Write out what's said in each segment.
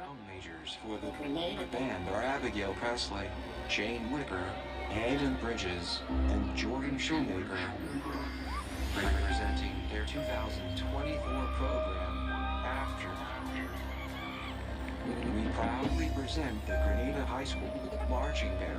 Sound majors for the Grenada band are Abigail Presley, Jane Whitaker, Hayden Bridges, and Jordan Shoemaker. Representing their 2024 program, After. We proudly present the Grenada High School Marching Band.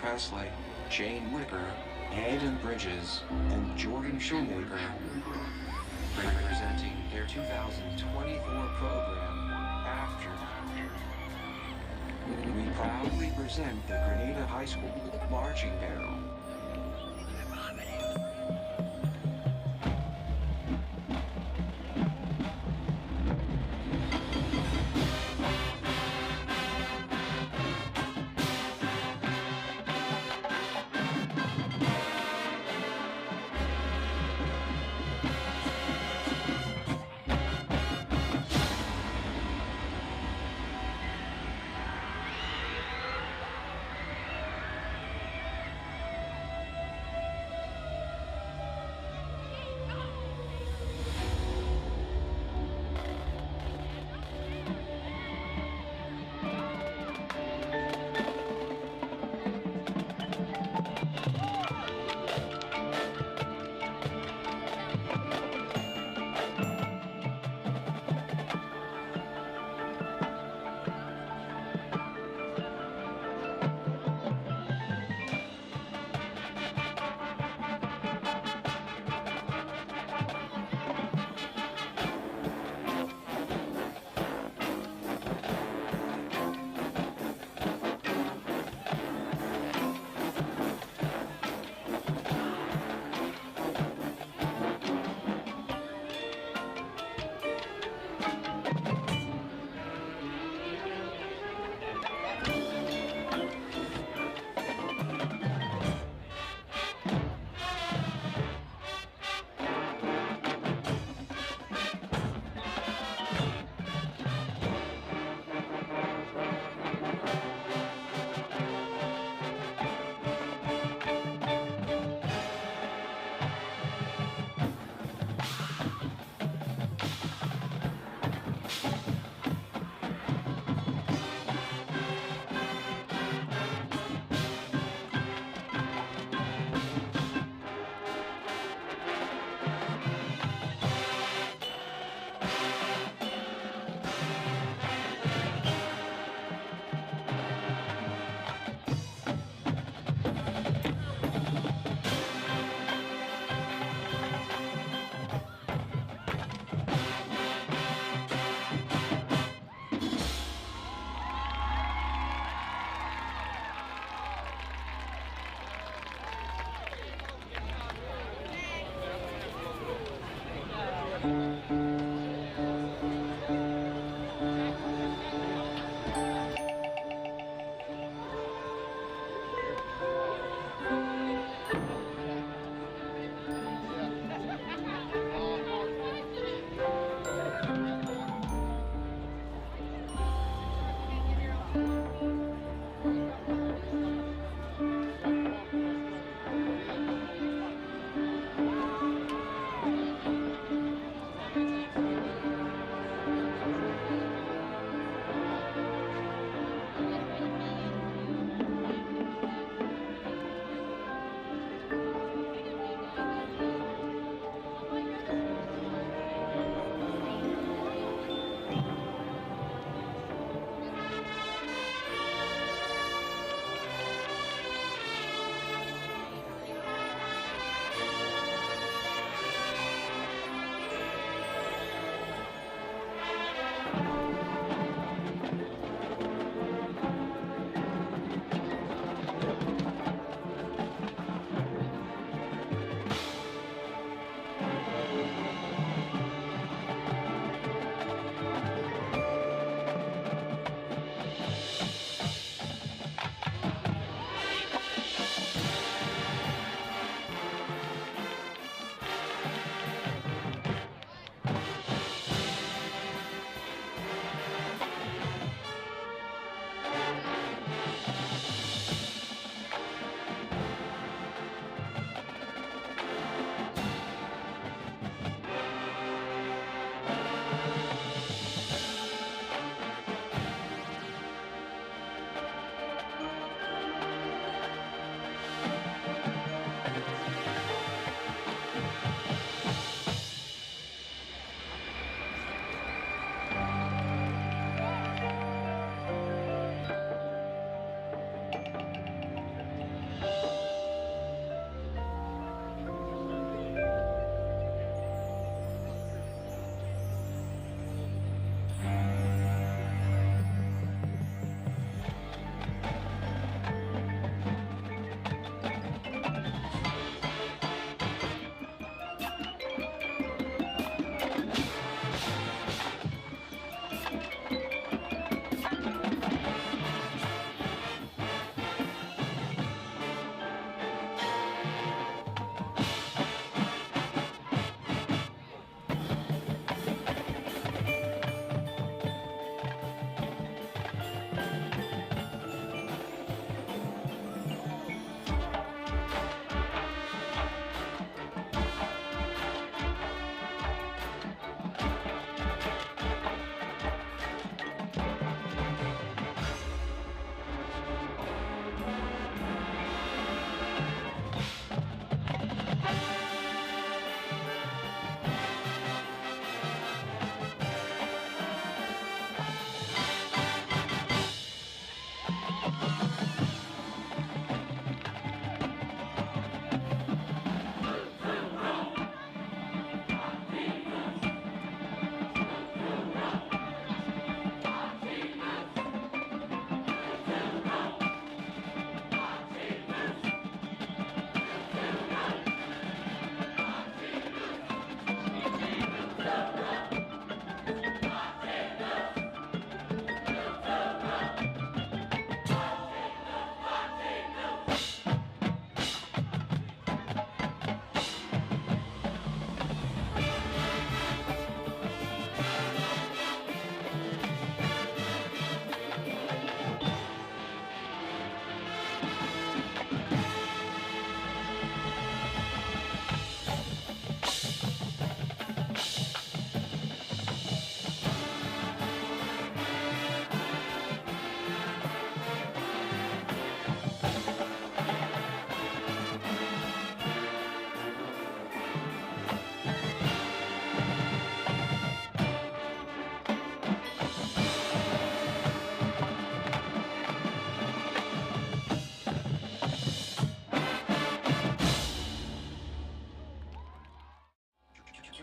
Presley, Jane Whitaker, Hayden Bridges, and Jordan Shoemaker, representing their 2024 program, After. We proudly present the Grenada High School Marching Band.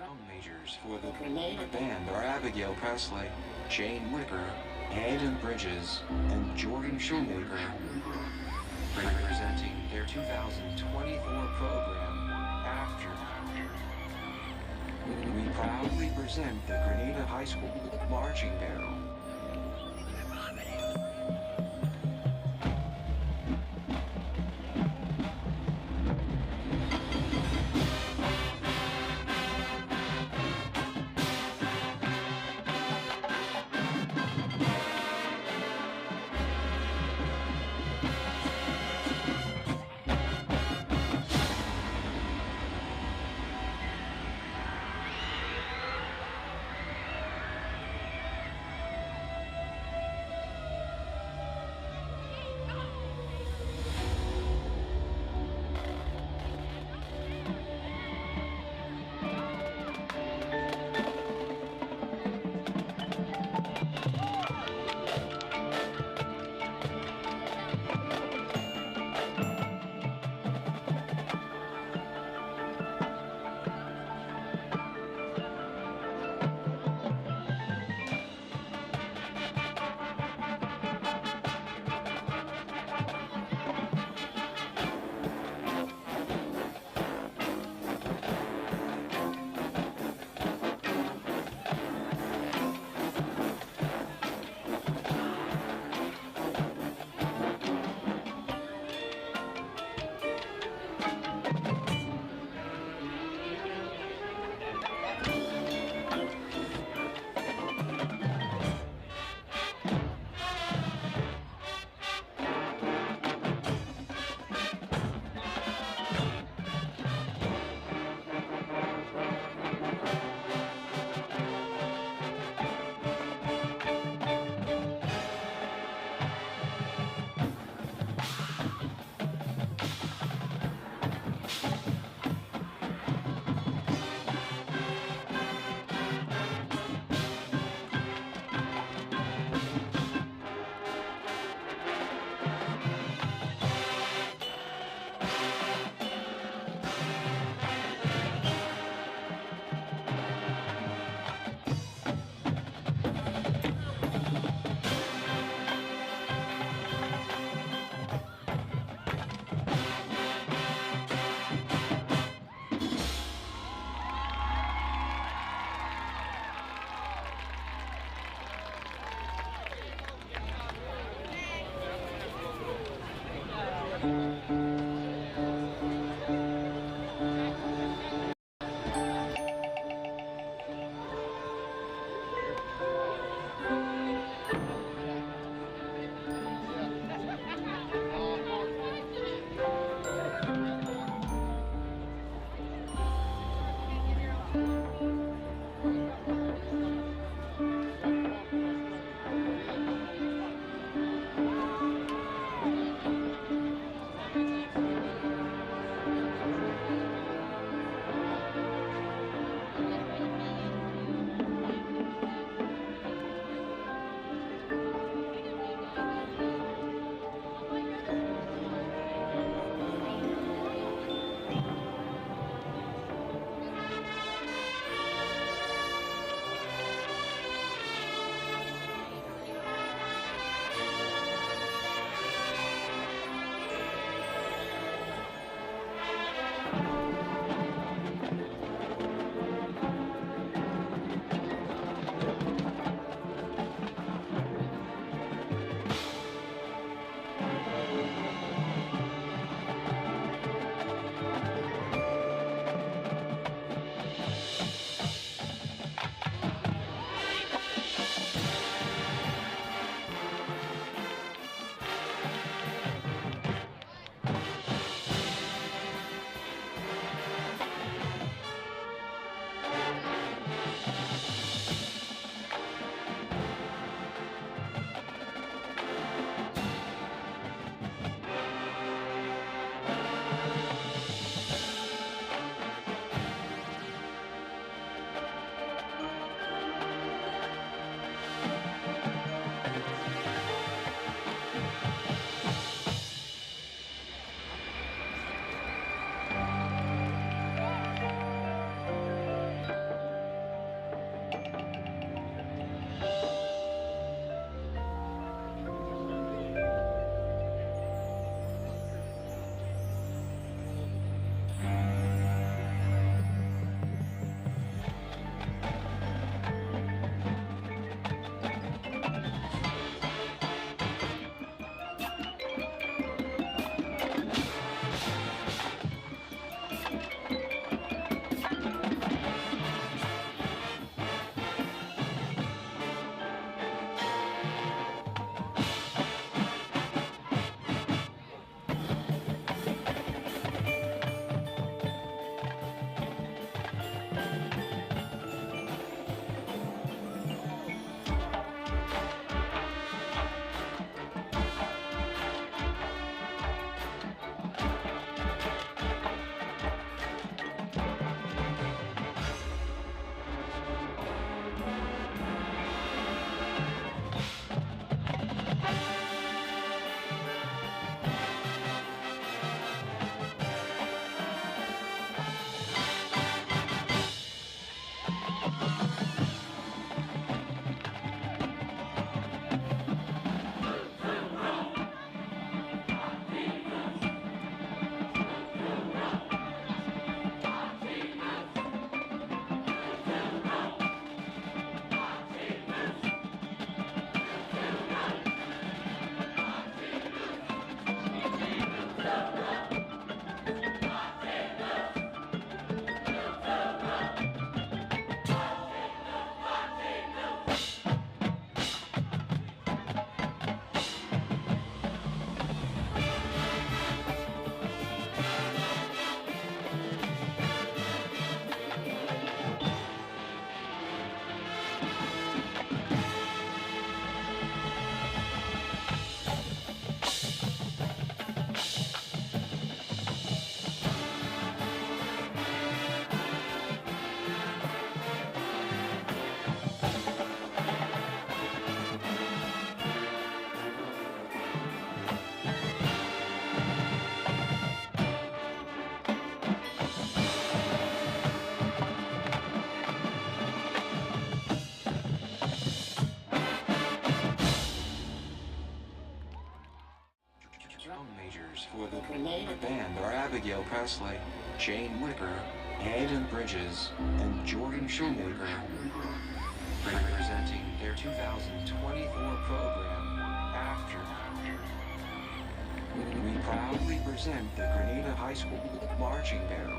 drum majors for the Grenada band are Abigail Presley, Jane Whitaker, Hayden Bridges, and Jordan Shoemaker. Representing their 2024 program, After. We proudly present the Grenada High School Marching Band. Abigail Presley, Jane Whitaker, Hayden Bridges, and Jordan Shoemaker, representing their 2024 program, After. We proudly present the Grenada High School Marching Band.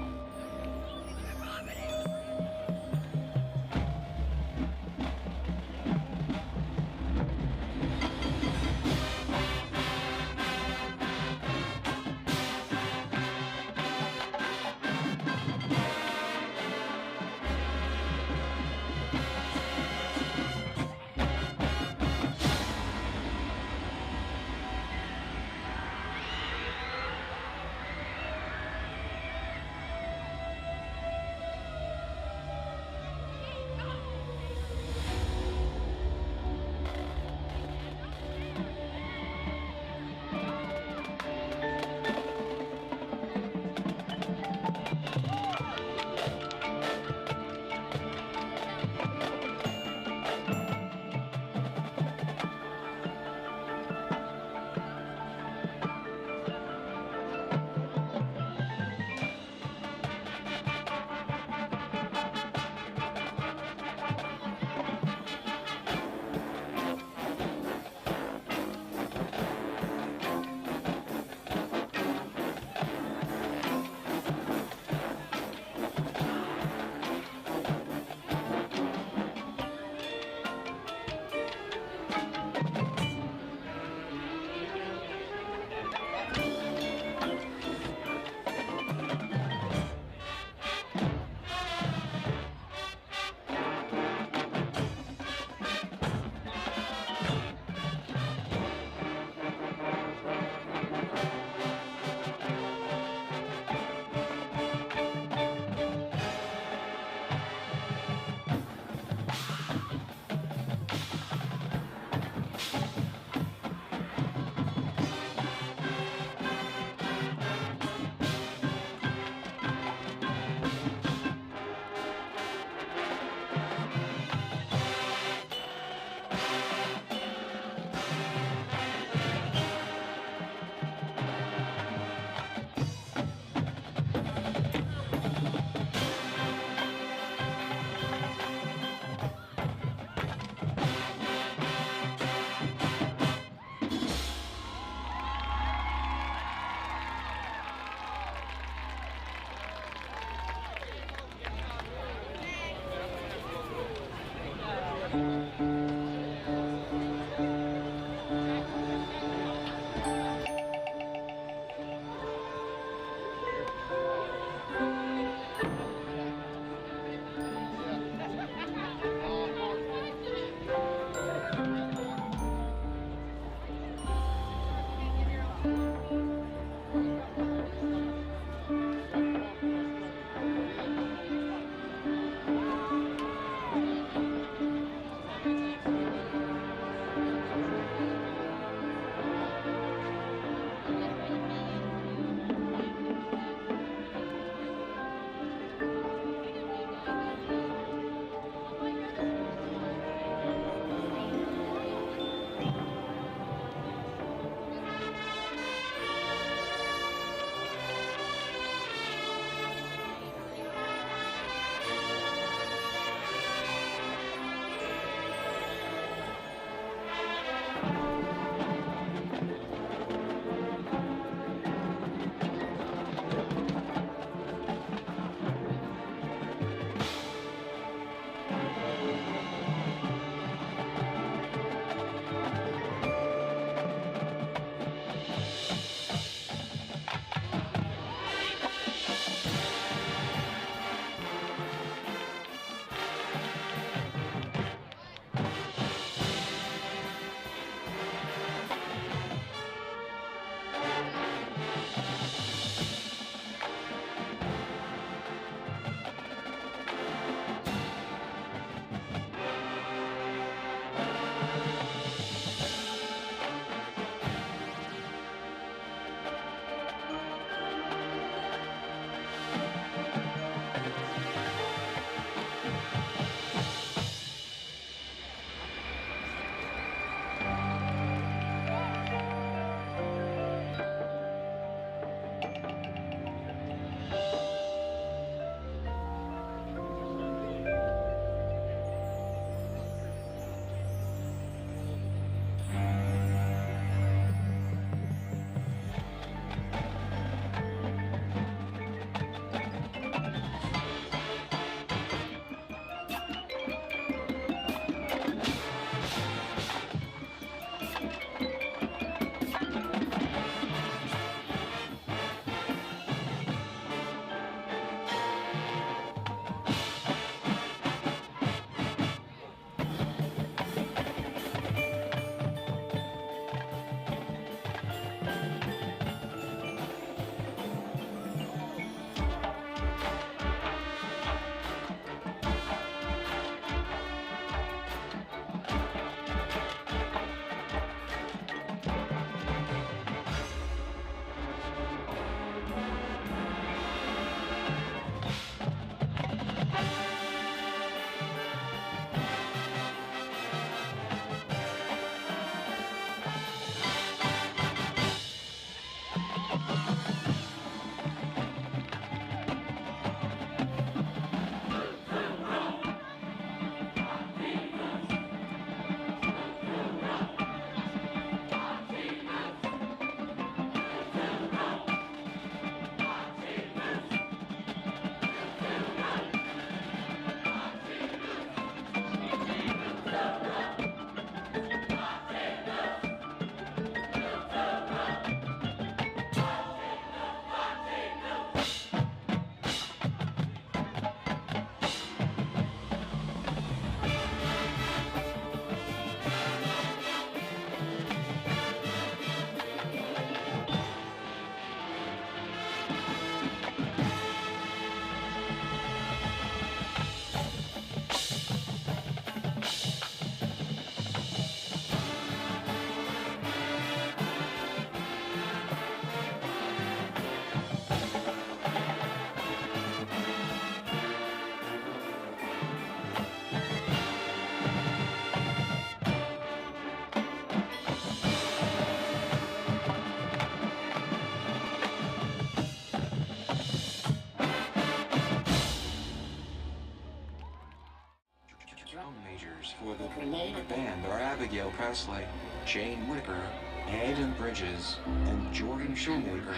Majors for the Grenada Band are Abigail Presley, Jane Whitaker, Hayden Bridges, and Jordan Shoemaker.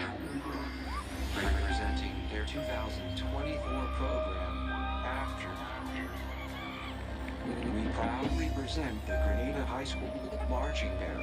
Representing their 2024 program, After. We proudly present the Grenada High School Marching Band.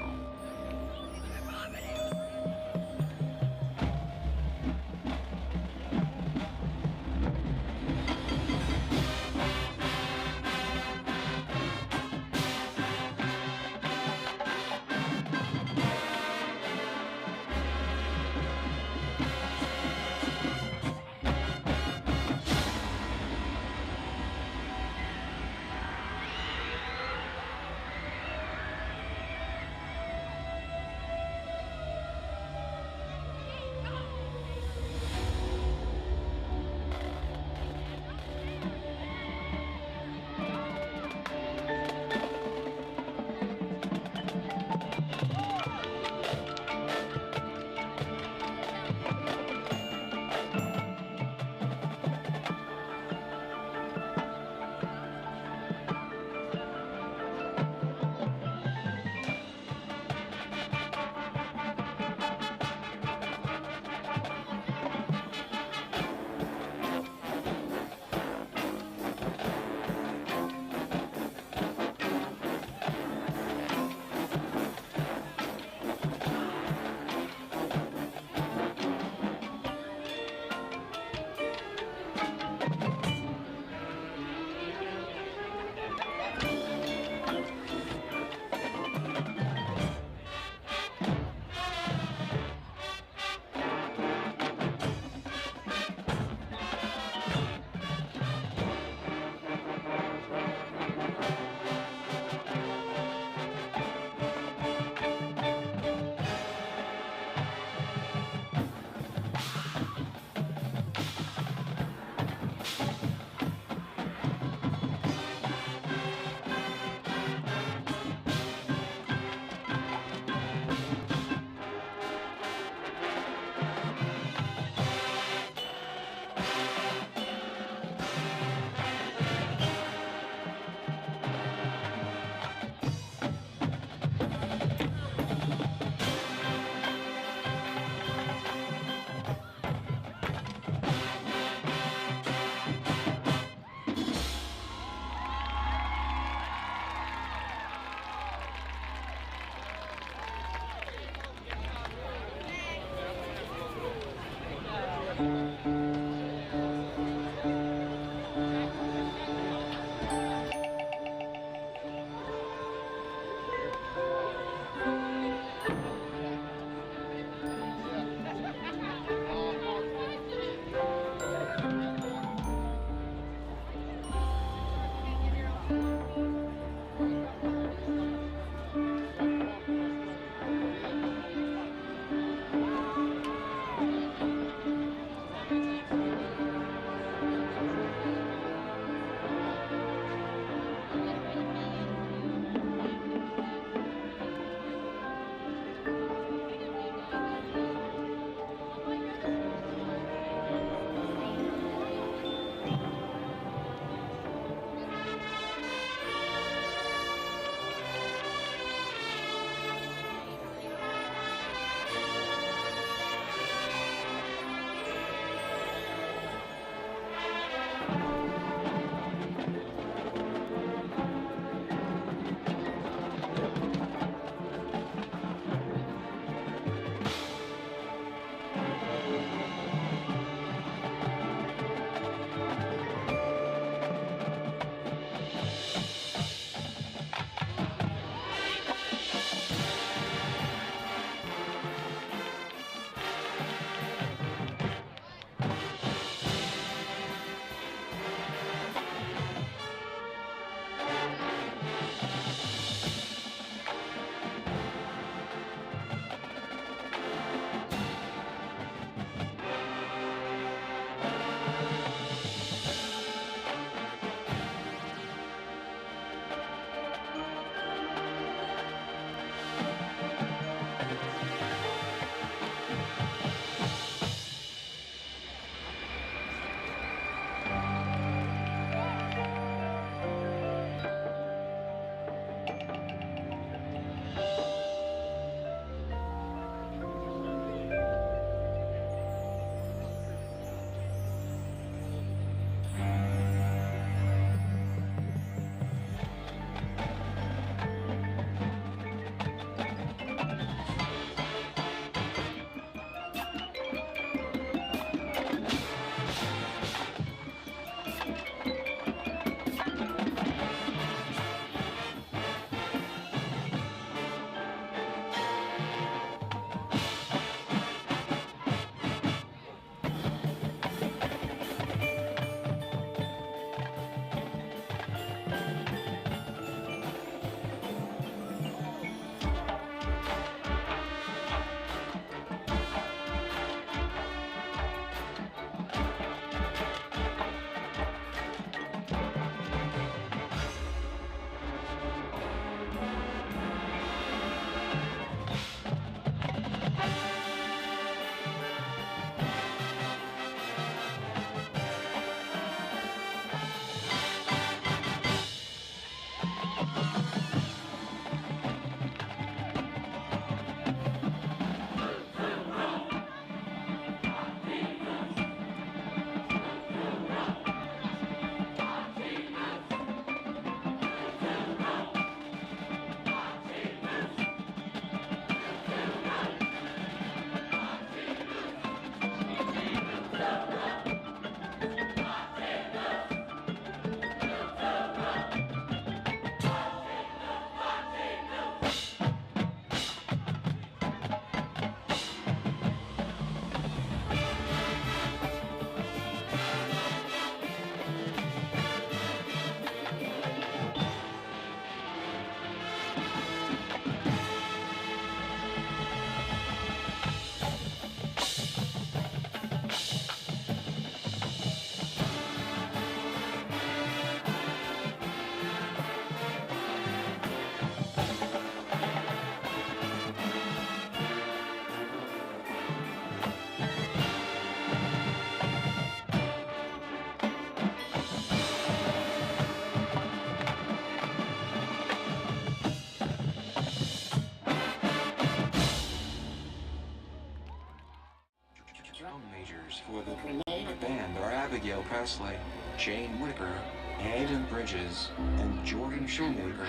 Presley, Jane Whitaker, Hayden Bridges, and Jordan Shoemaker,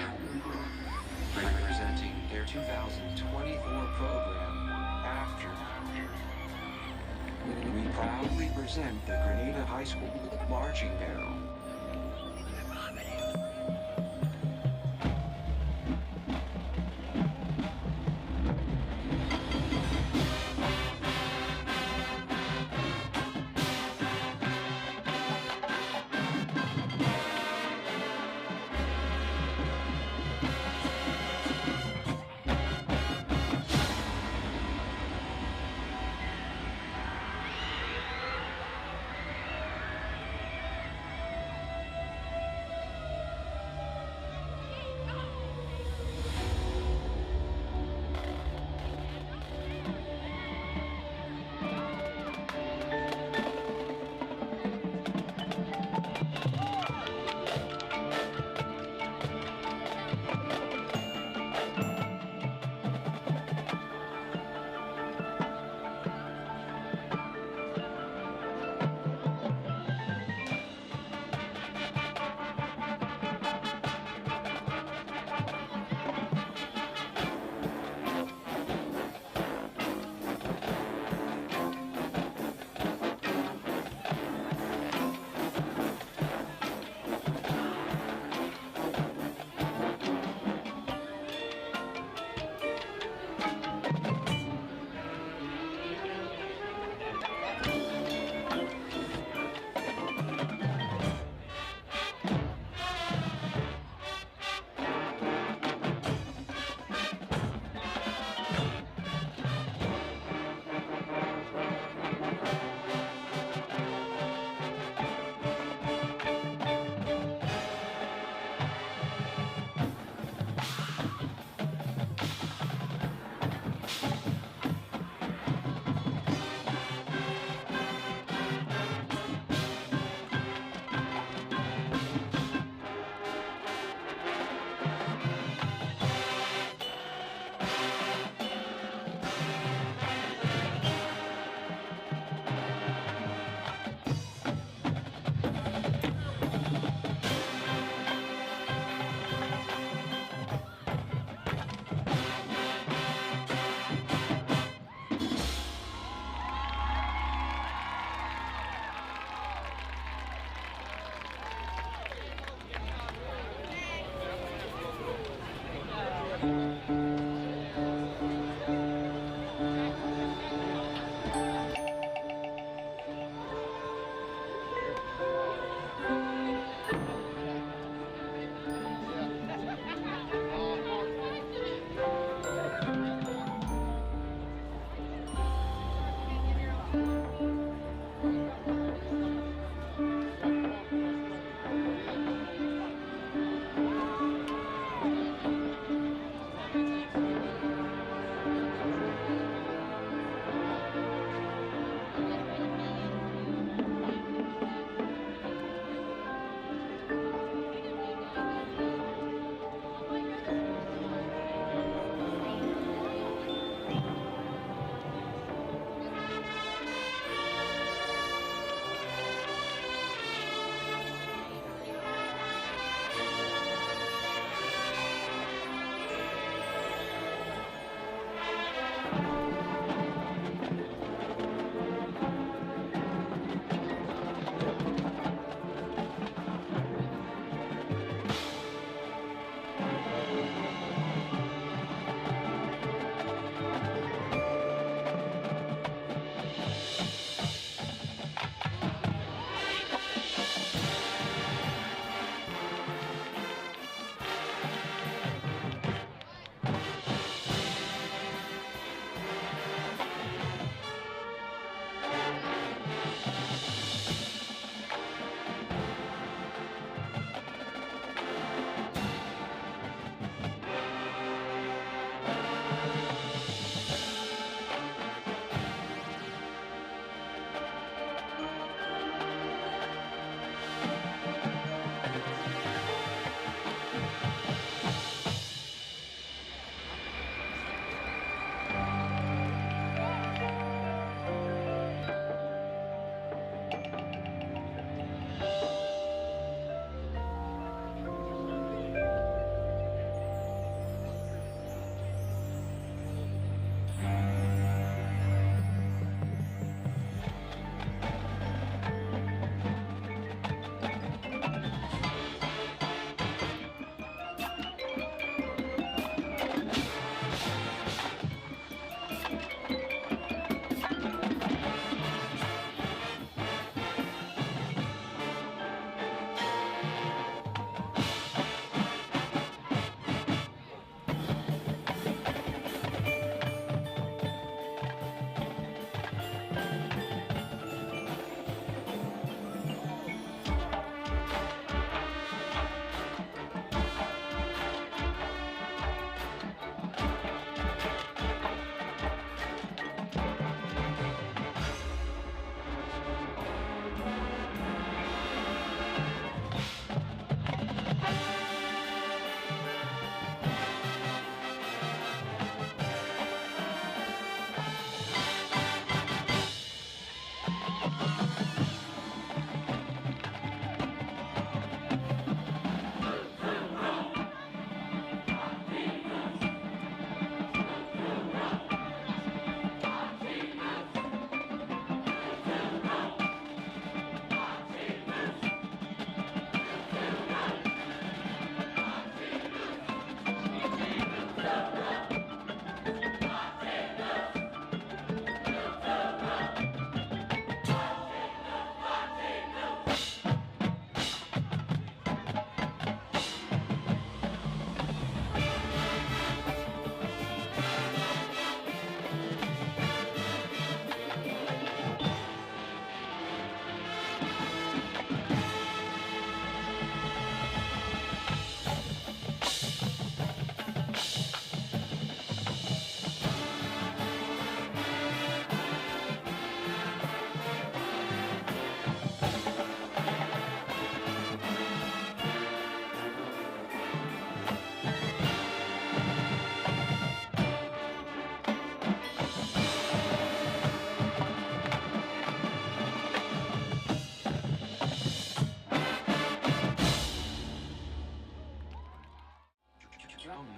representing their 2024 program, After. We proudly present the Grenada High School Marching Band.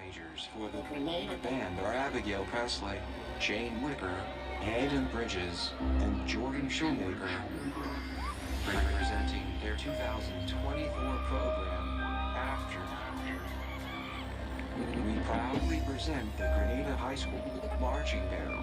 majors for the Grenada band are Abigail Presley, Jane Whitaker, Hayden Bridges, and Jordan Shoemaker. Representing their 2024 program, After. We proudly present the Grenada High School Marching Band.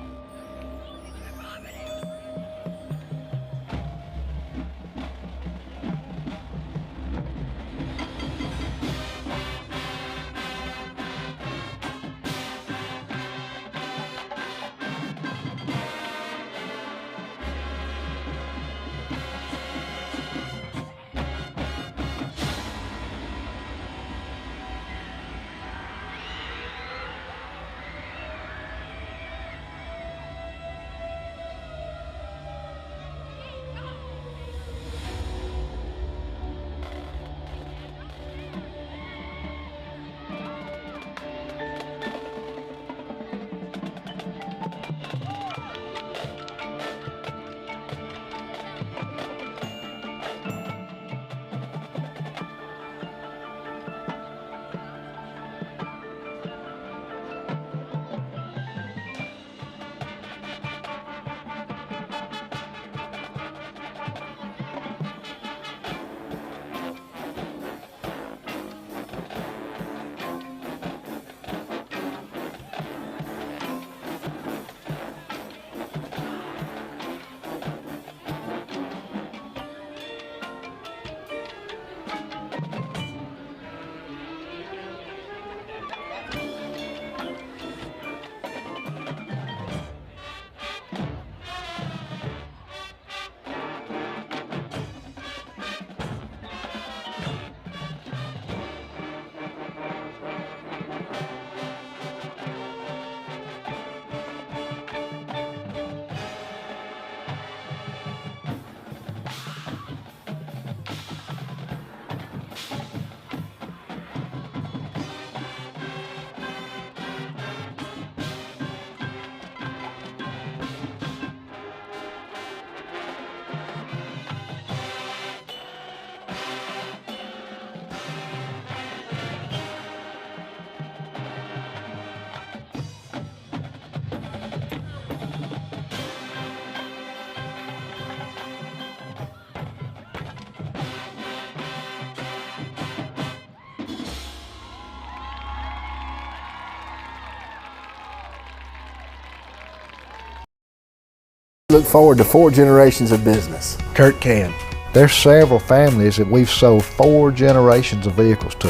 Look forward to 4 generations of business. Kirk can. There's several families that we've sold 4 generations of vehicles to.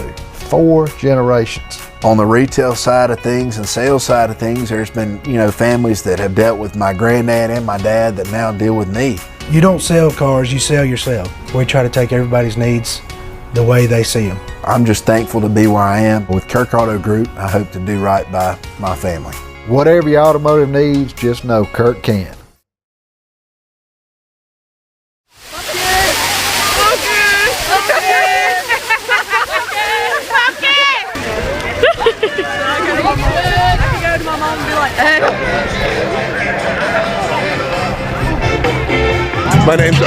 4 generations. On the retail side of things and sales side of things, there's been, families that have dealt with my granddad and my dad that now deal with me. You don't sell cars, you sell yourself. We try to take everybody's needs the way they see them. I'm just thankful to be where I am. With Kirk Auto Group, I hope to do right by my family. Whatever your automotive needs, just know Kirk can. My name's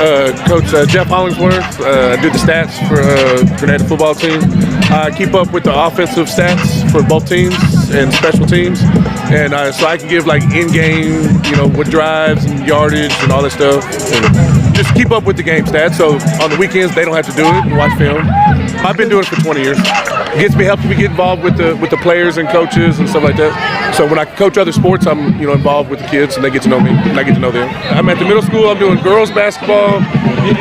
Coach Jeff Hollingsworth. I do the stats for Grenada football team. I keep up with the offensive stats for both teams and special teams, and so I can give like in-game, with drives and yardage and all that stuff, and just keep up with the game stats. So on the weekends they don't have to do it and watch film. I've been doing it for 20 years. It helps me get involved with the players and coaches and stuff like that. So when I coach other sports, I'm involved with the kids and they get to know me and I get to know them. I'm at the middle school. I'm doing girls basketball,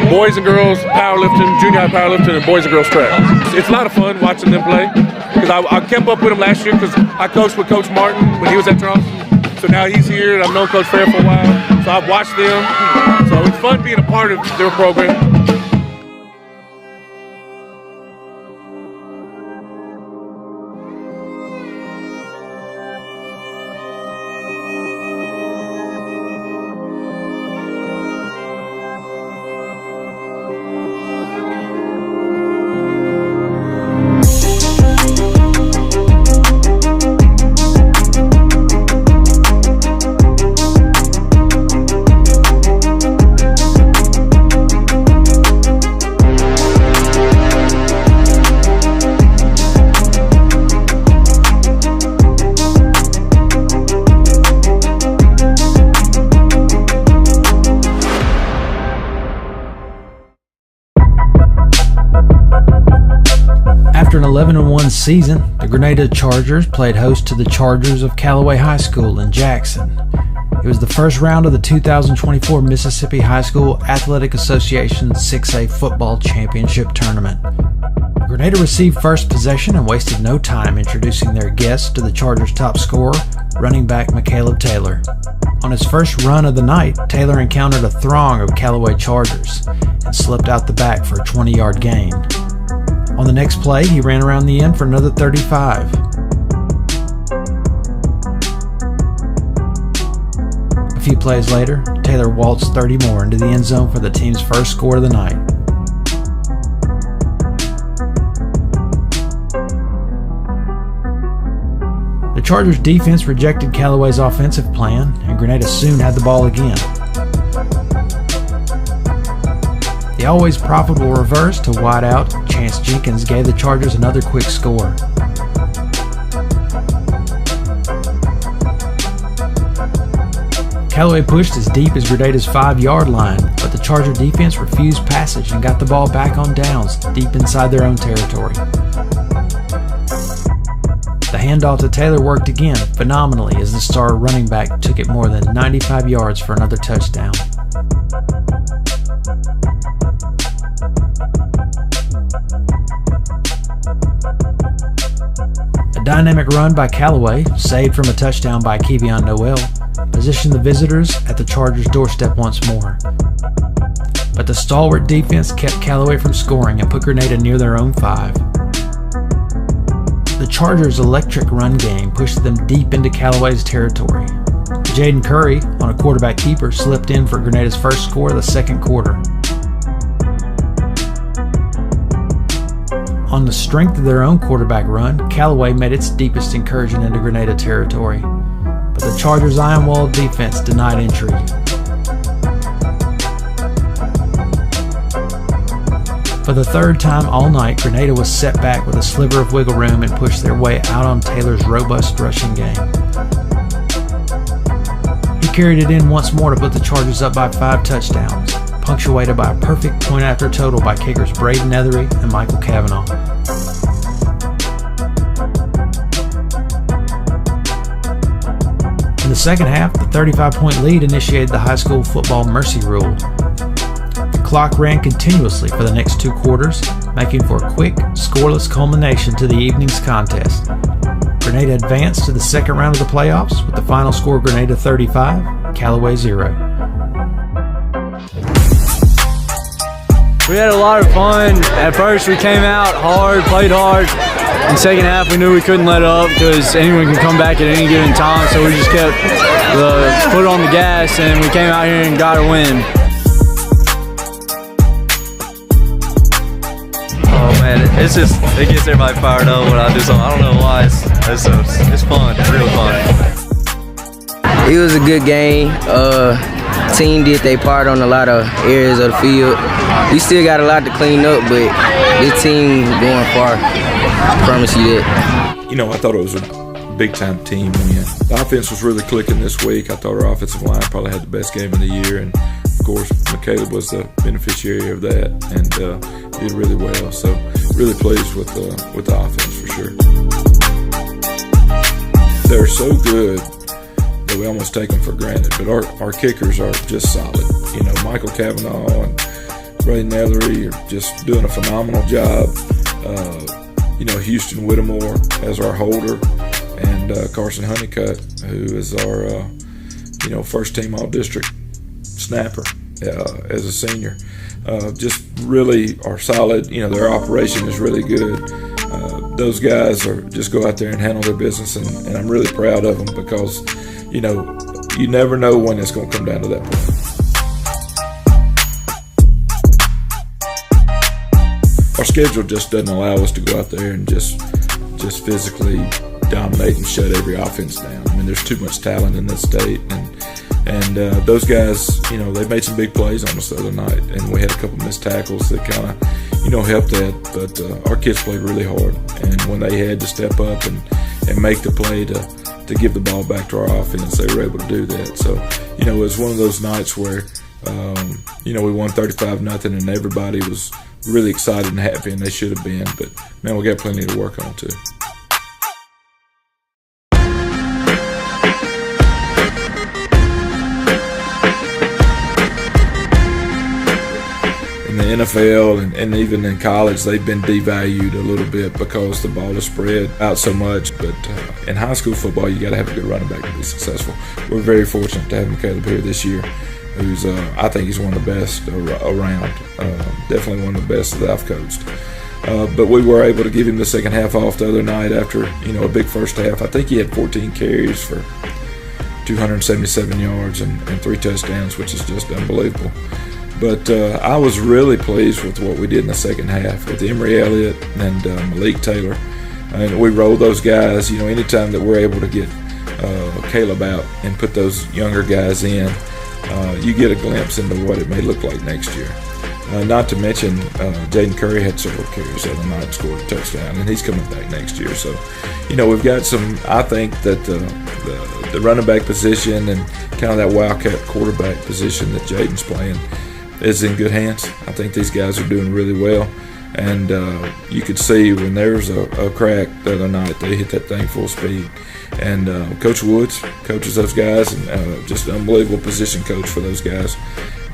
boys and girls powerlifting, junior high powerlifting, and boys and girls track. It's a lot of fun watching them play because I kept up with them last year because I coached with Coach Martin when he was at Charleston. So now he's here and I've known Coach Fair for a while. So I've watched them. So it's fun being a part of their program. After an 11-1 season, the Grenada Chargers played host to the Chargers of Callaway High School in Jackson. It was the first round of the 2024 Mississippi High School Athletic Association 6A Football Championship Tournament. Grenada received first possession and wasted no time introducing their guests to the Chargers' top scorer, running back McCaleb Taylor. On his first run of the night, Taylor encountered a throng of Callaway Chargers and slipped out the back for a 20-yard gain. On the next play, he ran around the end for another 35. A few plays later, Taylor waltzed 30 more into the end zone for the team's first score of the night. The Chargers' defense rejected Callaway's offensive plan, and Grenada soon had the ball again. The always profitable reverse to wideout Chance Jenkins gave the Chargers another quick score. Callaway pushed as deep as Grenada's 5-yard line, but the Charger defense refused passage and got the ball back on downs deep inside their own territory. The handoff to Taylor worked again phenomenally as the star running back took it more than 95 yards for another touchdown. A dynamic run by Callaway, saved from a touchdown by Kevion Noel, positioned the visitors at the Chargers' doorstep once more. But the stalwart defense kept Callaway from scoring and put Grenada near their own 5. The Chargers' electric run game pushed them deep into Callaway's territory. Jaden Curry, on a quarterback keeper, slipped in for Grenada's first score of the second quarter. On the strength of their own quarterback run, Callaway made its deepest incursion into Grenada territory, but the Chargers' iron wall defense denied entry. For the third time all night, Grenada was set back with a sliver of wiggle room and pushed their way out on Taylor's robust rushing game. He carried it in once more to put the Chargers up by 5 touchdowns, punctuated by a perfect point-after total by kickers Braden Ethery and Michael Cavanaugh. In the second half, the 35-point lead initiated the high school football mercy rule. The clock ran continuously for the next 2 quarters, making for a quick, scoreless culmination to the evening's contest. Grenada advanced to the second round of the playoffs with the final score Grenada 35, Callaway 0. We had a lot of fun. At first we came out hard, played hard. In the second half we knew we couldn't let up because anyone can come back at any given time, so we just kept the foot on the gas and we came out here and got a win. Oh man, it gets everybody fired up when I do something. I don't know why. It's fun. It's real fun. It was a good game. Team did their part on a lot of areas of the field. We still got a lot to clean up, but this team going far. I promise you that. You know, I thought it was a big-time team win. The offense was really clicking this week. I thought our offensive line probably had the best game of the year, and of course, McCaleb was the beneficiary of that and did really well. So, really pleased with the offense for sure. They're so good that we almost take them for granted, but our kickers are just solid. You know, Michael Cavanaugh and Braden Ethery are just doing a phenomenal job. You know, Houston Whittemore as our holder, and Carson Honeycutt, who is our first team all-district snapper as a senior. Just really are solid. You know, their operation is really good. Those guys just go out there and handle their business, and I'm really proud of them because, you know, you never know when it's going to come down to that point. Our schedule just doesn't allow us to go out there and just physically dominate and shut every offense down. I mean, there's too much talent in this state, and those guys, you know, they made some big plays on us the other night, and we had a couple missed tackles that kind of, you know, helped that. But our kids played really hard, and when they had to step up and make the play to give the ball back to our offense, they were able to do that. So, you know, it was one of those nights where, you know, we won 35-0, and everybody was really excited and happy, and they should have been. But man, we got plenty to work on too. In the NFL and even in college, they've been devalued a little bit because the ball is spread out so much. But in high school football, you got to have a good running back to be successful. We're very fortunate to have Caleb here this year, who's I think he's one of the best around. Definitely one of the best that I've coached. But we were able to give him the second half off the other night after a big first half. I think he had 14 carries for 277 yards and 3 touchdowns, which is just unbelievable. But I was really pleased with what we did in the second half with Emory Elliott and Malik Taylor. And we rolled those guys. Anytime that we're able to get Caleb out and put those younger guys in, you get a glimpse into what it may look like next year. Not to mention, Jaden Curry had several carries the other night, scored a touchdown, and he's coming back next year. So, we've got some. I think that the running back position and kind of that wildcat quarterback position that Jaden's playing is in good hands. I think these guys are doing really well, and you could see when there's a crack the other night, they hit that thing full speed. And Coach Woods coaches those guys, and just an unbelievable position coach for those guys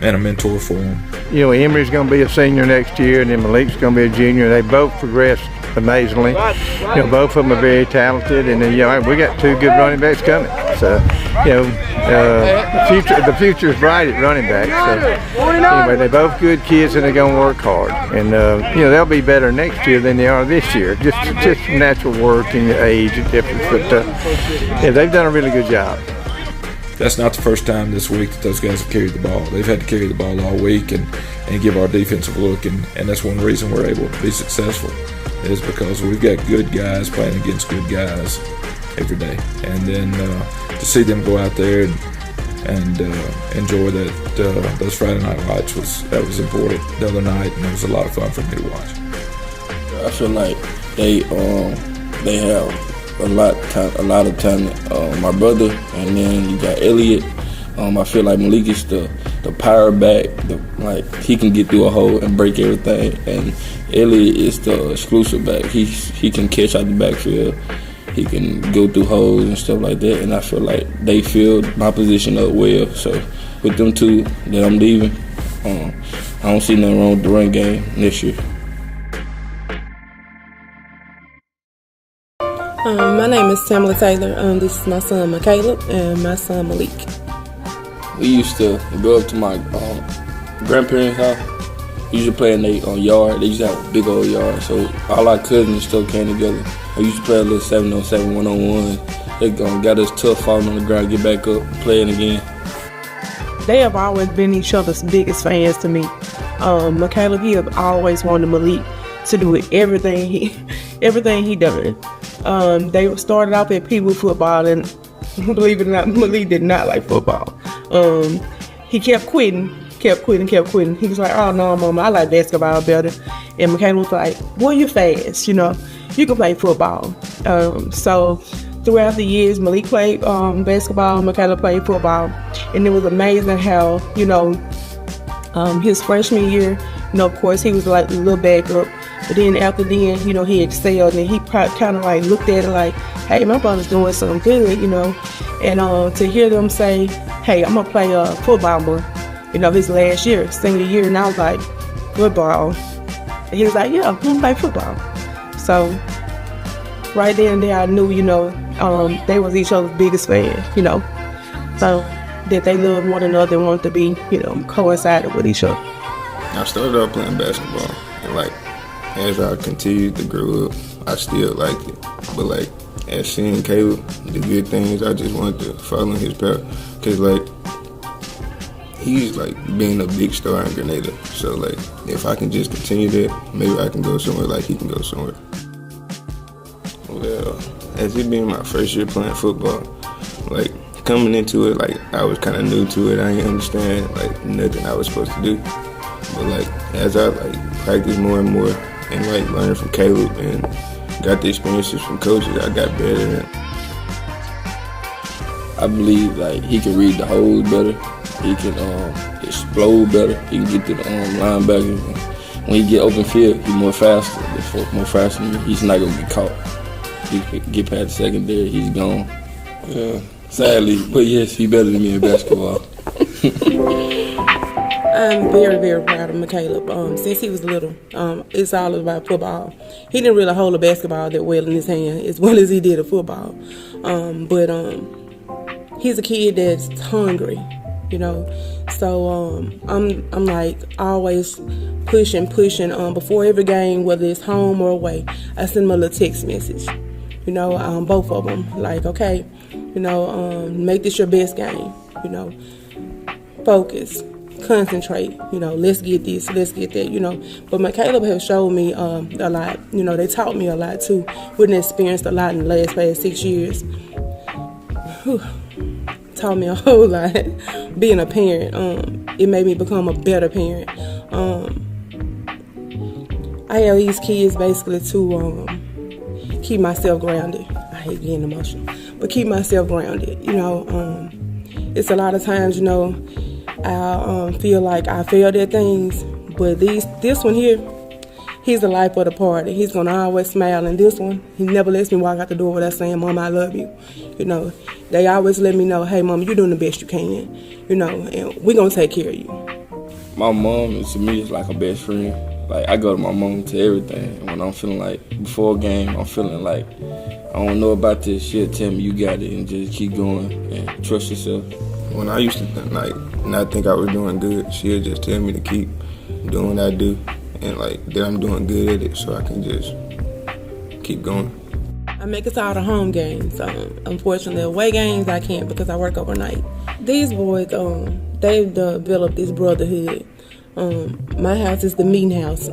and a mentor for them. Emory's going to be a senior next year, and then Malik's going to be a junior. They both progressed amazingly. Both of them are very talented, and then we got 2 good running backs coming. So, the future is bright at running back. So anyway, they're both good kids, and they're going to work hard. And they'll be better next year than they are this year. Just natural work and age difference, but they've done a really good job. That's not the first time this week that those guys have carried the ball. They've had to carry the ball all week and give our defensive look, and that's one reason we're able to be successful is because we've got good guys playing against good guys every day. And then to see them go out there and enjoy those Friday night lights was important the other night, and it was a lot of fun for me to watch. I feel like they have a lot of talent. My brother, and then you got Elliott. I feel like Malik is the power back. He can get through a hole and break everything. And Elliott is the exclusive back. He can catch out the backfield. He can go through holes and stuff like that. And I feel like they filled my position up well. So with them 2 that I'm leaving, I don't see nothing wrong with the run game next year. My name is Tamala Taylor. This is my son, Caleb, and my son, Malik. We used to go up to my grandparents' house. We used to play in their yard. They used to have a big old yard. So all our cousins and stuff came together. We used to play a little 7-on-7, 1-on-1. They got us tough, falling on the ground, get back up, playing again. They have always been each other's biggest fans to me. Caleb, he have always wanted Malik to do everything he done. They started off at Pee-wee football, and believe it or not, Malik did not like football. He kept quitting. He was like, "Oh no, Mama, I like basketball better." And McCain was like, "Well, you're fast, you can play football." So throughout the years, Malik played basketball, Michaela played football, and it was amazing how his freshman year, of course, he was like a little backup. But then after then, he excelled, and he kind of like looked at it like, hey, my brother's doing something good, And to hear them say, hey, I'm going to play football more, his last year, senior year, and I was like, football? And he was like, yeah, I'm going to play football. So right then and there, I knew, they was each other's biggest fan, So that they loved one another and wanted to be, coincided with each other. I started out playing basketball, and as I continued to grow up, I still liked it. But as seeing Caleb, the good things, I just wanted to follow his path. Cause he's being a big star in Grenada. So if I can just continue that, maybe I can go somewhere like he can go somewhere. Well, as it being my first year playing football, coming into it, I was kind of new to it. I didn't understand nothing I was supposed to do. But as I practiced more and more, and learning from Caleb and got the experiences from coaches, I got better. And I believe he can read the holes better. He can explode better. He can get to the linebackers when he get open field, he's more faster than me. He's not gonna get caught. He get past the secondary, he's gone. Sadly, but yes, he's better than me in basketball. I'm very, very proud of McCaleb. Since he was little, it's all about football. He didn't really hold a basketball that well in his hand as well as he did a football. But he's a kid that's hungry, you know. So I'm like always pushing. Before every game, whether it's home or away, I send him a little text message. You know, both of them. Like, okay, you know, make this your best game. You know, focus. Concentrate, you know, let's get this, let's get that, you know. But McCaleb has showed me a lot, you know, they taught me a lot too. We done experienced a lot in the past 6 years. Taught me a whole lot. Being a parent, it made me become a better parent. I have these kids basically to keep myself grounded. I hate getting emotional, but keep myself grounded, you know. It's a lot of times, you know, I feel like I failed at things, but this one here, he's the life of the party. He's gonna always smile, and this one, he never lets me walk out the door without saying, "Mom, I love you." You know, they always let me know, "Hey, Mom, you're doing the best you can." You know, and we're gonna take care of you. My mom, to me, is like a best friend. Like, I go to my mom to everything. And when I'm feeling like, before a game, I'm feeling like, I don't know about this, she'll tell me, "You got it," and just keep going and trust yourself. When I used to not think I was doing good, she'd just tell me to keep doing what I do, and like that I'm doing good at it, so I can just keep going. I make it to all the home games. Unfortunately, away games I can't because I work overnight. These boys, they've developed this brotherhood. My house is the meeting house.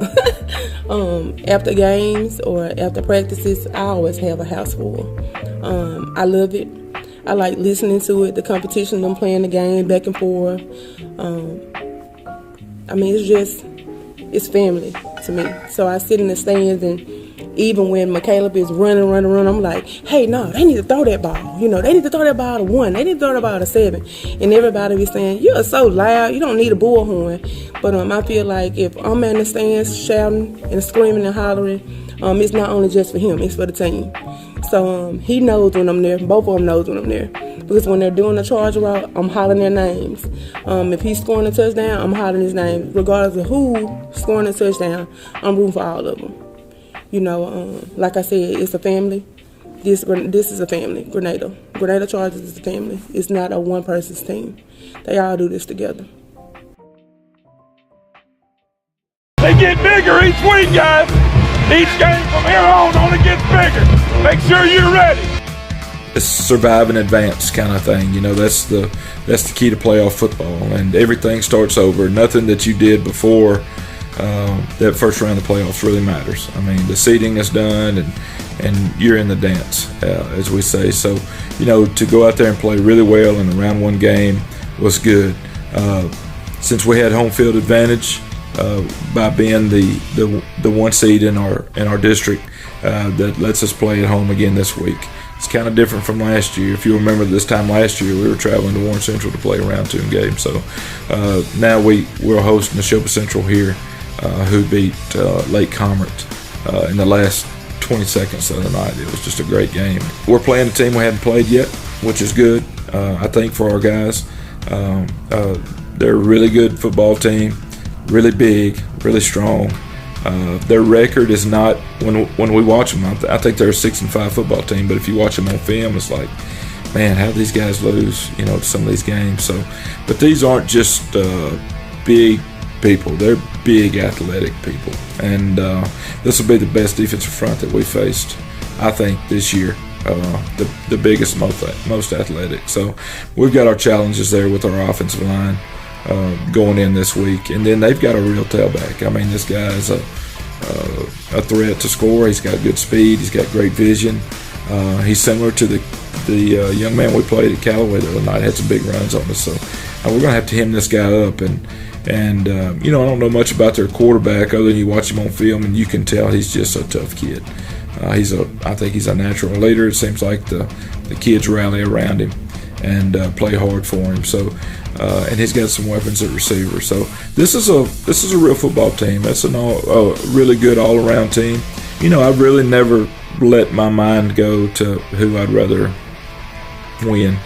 After games or after practices, I always have a house full. I love it. I like listening to it, the competition, them playing the game back and forth. I mean, it's family to me. So I sit in the stands, and even when McCaleb is running, I'm like, "Hey, no, they need to throw that ball. You know, they need to throw that ball to 1. They need to throw that ball to 7. And everybody be saying, "You're so loud. You don't need a bullhorn." But I feel like if I'm in the stands shouting and screaming and hollering, it's not only just for him, it's for the team. So he knows when I'm there. Both of them knows when I'm there. Because when they're doing the charge route, I'm hollering their names. If he's scoring a touchdown, I'm hollering his name. Regardless of who scoring a touchdown, I'm rooting for all of them. You know, like I said, it's a family. This is a family, Grenada. Grenada Chargers is a family. It's not a one-person's team. They all do this together. They get bigger each week, guys. Each game from here on only gets bigger. Make sure you're ready. It's survive and advance kind of thing. You know, that's the key to playoff football, and everything starts over. Nothing that you did before that first round of the playoffs really matters. I mean, the seeding is done, and you're in the dance, as we say. So, you know, to go out there and play really well in a round one game was good. Since we had home field advantage by being the one seed in our district, that lets us play at home again this week. It's kind of different from last year. If you remember, this time last year we were traveling to Warren Central to play a round 2 game. So now we'll host Neshoba Central here, who beat Lake Commerce in the last 20 seconds of the night. It was just a great game. We're playing a team we haven't played yet, which is good, I think, for our guys. They're a really good football team, really big, really strong. Their record is not, when we watch them, I think they're a 6-5 football team, but if you watch them on film, it's like, man, how do these guys lose, you know, to some of these games? So, but these aren't just big people, they're big athletic people, and this will be the best defensive front that we faced, I think, this year. The biggest, most athletic. So we've got our challenges there with our offensive line going in this week, and then they've got a real tailback. I mean, this guy's a threat to score. He's got good speed. He's got great vision. He's similar to the young man we played at Callaway the other night. Had some big runs on us, so we're gonna have to hem this guy up. And you know, I don't know much about their quarterback other than you watch him on film, and you can tell he's just a tough kid. I think he's a natural leader. It seems like the kids rally around him and play hard for him. So and he's got some weapons at receiver. So this is a real football team. That's a really good all-around team. You know, I've really never let my mind go to who I'd rather win.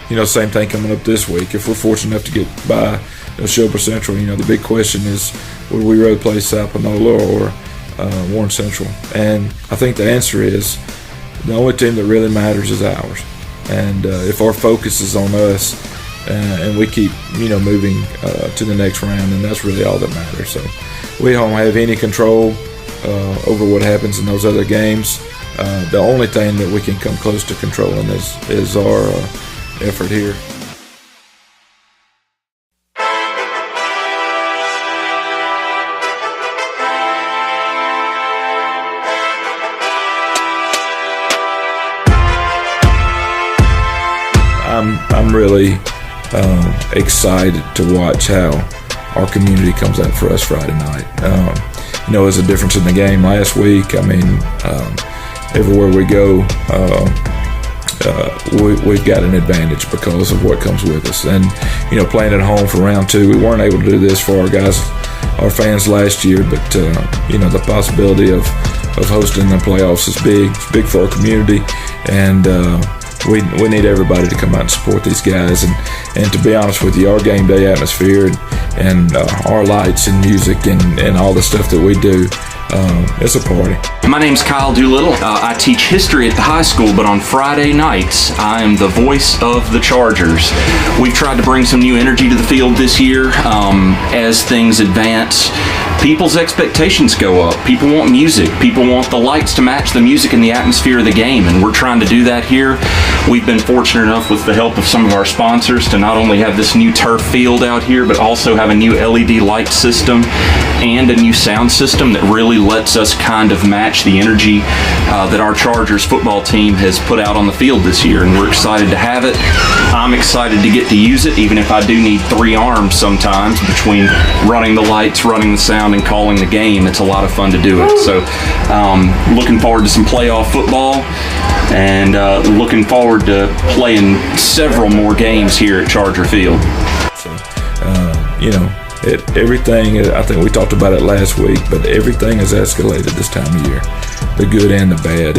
You know, same thing coming up this week. If we're fortunate enough to get by Neshoba Central, you know, the big question is, would we rather play South Panola or Warren Central? And I think the answer is the only team that really matters is ours. And if our focus is on us and we keep, you know, moving to the next round, then that's really all that matters. So we don't have any control over what happens in those other games. The only thing that we can come close to controlling is our effort here. I'm really excited to watch how our community comes out for us Friday night. You know, there's a difference in the game last week. I mean, everywhere we go, we've got an advantage because of what comes with us. And, you know, playing at home for round 2, we weren't able to do this for our guys, our fans last year, but, you know, the possibility of hosting the playoffs is big. It's big for our community, and we need everybody to come out and support these guys. And to be honest with you, our game day atmosphere and our lights and music and all the stuff that we do, it's a party. My name's Kyle Doolittle. I teach history at the high school, but on Friday nights, I am the voice of the Chargers. We've tried to bring some new energy to the field this year. As things advance, people's expectations go up. People want music. People want the lights to match the music and the atmosphere of the game, and we're trying to do that here. We've been fortunate enough with the help of some of our sponsors to not only have this new turf field out here, but also have a new LED light system and a new sound system that really lets us kind of match the energy that our Chargers football team has put out on the field this year, and we're excited to have it. I'm excited to get to use it, even if I do need 3 arms sometimes between running the lights, running the sound, and calling the game. It's a lot of fun to do it. So looking forward to some playoff football, and looking forward to playing several more games here at Charger Field. So, you know, everything, I think we talked about it last week, but everything has escalated this time of year, the good and the bad,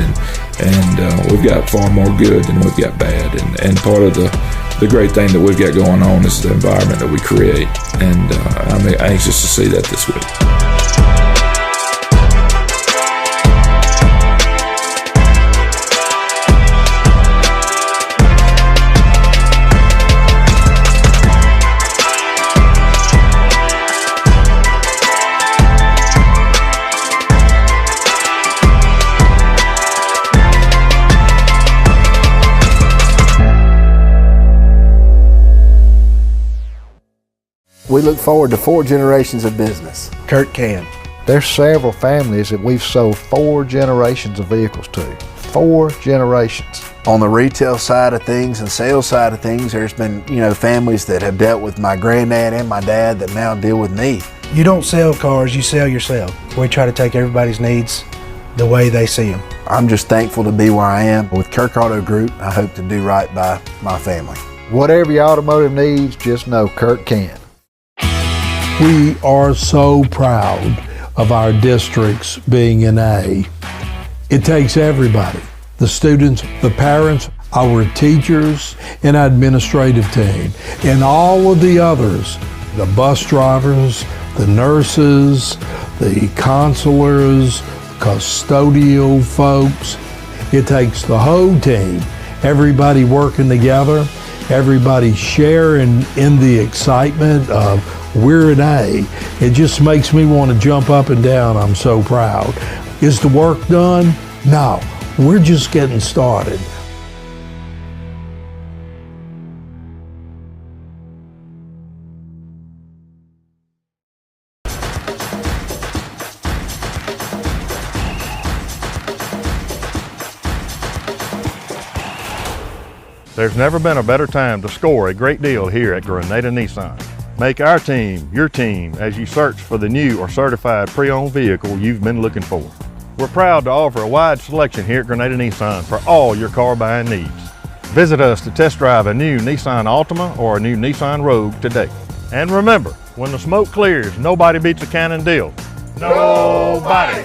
and we've got far more good than we've got bad, and part of the great thing that we've got going on is the environment that we create, and I'm anxious to see that this week. We look forward to 4 generations of business. Kirk can. There's several families that we've sold 4 generations of vehicles to. 4 generations. On the retail side of things and sales side of things, there's been, you know, families that have dealt with my granddad and my dad that now deal with me. You don't sell cars, you sell yourself. We try to take everybody's needs the way they see them. I'm just thankful to be where I am. With Kirk Auto Group, I hope to do right by my family. Whatever your automotive needs, just know Kirk can. We are so proud of our districts being in A. It takes everybody, the students, the parents, our teachers, and administrative team, and all of the others, the bus drivers, the nurses, the counselors, custodial folks. It takes the whole team, everybody working together, everybody sharing in the excitement of we're an A. It just makes me want to jump up and down. I'm so proud. Is the work done? No, we're just getting started. There's never been a better time to score a great deal here at Grenada Nissan. Make our team your team as you search for the new or certified pre-owned vehicle you've been looking for. We're proud to offer a wide selection here at Grenada Nissan for all your car buying needs. Visit us to test drive a new Nissan Altima or a new Nissan Rogue today. And remember, when the smoke clears, nobody beats a Cannon deal. Nobody!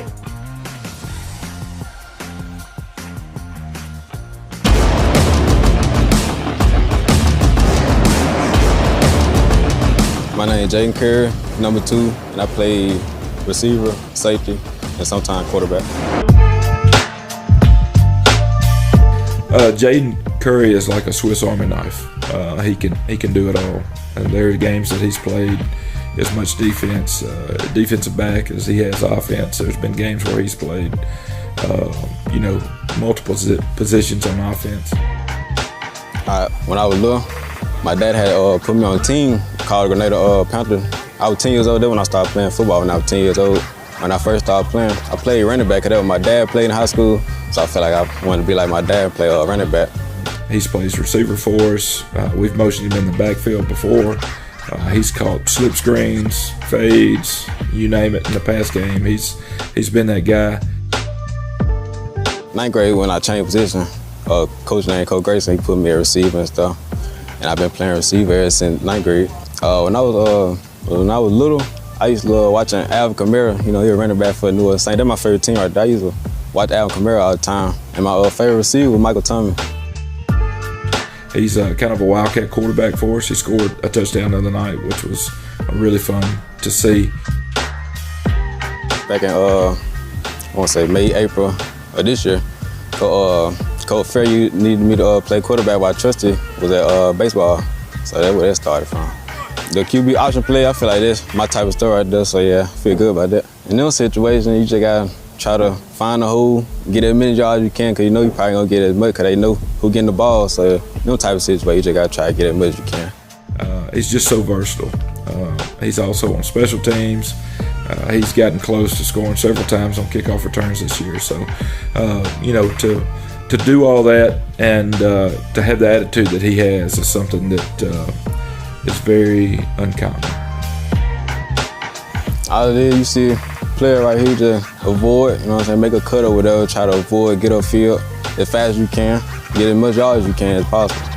My name is Jaden Curry, number 2, and I play receiver, safety, and sometimes quarterback. Jaden Curry is like a Swiss Army knife. He can do it all. And there are games that he's played as much defensive back as he has offense. There's been games where he's played, multiple positions on offense. When I was little, my dad had put me on a team called Grenada Panther. I was 10 years old then when I started playing football. When I was 10 years old, when I first started playing, I played running back. Cause that was my dad played in high school, so I felt like I wanted to be like my dad and play running back. He's plays receiver for us. We've motioned him in the backfield before. He's caught slip screens, fades, you name it in the pass game. He's been that guy. 9th grade when I changed position, coach named Coach Grayson, he put me at receiver and stuff. And I've been playing receiver ever since 9th grade. When I was little, I used to love watching Alvin Kamara. He was running back for New Orleans Saints. That's my favorite team right there. I used to watch Alvin Kamara all the time. And my favorite receiver was Michael Thomas. He's kind of a wildcat quarterback for us. He scored a touchdown the other night, which was really fun to see. Back in, I want to say May, April of this year, Coach Fairview needed me to play quarterback, but I trusted was at baseball. So that's where that started from. The QB option play, I feel like that's my type of story right there, so yeah, I feel good about that. In those situations, you just gotta try to find a hole, get as many yards as you can, because you know you probably gonna get as much, because they know who getting the ball, so no type of situation, you just gotta try to get as much as you can. He's just so versatile. He's also on special teams. He's gotten close to scoring several times on kickoff returns this year, so to do all that and to have the attitude that he has is something that is very uncommon. All it is, you see a player right here just avoid, make a cut or whatever, try to avoid, get upfield as fast as you can, get as much yards as you can as possible.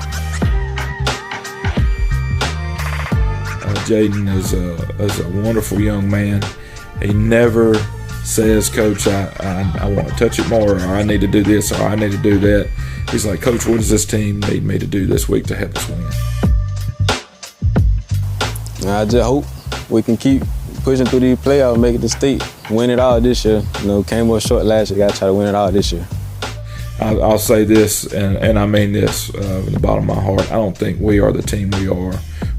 Jaden is a wonderful young man. He never says, Coach, I want to touch it more, or I need to do this, or I need to do that. He's like, Coach, what does this team need me to do this week to help us win? I just hope we can keep pushing through these playoffs, make it to state, win it all this year. Came up short last year, got to try to win it all this year. I'll say this, and I mean this in the bottom of my heart. I don't think we are the team we are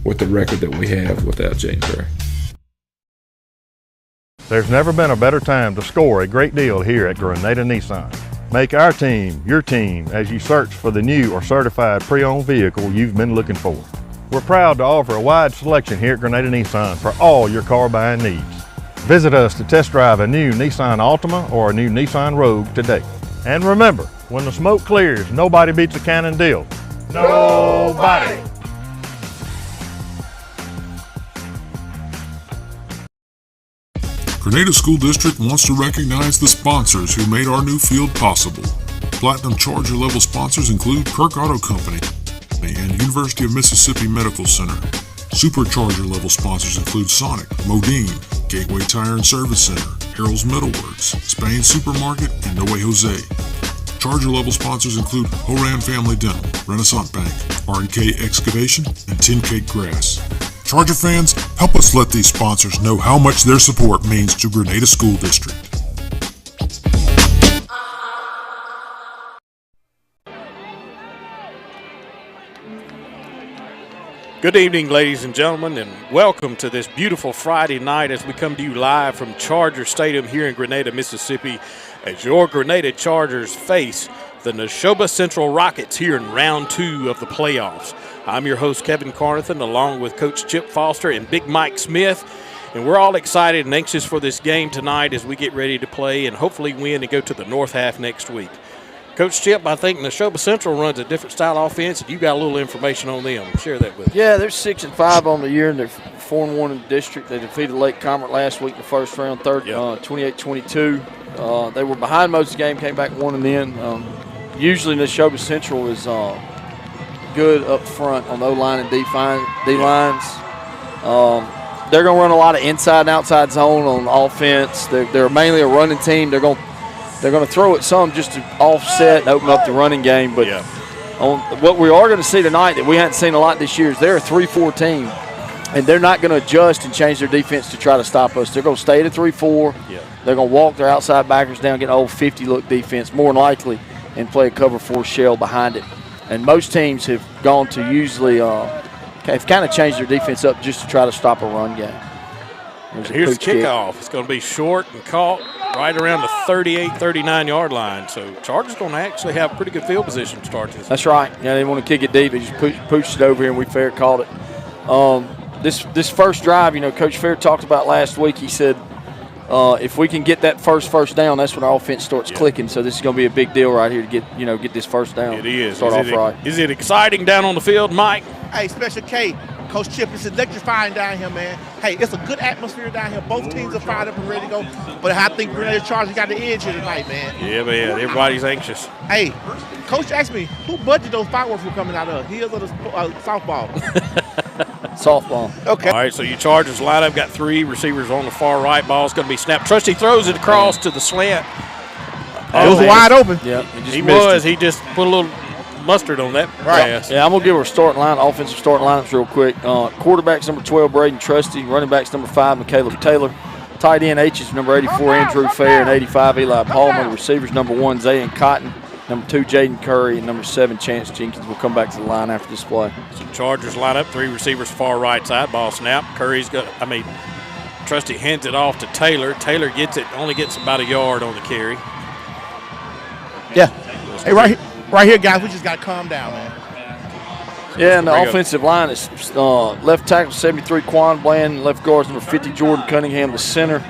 with the record that we have without Jaden Curry. There's never been a better time to score a great deal here at Grenada Nissan. Make our team your team as you search for the new or certified pre-owned vehicle you've been looking for. We're proud to offer a wide selection here at Grenada Nissan for all your car buying needs. Visit us to test drive a new Nissan Altima or a new Nissan Rogue today. And remember, when the smoke clears, nobody beats a Cannon deal. Nobody! Grenada School District wants to recognize the sponsors who made our new field possible. Platinum Charger level sponsors include Kirk Auto Company and University of Mississippi Medical Center. Supercharger level sponsors include Sonic, Modine, Gateway Tire and Service Center, Harold's Metalworks, Spain Supermarket, and No Way Jose. Charger level sponsors include Horan Family Dental, Renaissance Bank, R&K Excavation, and 10 Cake Grass. Charger fans, help us let these sponsors know how much their support means to Grenada School District. Good evening, ladies and gentlemen, and welcome to this beautiful Friday night as we come to you live from Charger Stadium here in Grenada, Mississippi, as your Grenada Chargers face the Neshoba Central Rockets here in round 2 of the playoffs. I'm your host, Kevin Carnathan, along with Coach Chip Foster and Big Mike Smith, and we're all excited and anxious for this game tonight as we get ready to play and hopefully win and go to the North half next week. Coach Chip, I think Neshoba Central runs a different style offense, and you got a little information on them. Share that with us. Yeah, they're 6-5 on the year, and they're 4-1 in the district. They defeated Lake Comert last week in the first round, 28-22. They were behind most of the game, came back 1 and in. Usually Neshoba Central is good up front on the O-line and D-lines. They're going to run a lot of inside and outside zone on offense. They're mainly a running team. They're going to throw it some just to offset and open up the running game. But on what we are going to see tonight that we haven't seen a lot this year is they're a 3-4 team, and they're not going to adjust and change their defense to try to stop us. They're going to stay at a 3-4. They're going to walk their outside backers down, get an old 50-look defense more than likely, and play a cover 4 shell behind it. And most teams have gone to usually have kind of changed their defense up just to try to stop a run game. Here's the kickoff. It's going to be short and caught right around the 38, 39-yard line. So Chargers going to actually have pretty good field position to start this. That's right. Yeah, they want to kick it deep. They just pushed it over here, and we fair caught it. This first drive, Coach Fair talked about last week. He said if we can get that first down, that's when our offense starts clicking. So this is going to be a big deal right here to get this first down. It is. Start off right. Is it exciting down on the field, Mike? Hey, Special K, Coach Chip, it's electrifying down here, man. Hey, it's a good atmosphere down here. Both teams are fired up and ready to go. But I think Grenada Chargers got the edge here tonight, man. Yeah, man. Everybody's anxious. Hey, Coach asked me, who budgeted those fireworks were coming out of? Heels or the softball? Softball. Okay. All right, so your Chargers lineup got 3 receivers on the far right. Ball's going to be snapped. Trusty throws it across to the slant. It was wide open. Yeah, He just put a little mustard on that pass. Yeah, I'm going to give her a starting line, offensive starting lineups real quick. Quarterbacks number 12, Braden Trusty. Running backs number 5, McCaleb Taylor. Tight end H's number 84, Andrew Fair, and 85, Eli Palmer. The receivers number 1, Zayn Cotton. Number 2, Jaden Curry, and number 7, Chance Jenkins. Will come back to the line after this play. So Chargers line up, 3 receivers far right side. Ball snap. Trusty hands it off to Taylor. Taylor gets it, only gets about a yard on the carry. Yeah. Hey, right here, guys, we just got to calm down, man. Yeah, and the offensive line is left tackle 73, Quan Bland. Left guard is number 50, Jordan Cunningham. The center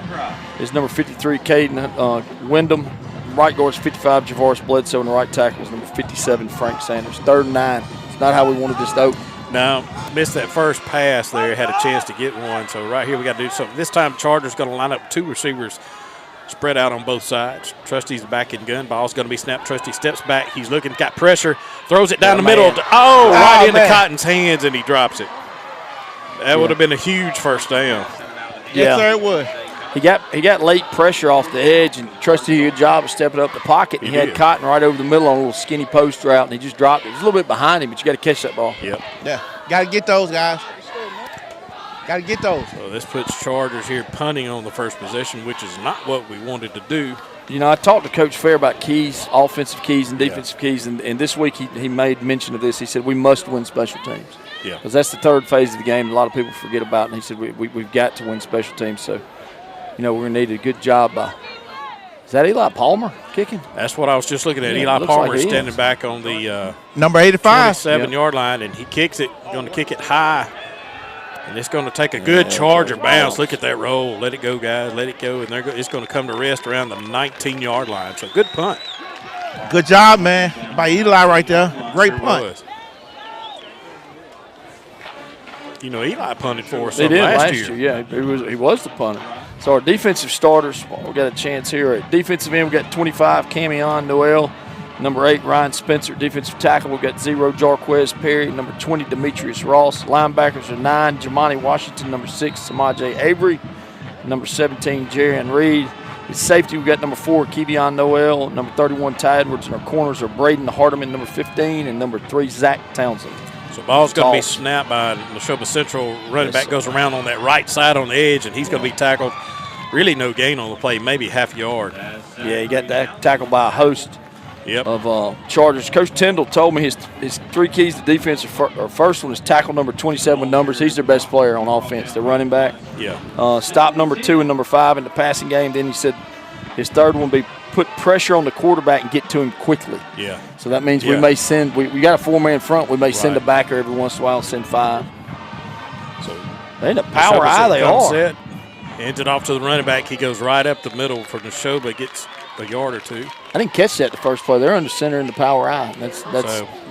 is number 53, Caden Wyndham. Right guard is 55, Javaris Bledsoe. And the right tackle is number 57, Frank Sanders. 3rd and 9. It's not how we wanted this to open. No, missed that first pass there. Had a chance to get one. So right here we got to do something. This time Chargers going to line up 2 receivers spread out on both sides. Trusty's back in gun. Ball's going to be snapped. Trusty steps back. He's looking, got pressure. Throws it down the middle. Right into Cotton's hands, and he drops it. That would have been a huge first down. Yes, sir, it would. He got late pressure off the edge, and Trusty did a good job of stepping up the pocket. He had Cotton right over the middle on a little skinny post route, and he just dropped it. He's a little bit behind him, but you got to catch that ball. Yep. Yeah, got to get those, guys. Got to get those. So this puts Chargers here punting on the first possession, which is not what we wanted to do. I talked to Coach Fair about keys, offensive keys and defensive keys, and this week he made mention of this. He said we must win special teams. Yeah. Because that's the 3rd phase of the game a lot of people forget about, and he said we've got to win special teams. So, we're going to need a good job by – is that Eli Palmer kicking? That's what I was just looking at. Yeah, Eli Palmer is standing back on the number 85 27-yard line, and he kicks it, going to kick it high. And it's going to take a good Charger bounce. Look at that roll. Let it go, guys. Let it go. And it's going to come to rest around the 19-yard line. So good punt. Good job, man, by Eli right there. Great punt. Eli punted for us last year. Yeah, he was the punter. So our defensive starters, we got a chance here. At defensive end, we got 25, Camion Noel. Number 8, Ryan Spencer. Defensive tackle, we got 0, Jarquez Perry. Number 20, Demetrius Ross. Linebackers are 9, Jamani Washington. Number 6, Samaje Avery. Number 17, Jarian Reed. At safety, we got number 4, Kevion Noel. Number 31, Ty Edwards. And our corners are Braden Hardeman, number 15. And number 3, Zach Townsend. So ball's going to be snapped by Neshoba Central. Running back goes around on that right side on the edge, and he's going to be tackled. Really no gain on the play, maybe half yard. Yeah, he got that tackled by a host of Chargers. Coach Tyndall told me his 3 keys to defense are first one is tackle number 27 with numbers. He's their best player on offense, the running back. Yeah. Stop number 2 and number 5 in the passing game. Then he said his 3rd one be put pressure on the quarterback and get to him quickly. Yeah. So that means we may send – we got a 4-man front. We may send a backer every once in a while and send 5. So they in a power eye they are. Set, hands it off to the running back. He goes right up the middle for Neshoba, gets a yard or 2. I didn't catch that the first play. They're under center in the power eye. That's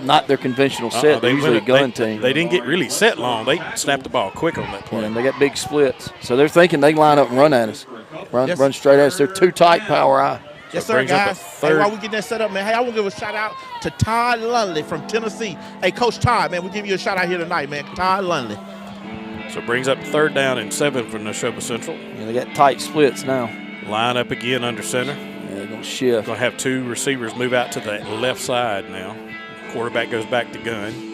not their conventional set. They're usually a gun team. They didn't get really set long. They snapped the ball quick on that play. Yeah, and they got big splits. So they're thinking they line up and run at us. Run straight at us. They're too tight power eye. Yes, it sir, brings up a guys. Hey, third. while we getting that set up, man, hey, I want to give a shout out to Todd Lunley from Tennessee. Hey, Coach Todd, man, we give you a shout out here tonight, man. Todd Lunley. So it brings up 3rd down and 7 for Neshoba Central. Yeah, they got tight splits now. Line up again under center. Yeah, they're going to shift. Going to have 2 receivers move out to the left side now. Quarterback goes back to gun.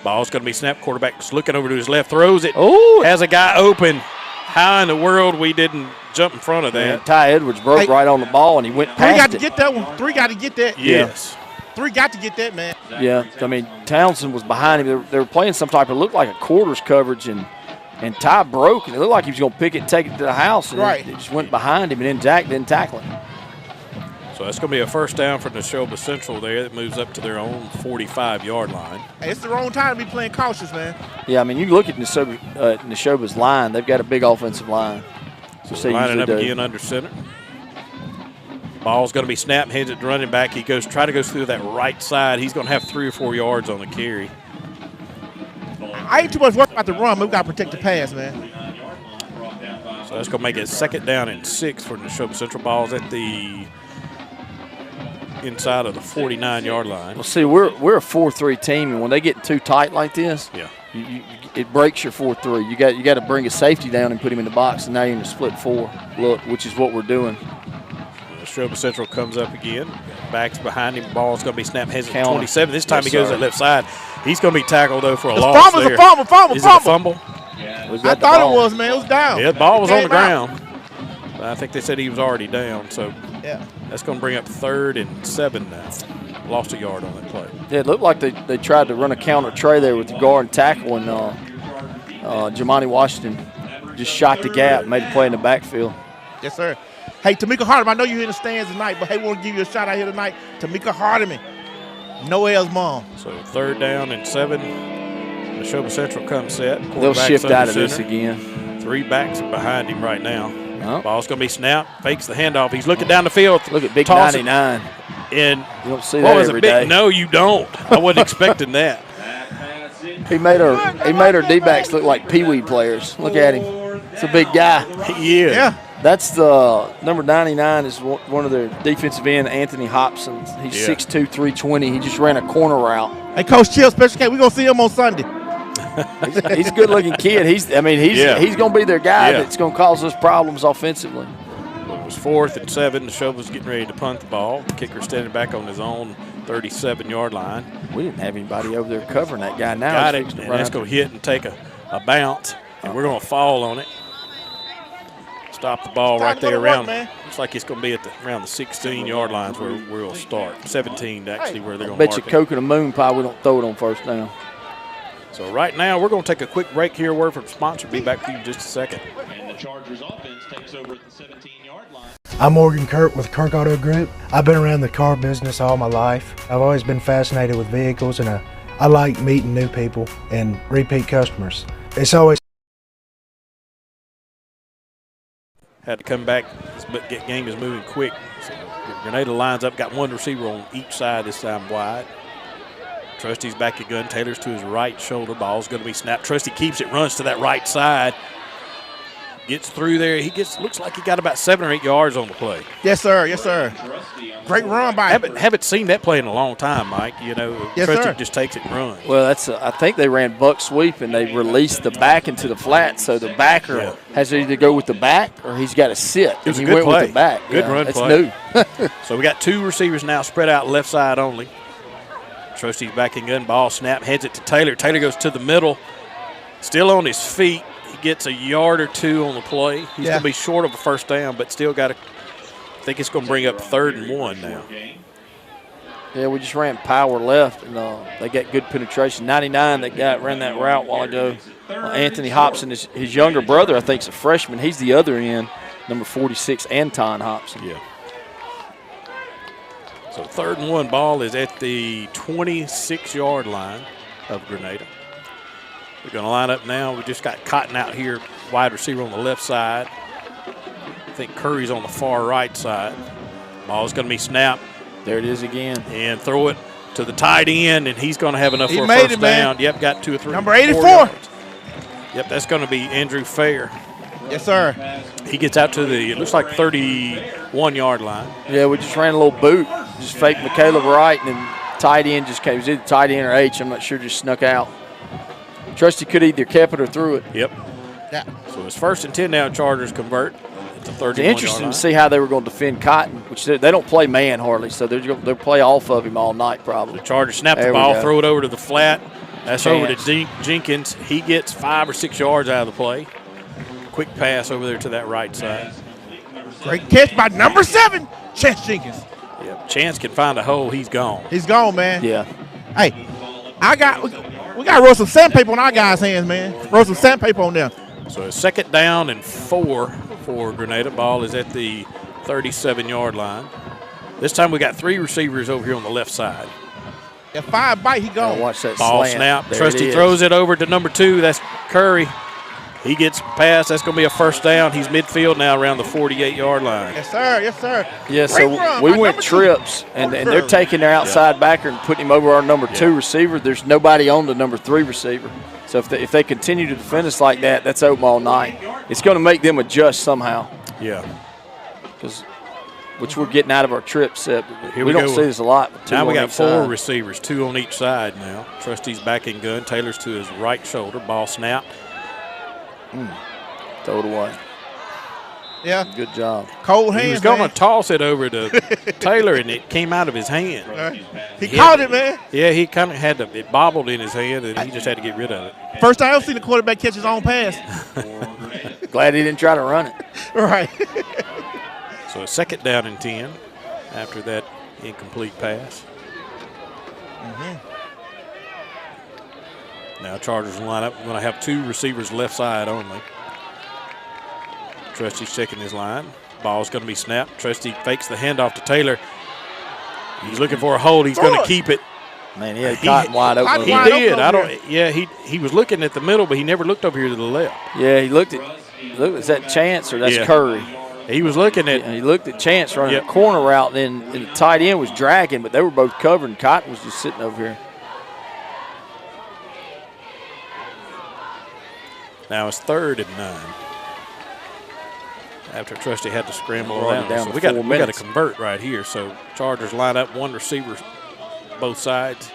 Ball's going to be snapped. Quarterback's looking over to his left, throws it. Oh, has a guy open. How in the world we didn't jump in front of that? Yeah, Ty Edwards broke right on the ball, and he went past 3 got to it. get that one. 3 got to get that. Yes. 3 got to get that, man. Yeah, I mean, Townsend was behind him. They were playing some type of, looked like a quarters coverage, and Ty broke, and it looked like he was going to pick it and take it to the house. And right. It just went behind him, and then Jack didn't tackle him. So that's going to be a 1st down for Neshoba Central there. That moves up to their own 45-yard line. Hey, it's the wrong time to be playing cautious, man. Yeah, I mean, you look at Neshoba's line. They've got a big offensive line. So lining up again under center. Ball's going to be snapped, hands it to running back. He goes through that right side. He's going to have 3 or 4 yards on the carry. I ain't too much work about the run, but we got to protect the pass, man. So that's going to make it 2nd down and 6 for Neshoba Central. Ball's at the inside of the 49-yard line. Well, see, we're a 4-3 team, and when they get too tight like this, yeah, it breaks your 4-3. You got to bring a safety down and put him in the box, and now you're in a split 4 look, which is what we're doing. Neshoba Central comes up again. Backs behind him. Ball's going to be snapped. Has it 27. This time he goes to that left side. He's going to be tackled, though, for a loss there. It's a fumble. Is it a fumble? I thought it was, man. It was down. Yeah, the ball was on the ground. But I think they said he was already down. So yeah, that's going to bring up 3rd and 7 now. Lost a yard on that play. Yeah, it looked like they tried to run a counter tray there with the guard and tackle, and Jamani Washington just shot the gap, made a play in the backfield. Yes, sir. Hey, Tamika Hardeman, I know you're in the stands tonight, but hey, we want to give you a shout out here tonight. Tamika Hardeman, Noel's mom. So 3rd down and 7. Neshoba Central comes set. They'll shift out of this again. 3 backs are behind him right now. Ball's going to be snapped. Fakes the handoff. He's looking down the field. Look at Big 99. And you don't see that every day. No, you don't. I wasn't expecting that. He made our D-backs look like peewee players. Look at him. It's a big guy. He is. Yeah. That's the number 99 is one of their defensive end, Anthony Hobson. He's 6'2", 320. He just ran a corner route. Hey, Coach Chill, special K, we're going to see him on Sunday. He's a good-looking kid. He's going to be their guy that's going to cause us problems offensively. It was 4th and 7. Neshoba's getting ready to punt the ball. The kicker standing back on his own 37-yard line. We didn't have anybody over there covering that guy now. Got it, and that's going to hit and take a bounce, and we're going to fall on it. Stop the ball right there around. Looks like it's going to be at around the 16-yard lines where we'll start. 17 actually where they're going to mark it. Bet you Coke and a moon pie we don't throw it on 1st down. So right now we're going to take a quick break here. Word from sponsor. Be back to you in just a second. And the Chargers offense takes over at the 17-yard line. I'm Morgan Kirk with Kirk Auto Group. I've been around the car business all my life. I've always been fascinated with vehicles, and I like meeting new people and repeat customers. It's always had to come back. This game is moving quick. So Grenada lines up, got 1 receiver on each side this time wide. Trusty's back at gun. Taylor's to his right shoulder. Ball's going to be snapped. Trusty keeps it, runs to that right side. Gets through there. Looks like he got about 7 or 8 yards on the play. Yes, sir. Yes, sir. Great run by him. Haven't seen that play in a long time, Mike. You know, yes, Trusty sir. just takes it and runs. Well, I think they ran buck sweep, and they released the back into the flat, so the backer has to either go with the back or he's got to sit. It was and a he good went play. With the back. Good run that's play. New. So we got 2 receivers now spread out left side only. Trusty's back in gun. Ball snap, heads it to Taylor. Taylor goes to the middle. Still on his feet. He gets a yard or 2 on the play. He's going to be short of a 1st down, but still got to – I think it's going to bring up 3rd and 1 now. Yeah, we just ran power left, and they got good penetration. 99, that guy ran that route a while ago. Anthony Hobson, his younger brother, I think, is a freshman. He's the other end, number 46, Anton Hobson. Yeah. So 3rd and 1, ball is at the 26-yard line of Grenada. We're going to line up now. We just got Cotton out here, wide receiver on the left side. I think Curry's on the far right side. Ball's going to be snapped. There it is again. And throw it to the tight end, and he's going to have enough for a 1st down. Yep, got 2 or 3. Number 84. Yep, that's going to be Andrew Fair. Yes, sir. He gets out to the, it looks like 31-yard line. Yeah, we just ran a little boot, just faked McCaleb right, and then tight end just came. It was either tight end or H, I'm not sure, just snuck out. Trusty could either kept it or threw it. Yep. Yeah. So it's 1st and 10 now. Chargers convert at the 31-yard It's interesting to see how they were going to defend Cotton, which they don't play man hardly, so they'll play off of him all night probably. The Chargers snap the ball, throw it over to the flat. That's over to Jenkins. He gets 5 or 6 yards out of the play. Quick pass over there to that right side. Great catch by number 7, Chance Jenkins. Yep. Chance can find a hole. He's gone. He's gone, man. Yeah. Hey, we got to roll some sandpaper on our guys' hands, man. Roll some sandpaper on them. So it's 2nd down and 4 for Grenada. Ball is at the 37-yard line. This time we got 3 receivers over here on the left side. If 5 bite, he gone. Watch that ball slant. snap. There Trusty throws it over to number 2. That's Curry. He gets past. That's going to be a 1st down. He's midfield now around the 48-yard line. Yes, sir. Yes, sir. Yeah, so we went trips, and they're taking their outside backer and putting him over our number 2 receiver. There's nobody on the number 3 receiver. So if they continue to defend us like that, that's open all night. It's going to make them adjust somehow. Yeah. Which we're getting out of our trip set. Here we don't see this a lot. Now we got 4 receivers, 2 on each side now. Trusty's back in gun. Taylor's to his right shoulder. Ball snap. Throw it away. Yeah. Good job. Cold hands, He was going to toss it over to Taylor, and it came out of his hand. He caught it, man. Yeah, he kind of had to. It bobbled in his hand, and he just had to get rid of it. First time I've seen a quarterback catch his own pass. Glad he didn't try to run it. Right. So a 2nd down and 10 after that incomplete pass. Now Chargers line up. We're going to have 2 receivers left side only. Trusty's checking his line. Ball's going to be snapped. Trusty fakes the handoff to Taylor. He's looking for a hold. He's going to keep it. Man, he had Cotton wide open. He did. He was looking at the middle, but he never looked over here to the left. Yeah, he looked at. Look, is that Chance or that's Curry? He was looking at. He looked at Chance running a corner route, and the tight end was dragging, but they were both covered, and Cotton was just sitting over here. Now it's 3rd and 9. After Trusty had to scramble Down so to we 4 got to minutes. convert right here. So Chargers line up 1 receiver both sides.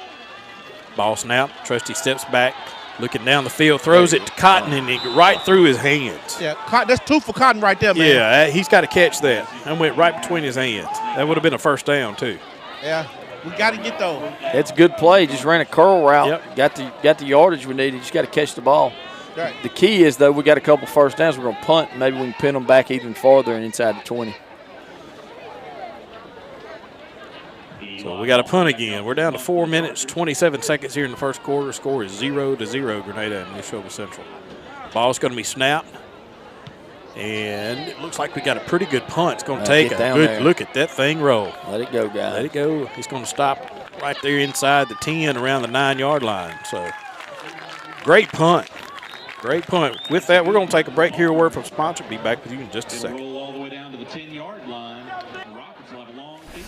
Ball snap. Trusty steps back, looking down the field, throws it to Cotton, and it right through his hands. Yeah, that's 2 for Cotton right there, man. Yeah, he's got to catch that. And went right between his hands. That would have been a 1st down too. Yeah, we got to get those. It's a good play. Just ran a curl route. Yep. Got the yardage we needed. Just got to catch the ball. Right. The key is, though, we got a couple 1st downs. We're going to punt. And maybe we can pin them back even farther and inside the 20. So we got a punt again. We're down to 4 minutes, 27 seconds here in the 1st quarter. Score is 0-0, Grenada and Neshoba Central. Ball's going to be snapped. And it looks like we got a pretty good punt. It's going to take a good look at that thing roll. Let it go, guys. Let it go. He's going to stop right there inside the 10 around the 9-yard line. So great punt. Great punt. With that, we're going to take a break here. A word from sponsor. Be back with you in just a second.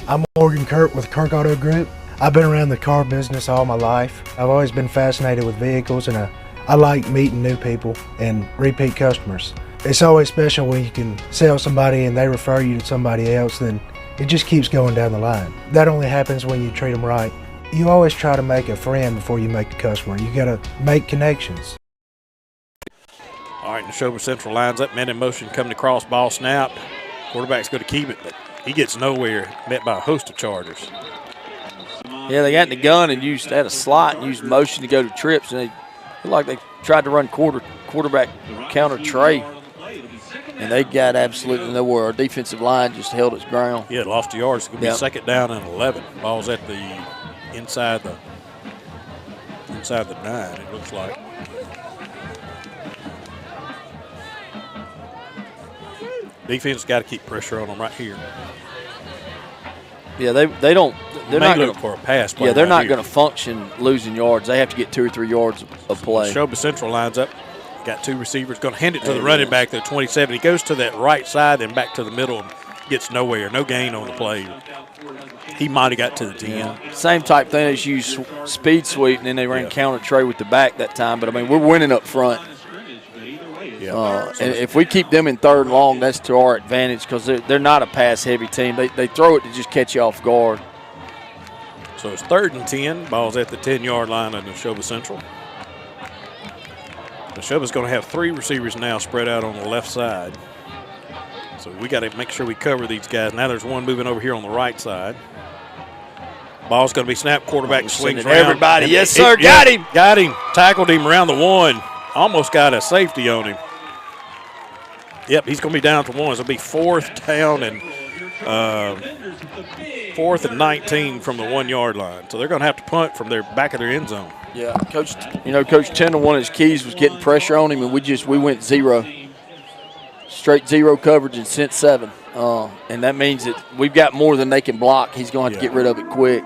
I'm Morgan Kirk with Kirk Auto Group. I've been around the car business all my life. I've always been fascinated with vehicles, and I like meeting new people and repeat customers. It's always special when you can sell somebody and they refer you to somebody else, then it just keeps going down the line. That only happens when you treat them right. You always try to make a friend before you make a customer. You got to make connections. All right, Neshoba Central lines up, man in motion, coming across, ball snap. Quarterback's going to keep it, but he gets nowhere, met by a host of Chargers. Yeah, they got in the gun and had a slot and used motion to go to trips, and they looked like they tried to run quarterback counter tray, and they got absolutely nowhere. Our defensive line just held its ground. Yeah, lost the yards. It's going to be 2nd down and 11. Ball's at the inside the 9, it looks like. Defense got to keep pressure on them right here. Yeah, they're not going for a pass play. Yeah, they're right not here. going to function losing yards. They have to get 2 or 3 yards of play. Neshoba Central lines up. Got 2 receivers. Going to hand it to the running back, the 27. He goes to that right side, then back to the middle, and gets nowhere. No gain on the play. He might have got to the 10. Yeah. Same type thing. They just used speed sweep, and then they ran counter tray with the back that time. But, I mean, we're winning up front. Yeah, And if we keep them in 3rd and long, that's to our advantage because they're not a pass-heavy team. They throw it to just catch you off guard. So it's 3rd and 10. Ball's at the 10-yard line of Neshoba Central. Neshoba's going to have 3 receivers now spread out on the left side. So we got to make sure we cover these guys. Now there's one moving over here on the right side. Ball's going to be snapped. Quarterback swings around. Everybody, yes, sir. Got him. Got him. Tackled him around the 1. Almost got a safety on him. Yep, he's going to be down to 1. It'll be 4th down and 4th and 19 from the 1-yard line. So they're going to have to punt from their back of their end zone. Yeah, Coach Tindall, one of his keys was getting pressure on him, and we went 0. Straight 0 coverage and sent 7. And that means that we've got more than they can block. He's going to have to get rid of it quick.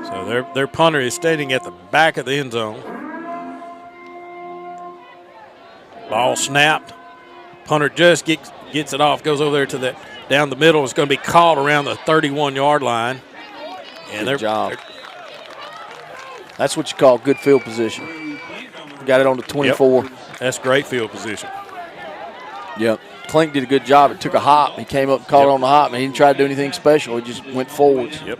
So their punter is standing at the back of the end zone. Ball snapped. Punter just gets it off, goes over there to down the middle. It's going to be caught around the 31-yard line. And good job. That's what you call good field position. Got it on the 24. Yep. That's great field position. Yep. Clink did a good job. It took a hop. He came up and caught it on the hop, and he didn't try to do anything special. He just went forwards. Yep.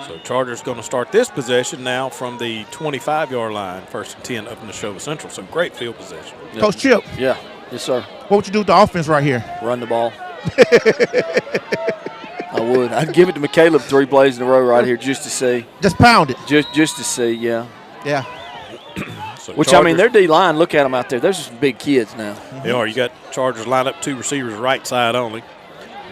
So Chargers going to start this possession now from the 25-yard line, 1st and 10 up in Neshoba Central. So great field position. Yep. Coach Chip. Yeah. Yes, sir. What would you do with the offense right here? Run the ball. I would. I'd give it to McCaleb 3 plays in a row right here just to see. Just pound it. Just to see, yeah. Yeah. So which, Chargers, I mean, their D-line, look at them out there. Those are some big kids now. They are. You got Chargers lined up 2 receivers right side only.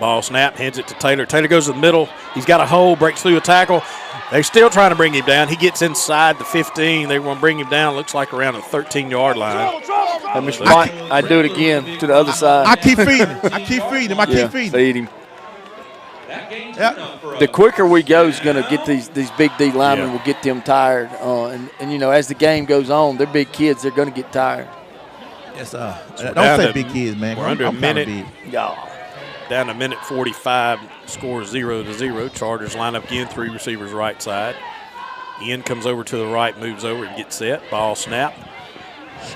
Ball snap, hands it to Taylor. Taylor goes to the middle. He's got a hole, breaks through a tackle. They're still trying to bring him down. He gets inside the 15. They want to bring him down, looks like around the 13-yard line. I do it again to the other side. I keep feeding him. I keep feeding him. Feed him. Yeah. The quicker we go is going to get these big D linemen. Will get them tired. And you know, as the game goes on, they're big kids. They're going to get tired. Yes, sir. So don't say big kids, man. We're under a minute. Yeah. Down to minute 45. Score 0-0. Chargers line up again. 3 receivers right side. Ian comes over to the right, moves over and gets set. Ball snap.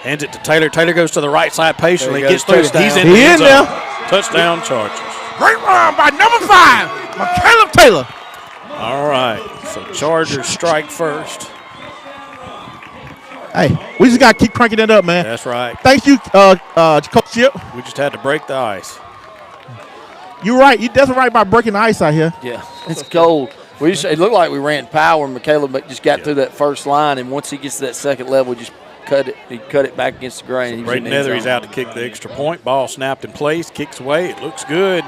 Hands it to Taylor. Taylor goes to the right side patiently. Gets through. He's in the end zone. Touchdown, Chargers. Great run by number 5, Caleb Taylor. All right, so Chargers strike first. Hey, we just got to keep cranking it up, man. That's right. Thank you, Coach Chip. We just had to break the ice. You're right. You're definitely right about breaking the ice out here. Yeah, it's cold. It looked like we ran power, and McCaleb just got through that first line, and once he gets to that second level, just cut it. He cut it back against the grain. Braden Nethery's out to kick the extra point. Ball snapped in place, kicks away. It looks good.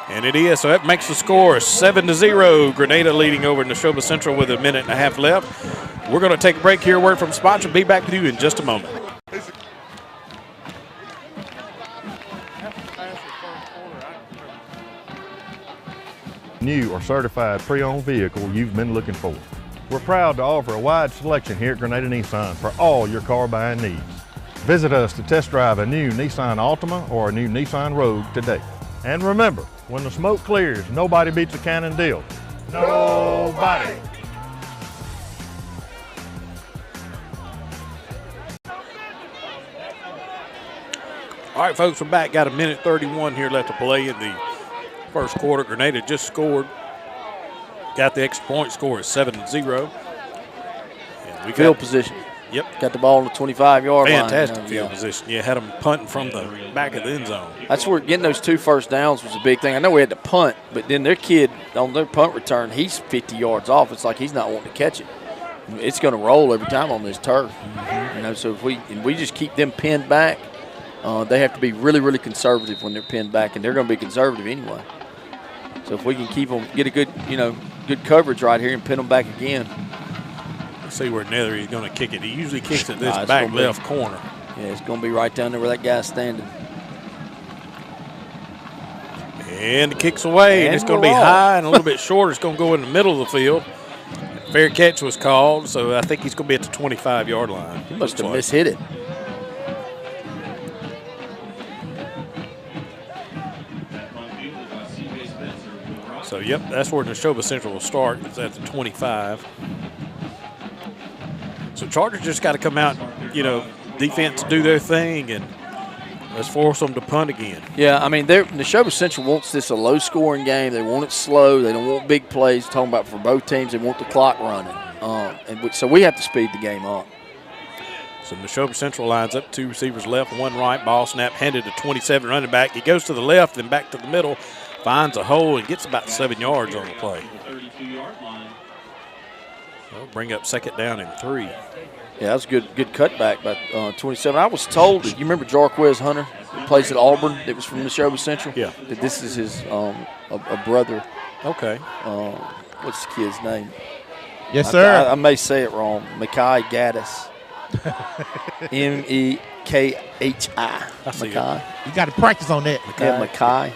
And it is. So that makes the score 7-0. Grenada leading over Neshoba Central with 1.5 minutes left. We're going to take a break here. Word from sponsor. Be back with you in just a moment. New or certified pre-owned vehicle you've been looking for. We're proud to offer a wide selection here at Grenada Nissan for all your car buying needs. Visit us to test drive a new Nissan Altima or a new Nissan Rogue today. And remember, when the smoke clears, nobody beats a Cannon deal. Nobody. All right, folks, we're back. Got 1:31 here left to play in the first quarter. Grenada just scored. Got the extra point. Score is 7-0. And we field position. Yep. Got the ball on the 25-yard line. Fantastic field position. Yeah, had them punting from the back of the end zone. That's where getting those 2 first downs was a big thing. I know we had to punt, but then their kid on their punt return, he's 50 yards off. It's like he's not wanting to catch it. It's going to roll every time on this turf. Mm-hmm. You know, so if we just keep them pinned back, they have to be really, really conservative when they're pinned back, and they're going to be conservative anyway. So if we can keep them, get a good coverage right here and pin them back again. See where Nethery's going to kick it. He usually kicks it this back left corner. Yeah, it's going to be right down there where that guy's standing. And it kicks away, and it's going to be high and a little bit short. It's going to go in the middle of the field. Fair catch was called, so I think he's going to be at the 25-yard line. He must have mishit it. So, yep, that's where Neshoba Central will start. It's at the 25. So Chargers just got to come out, defense to do their thing, and let's force them to punt again. Yeah, I mean, Neshoba Central wants this a low-scoring game. They want it slow. They don't want big plays. Talking about for both teams, they want the clock running. So we have to speed the game up. So Neshoba Central lines up, 2 receivers left, 1 right. Ball snap handed to 27 running back. He goes to the left, then back to the middle, finds a hole, and gets about 7 yards on the play. They'll bring up 2nd down and 3. Yeah, that was a good cutback by 27. I was told that, you remember Jarquez Hunter, who plays at Auburn, that was from Neshoba Central? Yeah. That this is his a brother. Okay. What's the kid's name? Yes, sir. I may say it wrong. Mekai Gaddis. Mekhi. Mekai. You got to practice on that. Yeah, Mekai.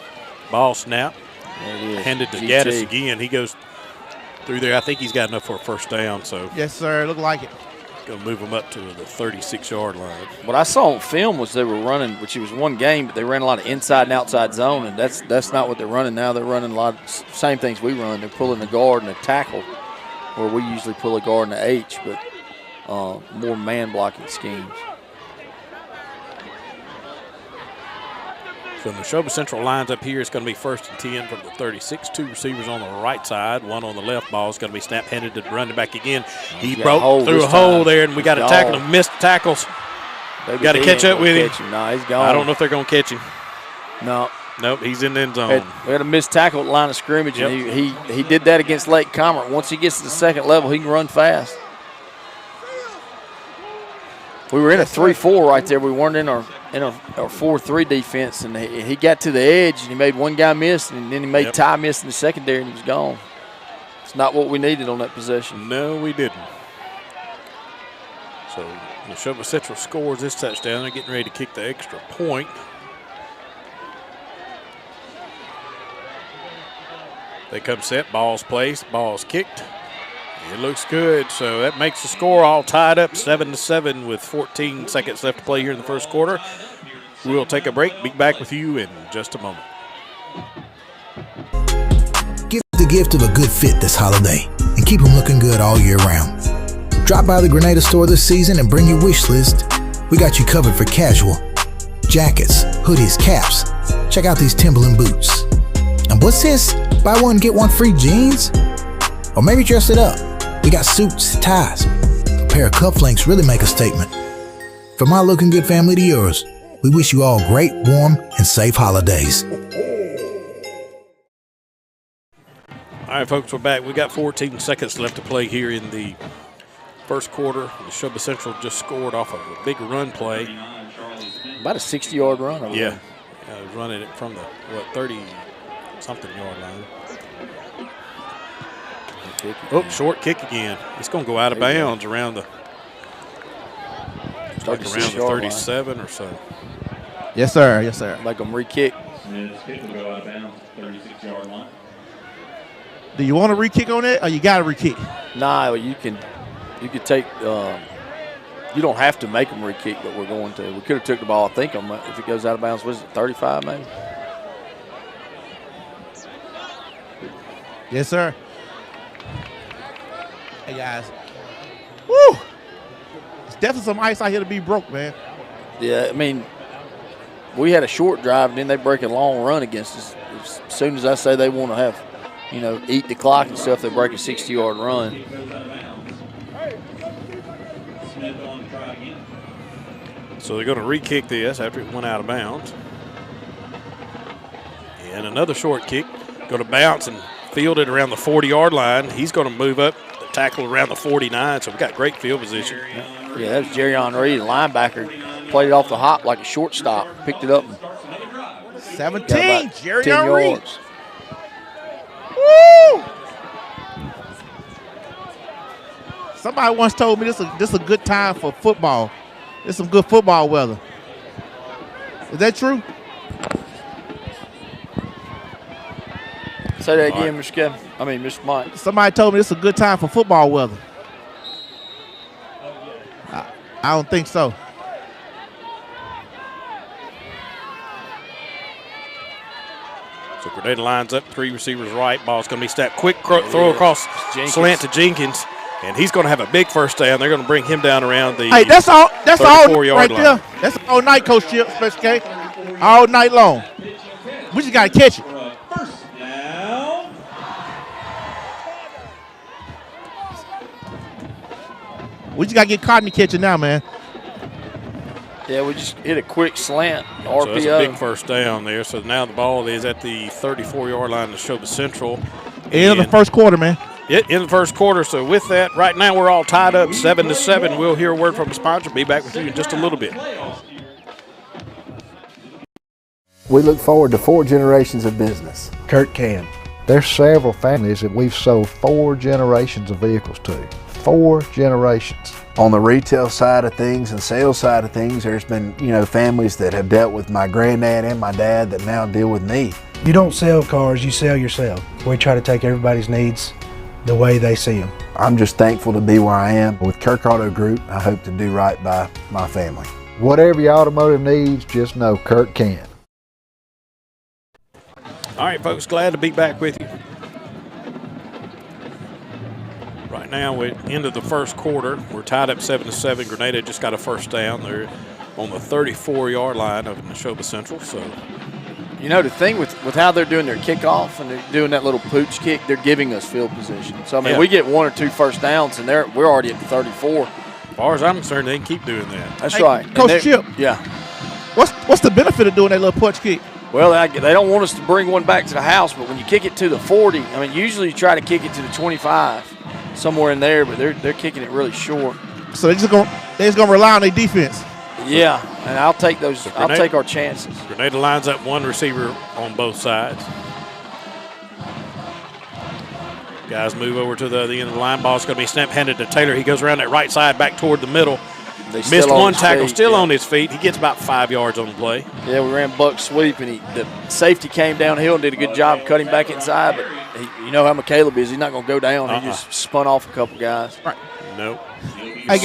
Ball snap. There it is. Handed to GT. Gaddis again. He goes through there. I think he's got enough for a 1st down. So Yes, sir. Look like it. going to move him up to the 36-yard line. What I saw on film was they were running, which it was one game, but they ran a lot of inside and outside zone, and that's not what they're running now. They're running a lot of same things we run. They're pulling the guard and a tackle, where we usually pull a guard and an H, but more man-blocking schemes. So Neshoba Central lines up here. It's going to be 1st and 10 from the 36. 2 receivers on the right side, 1 on the left. Ball is going to be snap handed to the running back again. He broke through a hole there, and we got to tackle him. Missed tackles. Got to catch up with him. No, he's gone. I don't know if they're going to catch him. No. Nope, he's in the end zone. We had a missed tackle at the line of scrimmage, and he did that against Lake Commerce. Once he gets to the 2nd level, he can run fast. We were in a 3-4 right there. We weren't in our 4-3 defense, and he got to the edge, and he made one guy miss, and then he made Ty miss in the secondary, and he was gone. It's not what we needed on that possession. No, we didn't. So Neshoba Central scores this touchdown. They're getting ready to kick the extra point. They come set, ball's placed, ball's kicked. It looks good, so that makes the score all tied up 7-7 with 14 seconds left to play here in the 1st quarter. We'll take a break. Be back with you in just a moment. Give the gift of a good fit this holiday and keep them looking good all year round. Drop by the Grenada store this season and bring your wish list. We got you covered for casual, jackets, hoodies, caps. Check out these Timberland boots. And what's this? Buy one, get one free jeans? Or maybe dress it up. We got suits, ties. A pair of cufflinks really make a statement. From our looking good family to yours, we wish you all great, warm, and safe holidays. All right, folks, we're back. We got 14 seconds left to play here in the 1st quarter. Neshoba Central just scored off of a big run play. About a 60-yard run over there. Running it from the 30-something yard line. Oh, short kick again. It's going to go out of bounds around the 37 or so. Yes, sir. Yes, sir. Make them re-kick. This kick will go out of bounds, 36-yard line. Do you want to re-kick on that, or you got to re-kick? Nah, you could take. You don't have to make them re-kick, but we're going to. We could have took the ball. I think if it goes out of bounds, what is it, 35 maybe? Yes, sir. Hey, guys. Woo! It's definitely some ice out here to be broke, man. Yeah, I mean, we had a short drive, and then they break a long run against us. As soon as I say they want to have, eat the clock and stuff, they break a 60-yard run. So they're going to re-kick this after it went out of bounds. And another short kick. Going to bounce and field it around the 40-yard line. He's going to move up, tackle around the 49, so we've got great field position. Yeah, that was Jerrion Reed, the linebacker. Played it off the hop like a shortstop. Picked it up. 17, Jerrion 10 Reed. yards. Woo! Somebody once told me this is a good time for football. It's some good football weather. Is that true? Say that again, Mr. Kevin. Mr. Mike. Somebody told me it's a good time for football weather. I don't think so. So Grenada lines up, 3 receivers right. Ball's going to be snapped. Quick throw across, slant to Jenkins. And he's going to have a big first down. They're going to bring him down around the Hey, that's all 34-yard right line. there. That's all night, Coach Chip, Special K. All night long. We just got to catch it. We just got to get caught in the catch it now, man. Yeah, we just hit a quick slant, RPO. So that's a big first down there. So now the ball is at the 34-yard line to Neshoba Central. End of the first quarter, man. In the first quarter. So with that, right now we're all tied up 7-7. We'll hear a word from the sponsor. Be back with you in just a little bit. We look forward to 4 generations of business. Kirk can. There's several families that we've sold 4 generations of vehicles to. 4 generations. On the retail side of things and sales side of things, there's been, families that have dealt with my granddad and my dad that now deal with me. You don't sell cars, you sell yourself. We try to take everybody's needs the way they see them. I'm just thankful to be where I am. With Kirk Auto Group, I hope to do right by my family. Whatever your automotive needs, just know Kirk can. All right, folks, glad to be back with you. Right now, we're into the first quarter. We're tied up 7-7. Grenada just got a first down. They're on the 34-yard line of Neshoba Central. So, the thing with how they're doing their kickoff and they're doing that little pooch kick, they're giving us field position. So, we get 1 or 2 first downs, and we're already at the 34. As far as I'm concerned, they can keep doing that. That's right. Coach Chip. Yeah. What's the benefit of doing that little punch kick? Well, they don't want us to bring one back to the house, but when you kick it to the 40, usually you try to kick it to the 25, somewhere in there, but they're kicking it really short. So they're just gonna rely on their defense. Yeah, and I'll take those. So I'll take our chances. Grenada lines up 1 receiver on both sides. Guys move over to the end of the line. Ball's going to be snap handed to Taylor. He goes around that right side back toward the middle. Missed one tackle, still on his feet. He gets about 5 yards on the play. Yeah, we ran buck sweep, and the safety came downhill and did a good job cutting back inside. But you know how McCaleb is. He's not going to go down. He just spun off a couple guys. Right. Nope. Hey,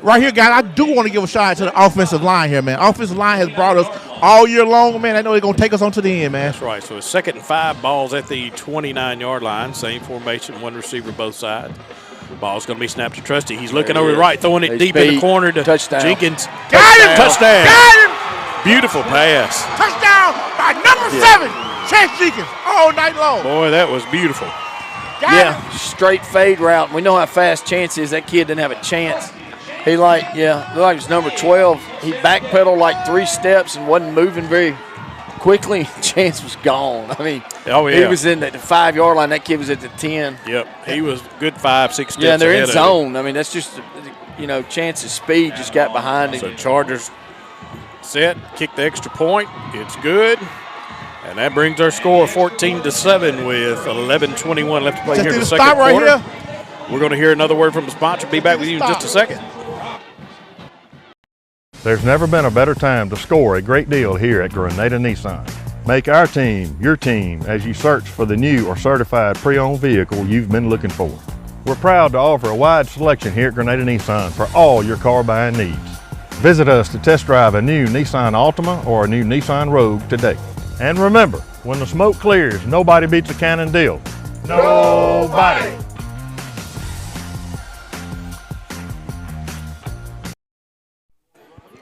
right here, guys, I do want to give a shout out to the offensive line here, man. Offensive line has brought us all year long, man. I know they're going to take us on to the end, man. That's right. So it's 2nd and 5. Ball's at the 29-yard line. Same formation, 1 receiver both sides. Ball's going to be snapped to Trusty. He's looking over the right, throwing it deep in the corner to Jenkins. Got him! Touchdown. Got him! Beautiful pass. Touchdown by number 7, Chance Jenkins, all night long. Boy, that was beautiful. Straight fade route. We know how fast Chance is. That kid didn't have a chance. He looked like he was number 12. He backpedaled like 3 steps and wasn't moving very quickly. Chance was gone. He was in the 5-yard line. That kid was at the 10. Yep, he was good 5-6 steps. Yeah, and they're in zone. That's just Chance's speed just got behind him. So Chargers set, kick the extra point. It's good. And that brings our score 14-7 with 11:21 left to play here in the second quarter. We're going to hear another word from the sponsor. Be back with you in just a second. There's never been a better time to score a great deal here at Grenada Nissan. Make our team your team as you search for the new or certified pre-owned vehicle you've been looking for. We're proud to offer a wide selection here at Grenada Nissan for all your car buying needs. Visit us to test drive a new Nissan Altima or a new Nissan Rogue today. And remember, when the smoke clears, nobody beats a Cannon deal. Nobody!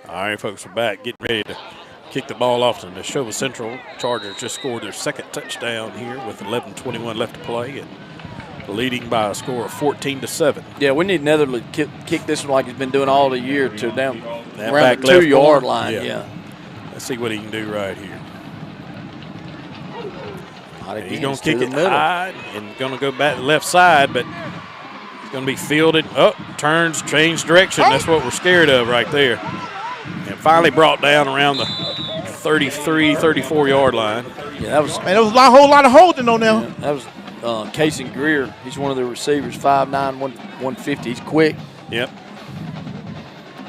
All right, folks, we're back. Getting ready to kick the ball off to Neshoba Central. Chargers just scored their 2nd touchdown here with 11:21 left to play and leading by a score of 14-7. Yeah, we need Netherly to kick this one like he's been doing all the year to down that around the 2-yard line. Yeah. Let's see what he can do right here. He's He's going to kick it high and going to go back to the left side, but it's going to be fielded. Turns, change direction. That's what we're scared of right there. And finally brought down around the 33, 34-yard line. Yeah, that was a whole lot of holding on there. Yeah, that was Casey Greer. He's one of the receivers, 5'9", 150. He's quick. Yep.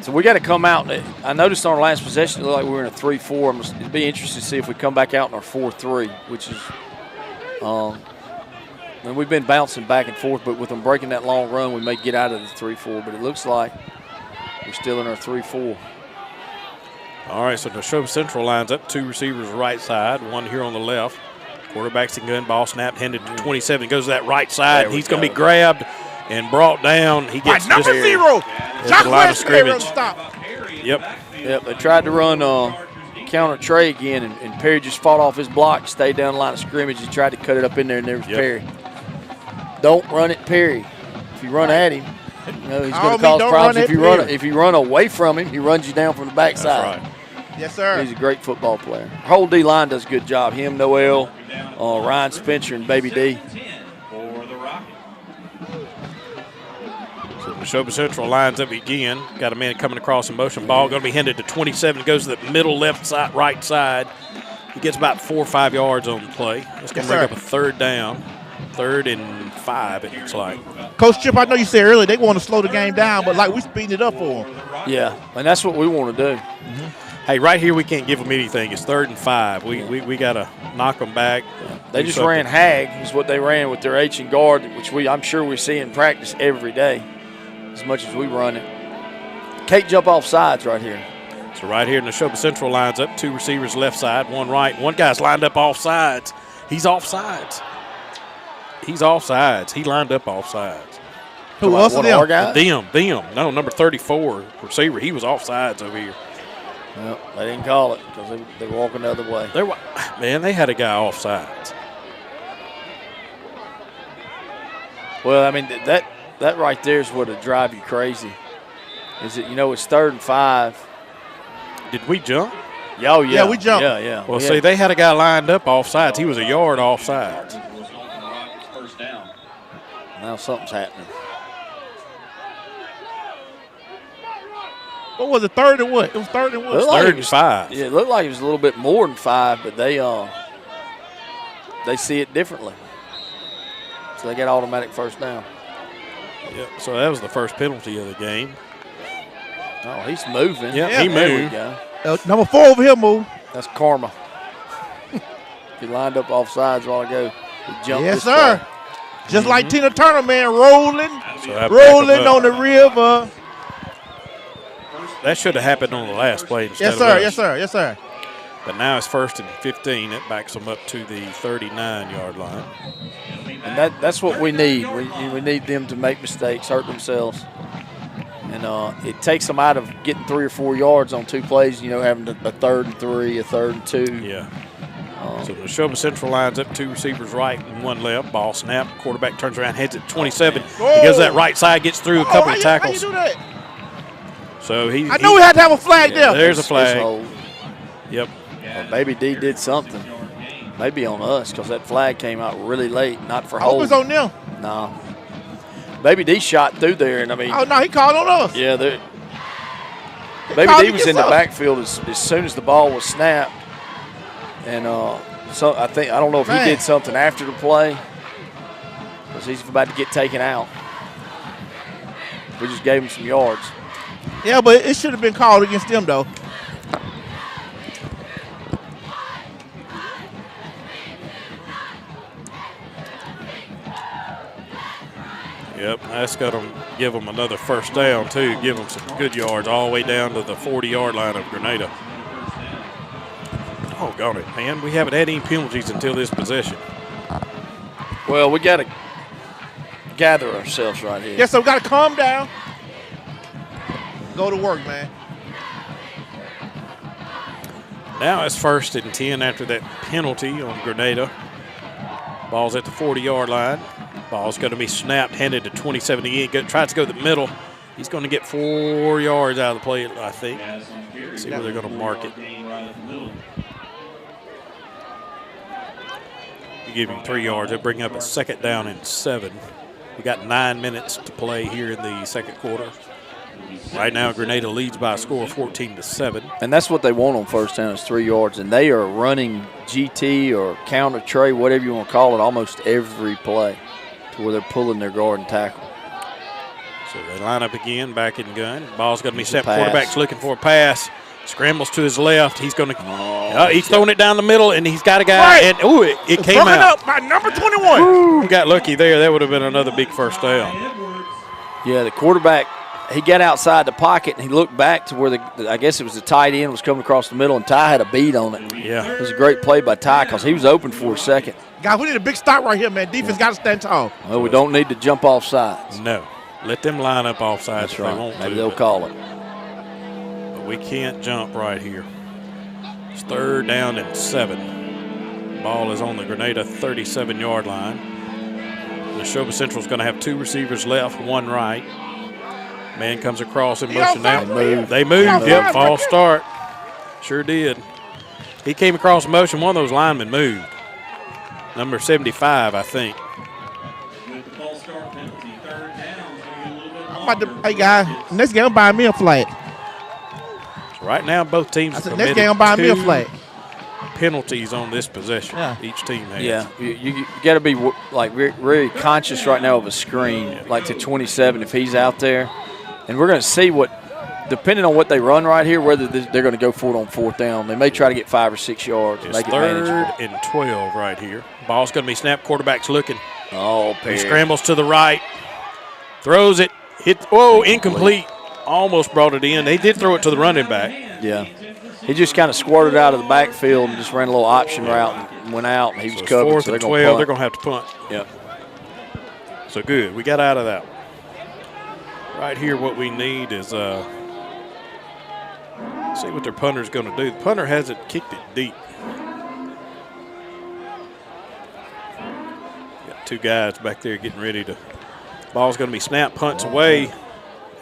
So we got to come out. I noticed on our last possession, it looked like we were in a 3-4. It'd be interesting to see if we come back out in our 4-3, which is and we've been bouncing back and forth, but with them breaking that long run, we may get out of the 3-4, but it looks like we're still in our 3-4. All right, so Neshoba Central lines up 2 receivers right side, 1 here on the left. Quarterback's in gun, ball snapped, handed to 27. Goes to that right side. He's going to be grabbed and brought down. He gets number just 0. at the line of scrimmage. Stop. Yep. They tried to run counter Trey again, and Perry just fought off his block, stayed down the line of scrimmage. He tried to cut it up in there, and there was Perry. Don't run at Perry. If you run at him, he's going to cause problems. If you run away from him, he runs you down from the backside. That's right. Yes, sir. He's a great football player. Our whole D-line does a good job. Him, Noel, Ryan Spencer, and Baby D. So Neshoba Central lines up again. Got a man coming across in motion. Ball going to be handed to 27. Goes to the middle left side, right side. He gets about 4 or 5 yards on the play. That's going to bring up a third down. 3rd and 5, it looks like. Coach Chip, I know you said earlier they want to slow the game down, but we speeding it up for them. Yeah, and that's what we want to do. Hey, right here we can't give them anything. It's 3rd and 5. We got to knock them back. They just ran hag is what they ran with their H and guard, which I'm sure we see in practice every day as much as we run it. Can't jump off sides right here. So right here, Neshoba Central lines up. 2 receivers left side, 1 right. One guy's lined up off sides. He's off sides. He lined up off sides. Who else? Them. No, number 34 receiver. He was off sides over here. Well, they didn't call it because they were walking the other way. They had a guy off sides. Well, I mean, that right there is what'll drive you crazy. Is it, it's 3rd and 5. Did we jump? Oh, yeah. Yeah, we jumped. Yeah. Well, see, they had a guy lined up off sides. He was a yard off sides. Now something's happening. What was it, 3rd and what? It was 3rd and what? 3rd and 5. Yeah, it looked like it was a little bit more than 5, but they see it differently. So they got automatic first down. Yep, so that was the first penalty of the game. Oh, he's moving. Yeah, he moved. Number 4 over here moved. That's karma. He lined up off sides a while ago. He jumped. Yes, sir. Way. Just like Tina Turner, man, rolling So on the river. That should have happened on the last play. Yes, sir. But now it's 1st and 15. It backs them up to the 39-yard line. And that's what we need. We need them to make mistakes, hurt themselves. And it takes them out of getting 3 or 4 yards on 2 plays, having a 3rd and 3, a 3rd and 2. Yeah. So the Neshoba Central lines up, 2 receivers right and 1 left. Ball snap. Quarterback turns around, heads at 27. He goes to that right side, gets through a couple of tackles. How you do that? So I knew we had to have a flag there. There's a flag. Yep. Well, Baby D did something. Maybe on us because that flag came out really late, not for I hope holding. it's on them. No. Baby D shot through there, and I mean. Oh, no, he called on us. Yeah, Baby D was in the backfield as soon as the ball was snapped. And so I don't know if he did something after the play because he's about to get taken out. We just gave him some yards. Yeah, but it should have been called against them, though. Yep, that's going to give them another first down, too. Give them some good yards all the way down to the 40-yard line of Grenada. Oh, got it, man. We haven't had any penalties until this possession. Well, we got to gather ourselves right here. Yes, so we got to calm down. Go to work, man. Now it's 1st and 10 after that penalty on Grenada. Ball's at the 40-yard line. Ball's going to be snapped, handed to 27 again. Tries to go to the middle. He's going to get 4 yards out of the play, I think. Let's see where they're going to mark it. You give him 3 yards. They'll bring up a 2nd down and 7. We got 9 minutes to play here in the 2nd quarter. Right now, Grenada leads by a score of 14-7. And that's what they want on first down is 3 yards. And they are running GT or counter tray, whatever you want to call it, almost every play to where they're pulling their guard and tackle. So they line up again, back in gun. Ball's going to be set. Quarterback's looking for a pass. Scrambles to his left. He's going to. He's throwing it down the middle, and he's got a guy. And it came out. Up by number 21. Got lucky there. That would have been another big first down. Yeah, the quarterback. He got outside the pocket, and he looked back to where I guess it was the tight end was coming across the middle, and Ty had a beat on it. Yeah. It was a great play by Ty because he was open for a second. Guys, we need a big stop right here, man. Defense got to stand tall. Well, we don't need to jump off sides. No. Let them line up off sides if they want Maybe to. they'll call it. But we can't jump right here. It's 3rd down and 7. Ball is on the Grenada 37-yard line. Neshoba Central's going to have 2 receivers left, 1 right. Man comes across in motion now. They moved. Yep, false start. Sure did. He came across in motion. One of those linemen moved. Number 75, I think. Hey, guys, next game, I'm buying me a flag. So right now, both teams have next game, I'm buying me a flag. Penalties on this possession. Yeah. Each team has. Yeah, you got to be like very conscious right now of a screen, like to 27 if he's out there. And we're going to see depending on what they run right here, whether they're going to go for it on 4th down. They may try to get 5 or 6 yards. It's make it 3rd and 12 right here. Ball's going to be snapped. Quarterback's looking. Oh, He scrambles to the right. Throws it. Incomplete. Almost brought it in. They did throw it to the running back. Yeah. He just kind of squirted out of the backfield and just ran a little option route and went out, and he was covered. 4th so and they're 12. They're going to have to punt. Yep. So good. We got out of that one. Right here, what we need is see what their punter's going to do. The punter hasn't kicked it deep. Got 2 guys back there getting ready to. Ball's going to be snapped, punts away,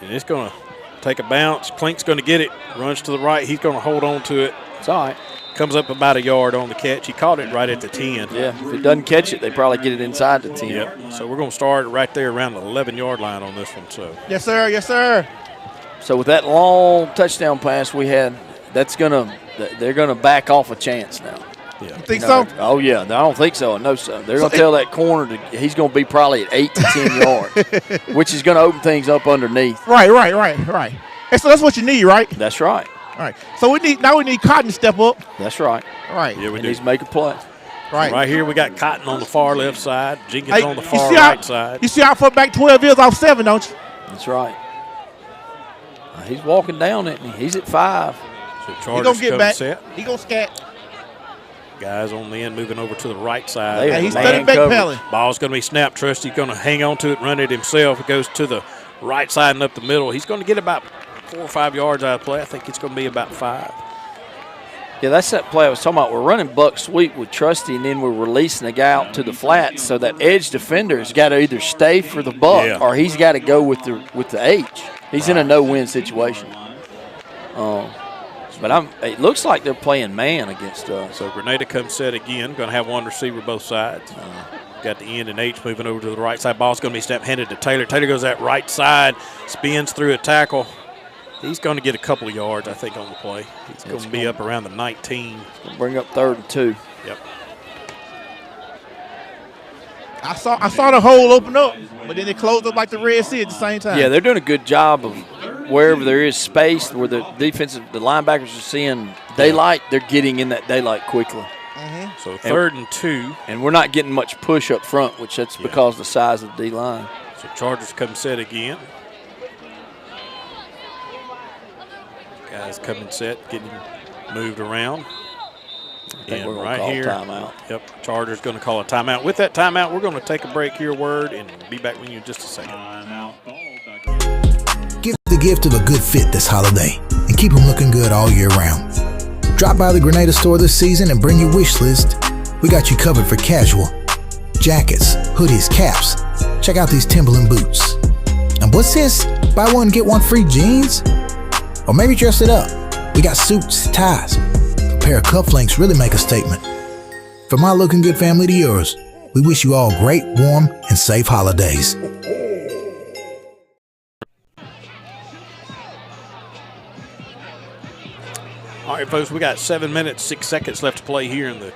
and it's going to take a bounce. Clink's going to get it, runs to the right. He's going to hold on to it. It's all right. Comes up about a yard on the catch. He caught it right at the 10. Yeah, if it doesn't catch it, they probably get it inside the 10. Yep. So we're going to start right there around the 11-yard line on this one. So. Yes, sir. Yes, sir. So with that long touchdown pass we had, they're gonna back off a chance now. Yeah. You think so? Oh yeah, I don't think so. No, sir. They're gonna tell that corner he's gonna be probably at 8 to 10 yards, which is gonna open things up underneath. Right. And so that's what you need, right? That's right. All right. So we need Cotton to step up. That's right. All right. Yeah, we do. He's making a play. Right here we got Cotton on the far left side, Jenkins on the far right side. You see how far back 12 is off 7, don't you? That's right. He's walking down it. He's at 5. So He's going to get back. He's going to scat. Guys on the end moving over to the right side. He's studying back pedaling. Ball's going to be snapped. Trusty's going to hang on to it, run it himself. It goes to the right side and up the middle. He's going to get about 4 or 5 yards out of play. I think it's going to be about 5. Yeah, that's that play I was talking about. We're running buck sweep with Trusty, and then we're releasing the guy out to the flats. So that edge defender has got to either stay for the buck or he's got to go with the H. He's in a no-win situation. But it looks like they're playing man against us. So Grenada comes set again. Going to have one receiver both sides. Got the end and H moving over to the right side. Ball's going to be snapped, handed to Taylor. Taylor goes that right side, spins through a tackle. He's going to get a couple of yards, I think, on the play. He's going to be up around the 19. Bring up 3rd and 2. Yep. I saw the hole open up, but then it closed up like the Red Sea at the same time. Yeah, they're doing a good job of wherever there is space, where the linebackers are seeing daylight, they're getting in that daylight quickly. So 3rd and 2. And we're not getting much push up front, which that's because of the size of the D-line. So Chargers come set again. Guys coming set, getting moved around. I think we're going to call a timeout. Yep, Chargers going to call a timeout. With that timeout, we're going to take a break here, Word, and be back with you in just a second. Give the gift of a good fit this holiday and keep them looking good all year round. Drop by the Grenada store this season and bring your wish list. We got you covered for casual. Jackets, hoodies, caps. Check out these Timberland boots. And what's this? Buy one, get one free jeans? Or maybe dress it up. We got suits, ties. A pair of cufflinks really make a statement. From my looking good family to yours, we wish you all great, warm, and safe holidays. All right, folks, we got 7 minutes, 6 seconds left to play here in the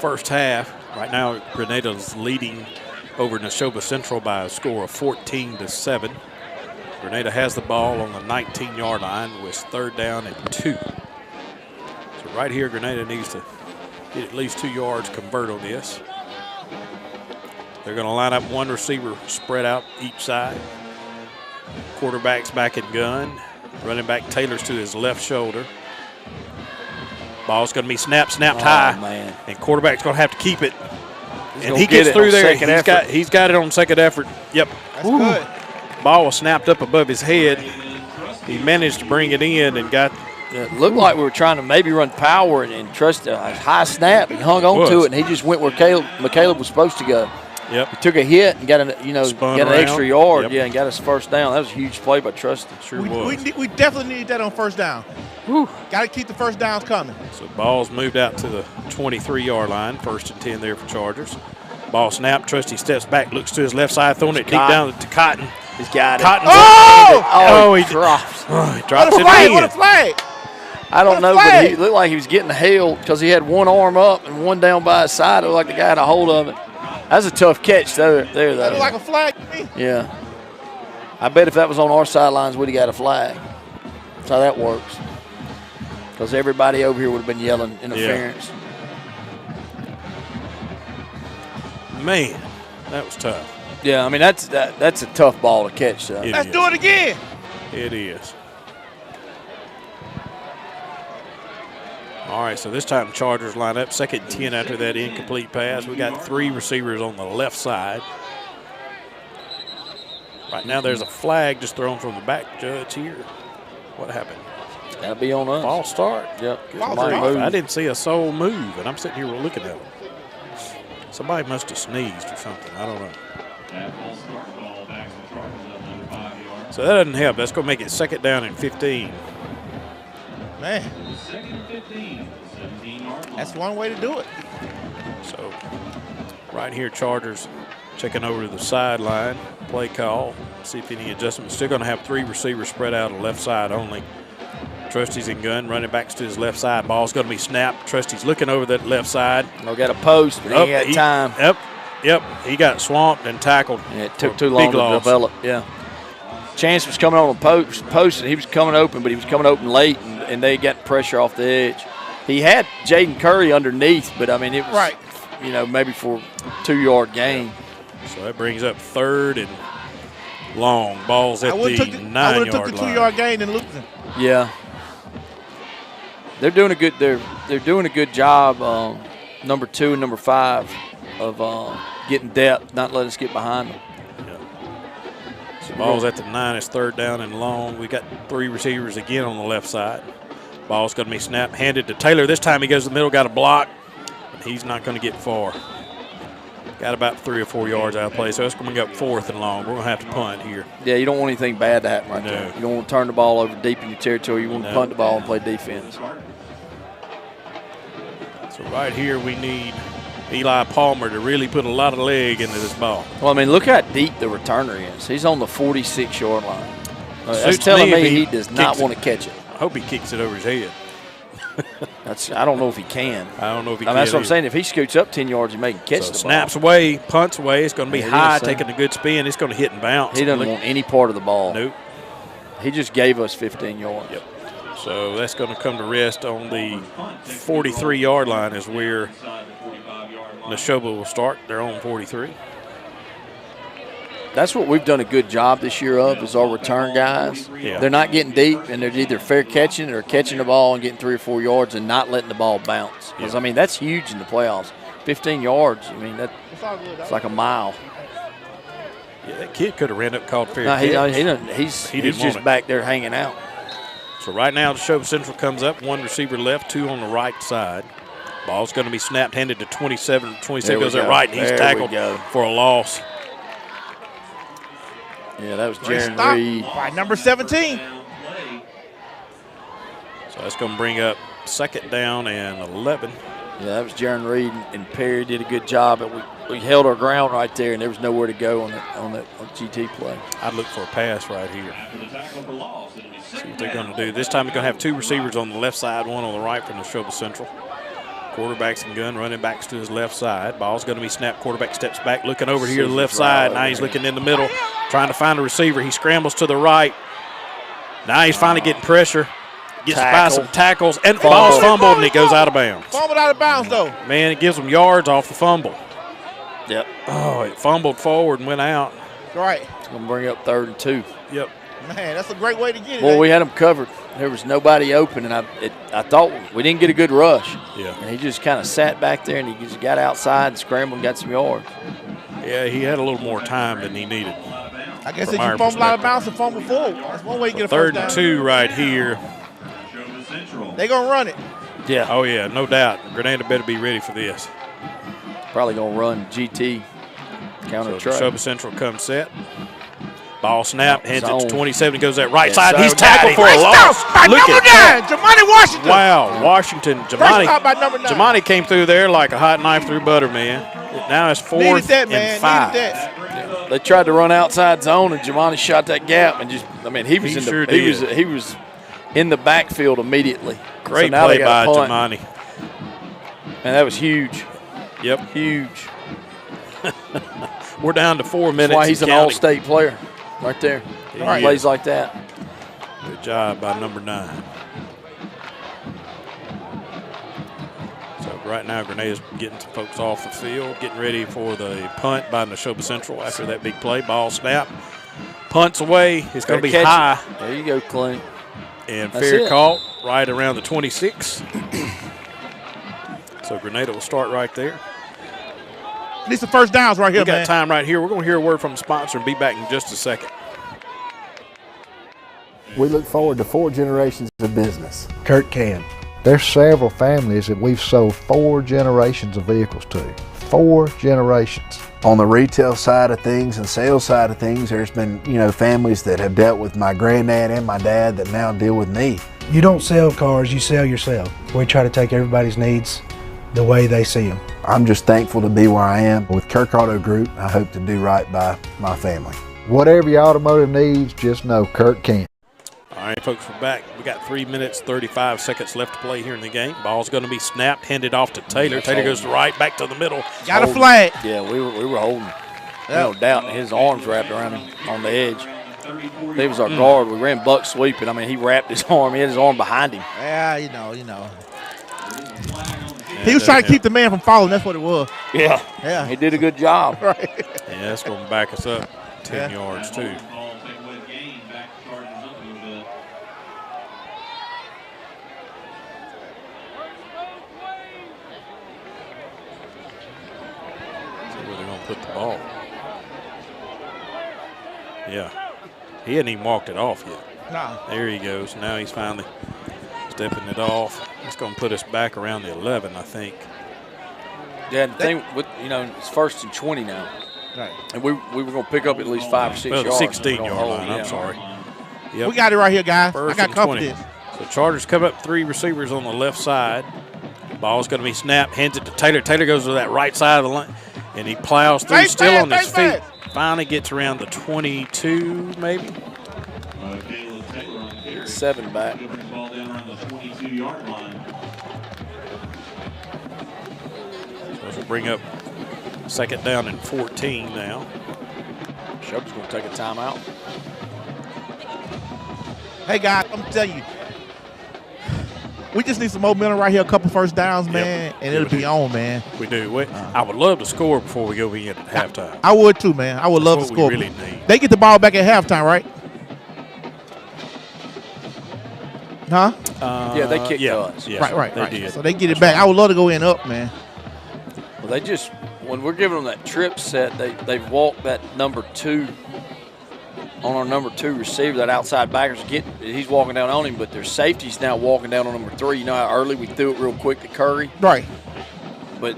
first half. Right now, Grenada's leading over Neshoba Central by a score of 14-7. Grenada has the ball on the 19-yard line with 3rd down and 2. So right here, Grenada needs to get at least 2 yards, convert on this. They're going to line up one receiver spread out each side. Quarterback's back in gun. Running back Taylor's to his left shoulder. Ball's going to be snapped high. Man. And quarterback's going to have to keep it. And he gets through there. He's got it on second effort. Yep. That's good. Ball was snapped up above his head. He managed to bring it in and got. It looked like we were trying to maybe run power and trust a high snap. He hung on to it, and he just went where McCaleb was supposed to go. Yep. He took a hit and got an extra yard. Yep. And got his first down. That was a huge play by Trusty. We definitely need that on first down. Got to keep the first downs coming. So ball's moved out to the 23-yard line. 1st and 10 there for Chargers. Ball snapped. Trusty steps back, looks to his left side, throwing it deep down to Cotton. He's got it. Cotton. He drops. He drops it in. What a flag! I don't know, but he looked like he was getting held because he had one arm up and one down by his side. It looked like the guy had a hold of it. That was a tough catch there though. That looked like a flag to me. Yeah. I bet if that was on our sidelines, we'd have got a flag. That's how that works. Because everybody over here would have been yelling interference. Yeah. Man, that was tough. Yeah, I mean, that's a tough ball to catch. Let's do it again. It is. All right, so this time Chargers line up. 2nd and 10 after that incomplete pass. We got 3 receivers on the left side. Right now there's a flag just thrown from the back judge here. What happened? That'll be on us. False start. Yep. I didn't see a soul move, and I'm sitting here looking at it. Somebody must have sneezed or something. I don't know. So that doesn't help. That's going to make it 2nd down and 15. Man. That's one way to do it. So right here, Chargers checking over to the sideline. Play call. See if any adjustments. Still going to have 3 receivers spread out on the left side only. Trusty's in gun. Running backs to his left side. Ball's going to be snapped. Trusty's looking over that left side. Got a post, but he ain't got time. Yep. He got swamped and tackled. Yeah, it took too long to develop. Yeah. Chance was coming on the post, and he was coming open, but he was coming open late, and they got pressure off the edge. He had Jaden Curry underneath, but, I mean, it was, maybe for a 2-yard gain. So that brings up 3rd and long. Ball's at the 9-yard line. I would have took the 2-yard gain and looped him. Yeah. They're doing a good job, number 2 and number 5, of getting depth, not letting us get behind them. So ball's at the 9. It's 3rd down and long. We got 3 receivers again on the left side. Ball's going to be snapped, handed to Taylor. This time he goes to the middle, got a block. But he's not going to get far. Got about 3 or 4 yards out of play, so it's going to go up 4th and long. We're going to have to punt here. Yeah, you don't want anything bad to happen right there. You don't want to turn the ball over deep in your territory. You want to punt the ball and play defense. So right here we need Eli Palmer to really put a lot of leg into this ball. Well, I mean, look how deep the returner is. He's on the 46-yard line. That's telling me he does not want to catch it. I hope he kicks it over his head. I don't know if he can. I don't know if he can. That's what I'm saying. If he scoots up 10 yards, he may catch the ball. Snaps away, punts away. It's going to be high, taking a good spin. It's going to hit and bounce. He doesn't want any part of the ball. Nope. He just gave us 15 yards. Yep. So that's going to come to rest on the 43-yard line is where Neshoba will start. They're on 43. That's what we've done a good job this year of is our return guys. Yeah. They're not getting deep, and they're either fair catching or catching the ball and getting 3 or 4 yards and not letting the ball bounce. Because, I mean, that's huge in the playoffs. 15 yards, I mean, it's like a mile. Yeah, that kid could have ran up and called fair catch. He's just back there hanging out. So right now, Neshoba Central comes up. 1 receiver left, 2 on the right side. Ball's going to be snapped, handed to 27. 27 goes there right, and he's tackled for a loss. Yeah, that was Jaden Reed. By number 17. So that's going to bring up 2nd down and 11. Yeah, that was Jaden Reed, and Perry did a good job. We held our ground right there, and there was nowhere to go on that GT play. I'd look for a pass right here. See what they're going to do. This time they're going to have 2 receivers on the left side, 1 on the right from Neshoba Central. Quarterback's in gun, running backs to his left side. Ball's going to be snapped. Quarterback steps back, looking over here to the left side. Now he's looking in the middle, trying to find a receiver. He scrambles to the right. Now he's finally getting pressure. Gets by some tackles, and the ball's fumbled, and it goes out of bounds. Fumbled out of bounds, though. Man, it gives them yards off the fumble. Yep. Oh, it fumbled forward and went out. Right. It's going to bring up 3rd and 2. Yep. Man, that's a great way to get it. Well, we had him covered. There was nobody open, and I thought we didn't get a good rush. Yeah. And he just kind of sat back there, and he just got outside and scrambled and got some yards. Yeah, he had a little more time than he needed. I guess if you fumble out of bounds and fumble forward, that's one way to get a first down. 3rd and 2 right here. They gonna run it. Yeah. Oh yeah, no doubt. Grenada better be ready for this. Probably gonna run GT counter So try. Neshoba Central comes set. Ball snap, hands it Zone. to 27. He goes that right Yes, side. sir. He's tackled for a First loss. down by Look number at 9, Jamani Washington. Wow, Washington. First down by Jamani, number 9. Jamani came through there like a hot knife through butter, man. Now it's 4th Needed that, man. and 5. Needed that. They tried to run outside zone, and Jamani shot that gap, and just he was He in sure the did. he was in the backfield immediately. Great so now play they got by a punt. Jamani. And that was huge. Yep. Huge. We're down to 4 minutes. That's why he's and an counting. all-state player right there. He He is. plays like that. Good job by number 9. So right now, Grenada's getting some folks off the field, getting ready for the punt by Neshoba Central after that big play. Ball snap. Punts away. It's going to be Catch high. it. There you go, Clint. And That's fair it. caught right around the 26. So Grenada will start right there. Need some first downs right here, We got man. time right here. We're going to hear a word from the sponsor and be back in just a second. We look forward to 4 generations of business. Kirk can. There's several families that we've sold 4 generations of vehicles to. 4 generations. On the retail side of things and sales side of things, there's been, families that have dealt with my granddad and my dad that now deal with me. You don't sell cars, you sell yourself. We try to take everybody's needs the way they see them. I'm just thankful to be where I am. With Kirk Auto Group, I hope to do right by my family. Whatever your automotive needs, just know Kirk can. All right, folks, we're back. We got 3 minutes, 35 seconds left to play here in the game. Ball's going to be snapped, handed off to Taylor. Taylor goes to right, back to the middle. Got a flag. Yeah, we were holding. No doubt. His arms wrapped around him on the edge. He was our guard. We ran buck sweeping. He wrapped his arm. He had his arm behind him. Yeah, you know. He was trying to keep the man from falling. That's what it was. Yeah. He did a good job. Right. Yeah, that's going to back us up 10 yards, too. Put the ball. Yeah. He hadn't even walked it off yet. No. There he goes. Now he's finally stepping it off. It's going to put us back around the 11, I think. Yeah, the thing with, it's 1st and 20 now. Right. And we were going to pick up at least 5 or 6 Well, the yards. 16-yard line, I'm sorry. Yep. We got it right here, guys. First I got and confidence. 20. So Chargers come up 3 receivers on the left side. Ball's going to be snapped, hands it to Taylor. Taylor goes to that right side of the line, and he plows through, still on his feet. Finally gets around the 22, maybe. 7 back. So we'll bring up 2nd down and 14 now. Shope's going to take a timeout. Hey, guys, I'm telling you, we just need some momentum right here, a couple first downs, man, and it'll be on, man. We do. I would love to score before we go in at halftime. I would too, man. I would love to score. We really need. They get the ball back at halftime, right? Huh? Yeah, they kicked us. Yes, right. They did. So they get it back. I would love to go in up, man. Well, they just, when we're giving them that trip set, they've walked that number 2 on our number 2 receiver, that outside backer. He's walking down on him, but their safety's now walking down on number 3. You know how early we threw it real quick to Curry? Right. But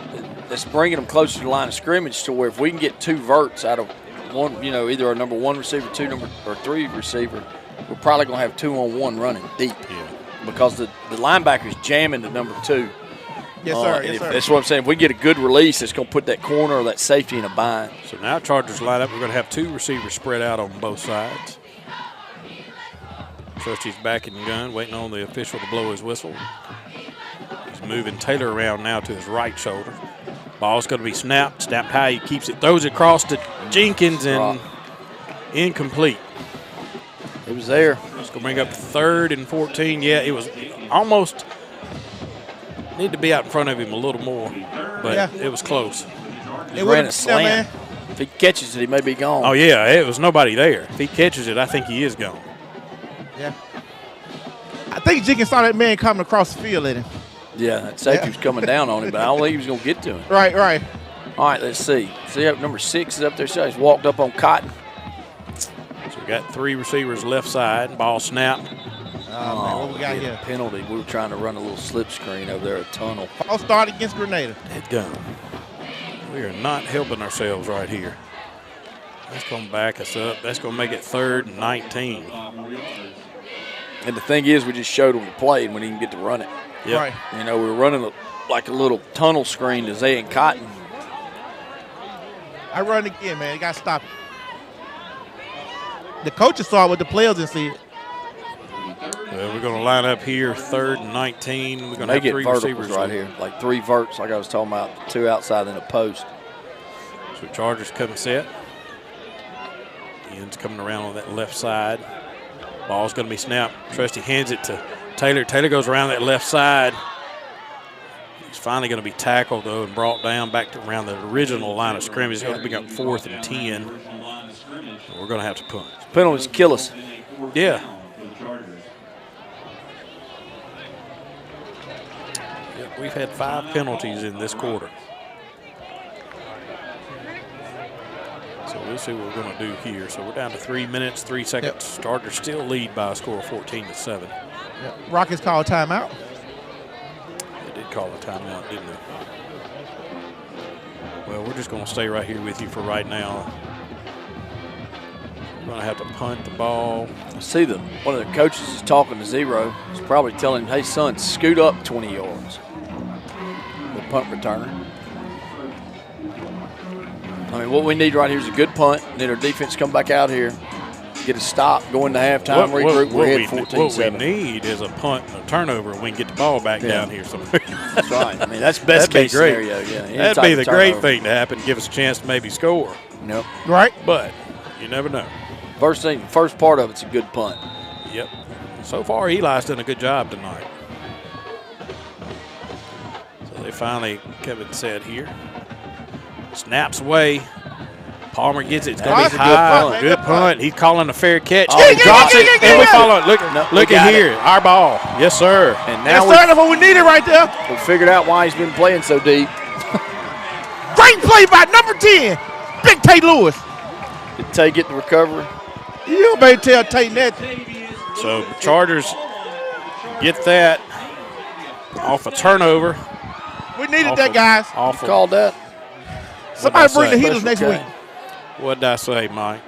it's bringing them closer to the line of scrimmage to where if we can get 2 verts out of one, either our number 1 receiver, 2 or 3 receiver, we're probably going to have 2-on-1 running deep. Yeah. Because the linebacker's jamming to number 2. Yes, sir. Yes, sir. That's what I'm saying. If we get a good release, it's going to put that corner or that safety in a bind. So now Chargers line up. We're going to have 2 receivers spread out on both sides. Trusty's back in the gun, waiting on the official to blow his whistle. He's moving Taylor around now to his right shoulder. Ball's going to be snapped high. He keeps it, throws it across to Jenkins, and incomplete. It was there. It's going to bring up 3rd and 14. Yeah, it was almost – need to be out in front of him a little more, but it was close. He ran a slant. If he catches it, he may be gone. Oh, yeah, it was nobody there. If he catches it, I think he is gone. Yeah. I think Jenkins saw that man coming across the field at him. Yeah, that safety was coming down on him, but I don't think he was going to get to him. Right, right. All right, let's see. See, number 6 is up there. So he's walked up on Cotton. So we got 3 receivers left side. Ball snap. Oh, man, what we got here? Penalty. We were trying to run a little slip screen over there, a tunnel. Ball start against Grenada. Head gun. We are not helping ourselves right here. That's going to back us up. That's going to make it 3rd and 19. And the thing is, we just showed them the play and we didn't get to run it. Yep. Right. You know, we were running like a little tunnel screen to Zay and Cotton. I run again, man. You got to stop it. The coaches saw it with the players and see it. Well, we're going to line up here, 3rd and 19. We're going to have 3 receivers right here, like 3 verts, like I was talking about, 2 outside and a post. So Chargers coming set. Ends coming around on that left side. Ball's going to be snapped. Trusty hands it to Taylor. Taylor goes around that left side. He's finally going to be tackled, though, and brought down back to around the original line of scrimmage. He's going to be up 4th and 10. We're going to have to punt. Penalties kill us. Yeah. Yep, we've had 5 penalties in this quarter. So we'll see what we're going to do here. So we're down to 3 minutes, 3 seconds. Yep. Chargers still lead by a score of 14-7. Yep. Rockets call a timeout. They did call a timeout, didn't they? Well, we're just going to stay right here with you for right now. We're going to have to punt the ball. I see one of the coaches is talking to Zero. He's probably telling him, hey, son, scoot up 20 yards. The punt returner. I mean, what we need right here is a good punt. Need our defense come back out here, get a stop, go into halftime, regroup. We're ahead 14-7. What we need is a punt and a turnover, and we can get the ball back down here somewhere. That's right. I mean, that's best case scenario. Yeah, that'd be the great thing to happen, give us a chance to maybe score. Yep. Right. But you never know. First part of it's a good punt. Yep. So far, Eli's done a good job tonight. So they finally kept it set here. Snaps away. Palmer gets it. It's going to be high. Good punt. He's calling a fair catch. He drops it, and we follow it. Look at here. Our ball. Yes, sir. And now that's what we needed right there. We figured out why he's been playing so deep. Great play by number 10, Big Tay Lewis. Did Tay get the recovery? You better tell Tay that. So the Chargers get that off a turnover. We needed that, guys. You called that? Somebody bring the Heaters next week. What did I say, Mike?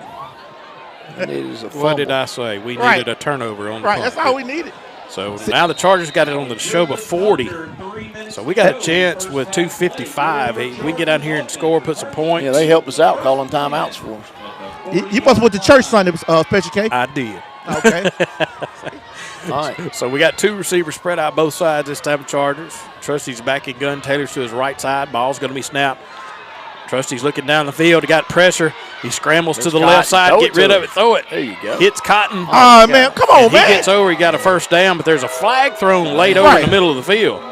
What did I say? We needed a turnover on the punt. That's all we needed. So now the Chargers got it on the Neshoba 40. So we got a chance with 2:55. We get out here and score, put some points. Yeah, they helped us out calling timeouts for us. You must have went to church Sunday, Special K. I did. Okay. All right. So we got 2 receivers spread out both sides this time, Chargers. Trusty's back in gun. Taylor's to his right side. Ball's going to be snapped. Trusty's looking down the field. He got pressure. He scrambles to the left side. Get rid of it. Throw it. There you go. Hits Cotton. Oh, man. Come on, man. He gets over. He got a first down, but there's a flag thrown late over in the middle of the field.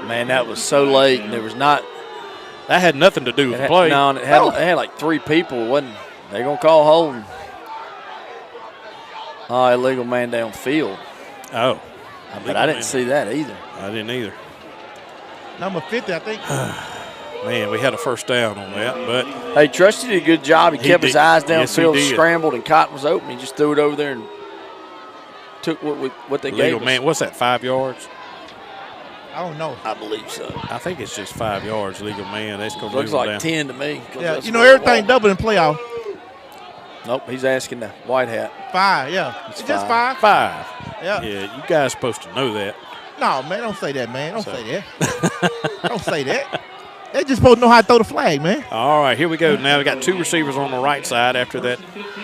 Man, that was so late, and there was not. That had nothing to do with the play. No, it had like 3 people. They're going to call holding. Oh, illegal man downfield. Oh. But I didn't see that either. I didn't either. Number 50, I think. Man, we had a first down on that. But hey, Trusty did a good job. He kept his eyes downfield, yes, scrambled, and Cotton was open. He just threw it over there and took what they gave us. Man, what's that, 5 yards? I don't know. I believe so. I think it's just 5 yards, legal man. That's going to looks like 10 to me. Yeah, everything double in playoff. Nope, he's asking the white hat. 5, yeah. It's just 5? 5. Yeah. Yeah, you guys are supposed to know that. No, man, don't say that, man. Don't say that. Don't say that. They just supposed to know how to throw the flag, man. All right, here we go. Now we got 2 receivers on the right side after that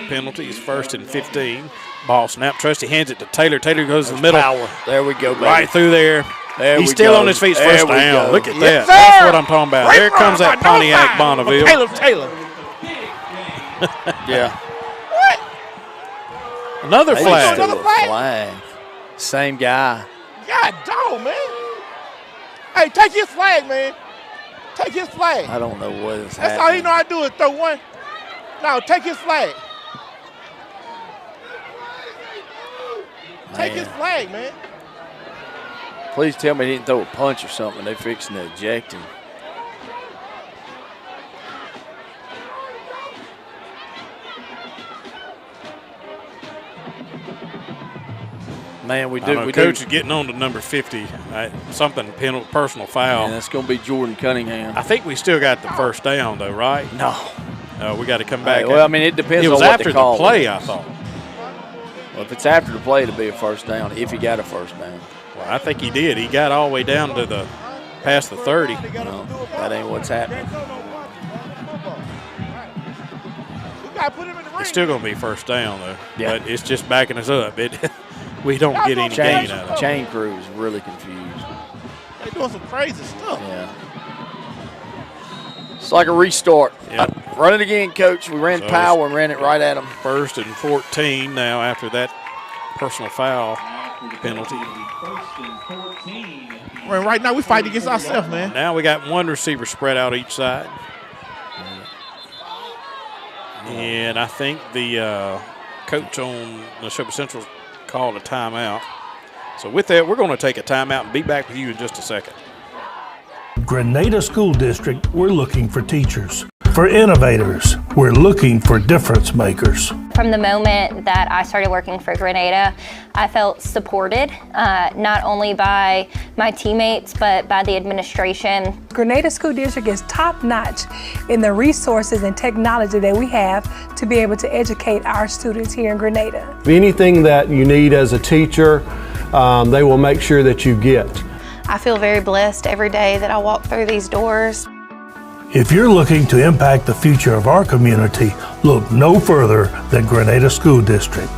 penalty. It's 1st and 15. Ball snap. Trusty hands it to Taylor. Taylor goes in the middle. Power. There we go, baby. Right through there. He's still on his feet. First down. Look at that. Sir. That's what I'm talking about. Right, there comes that Pontiac Bonneville. Taylor. Yeah. Another flag. Another flag. Same guy. God dog, man. Hey, take his flag, man. Take his flag. I don't know what is happening. That's all he know how to do is throw one. No, take his flag. Take his flag, man. Please tell me he didn't throw a punch or something. They're fixing to eject him. Man, we do. Coach is getting on to number 50. Something personal foul. And that's going to be Jordan Cunningham. I think we still got the first down, though, right? No. We got to come back. Well, I mean, it depends on what after they call the play, it. I thought. Well, if it's after the play, it'll be a first down, if he got a first down. Well, I think he did. He got all the way down to past the 30. No, that ain't what's happening. It's still going to be first down, though. Yeah. But it's just backing us up. We don't get any gain out of it. Chain crew is really confused. They're doing some crazy stuff. Yeah. It's like a restart. Yep. Run it again, Coach. We ran power and ran it right at him. 1st and 14 now after that personal foul penalty. Right now we fight against ourselves, man. Now we got one receiver spread out each side. And I think the coach on Neshoba Central called a timeout. So with that, we're going to take a timeout and be back with you in just a second. Grenada School District, we're looking for teachers. For innovators, we're looking for difference makers. From the moment that I started working for Grenada, I felt supported, not only by my teammates, but by the administration. Grenada School District is top-notch in the resources and technology that we have to be able to educate our students here in Grenada. Anything that you need as a teacher, they will make sure that you get. I feel very blessed every day that I walk through these doors. If you're looking to impact the future of our community, look no further than Grenada School District.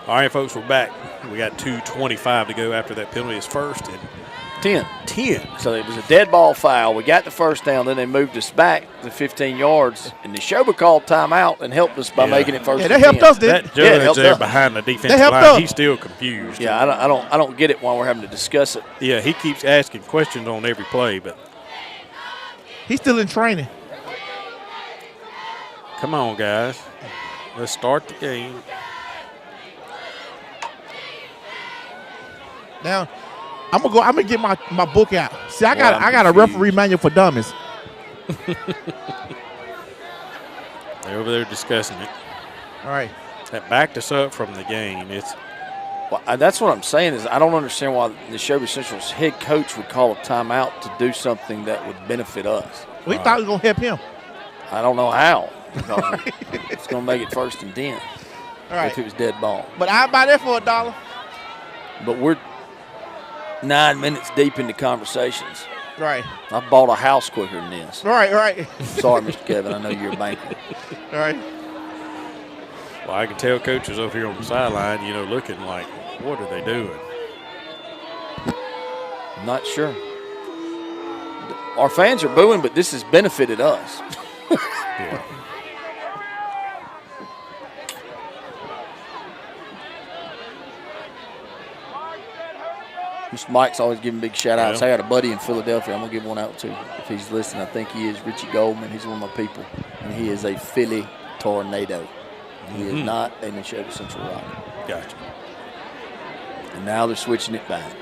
All right, folks, we're back. We got 2:25 to go after that penalty is first and 10. 10. So it was a dead ball foul. We got the first down, then they moved us back to 15 yards. And Neshoba called timeout and helped us by making it first. Yeah, they helped us, didn't That judge there behind the defensive line, us. he's still confused. Yeah, I don't get it while we're having to discuss it. Yeah, he keeps asking questions on every play, but he's still in training. Come on, guys. Let's start the game. Now, I'm gonna get my book out. See, I got a referee manual for dummies. They're over there discussing it. All right. That backed us up from the game. Well, that's what I'm saying is I don't understand why Neshoba Central's head coach would call a timeout to do something that would benefit us. We thought it was gonna help him. I don't know how. Because it's gonna make it 1st and 10. All right. If it was dead ball. But I'd buy that for $1. But we're 9 minutes deep into conversations. Right. I bought a house quicker than this. Right. Sorry, Mr. Kevin. I know you're a banker. All right. Well, I can tell coaches over here on the sideline, looking like, what are they doing? I'm not sure. Our fans are booing, but this has benefited us. Yeah. Mr. Mike's always giving big shout-outs. I got a buddy in Philadelphia. I'm going to give one out, too, if he's listening. I think he is Richie Goldman. He's one of my people, and he is a Philly tornado. He is not a Neshoba Central Rocket. Gotcha. And now they're switching it back.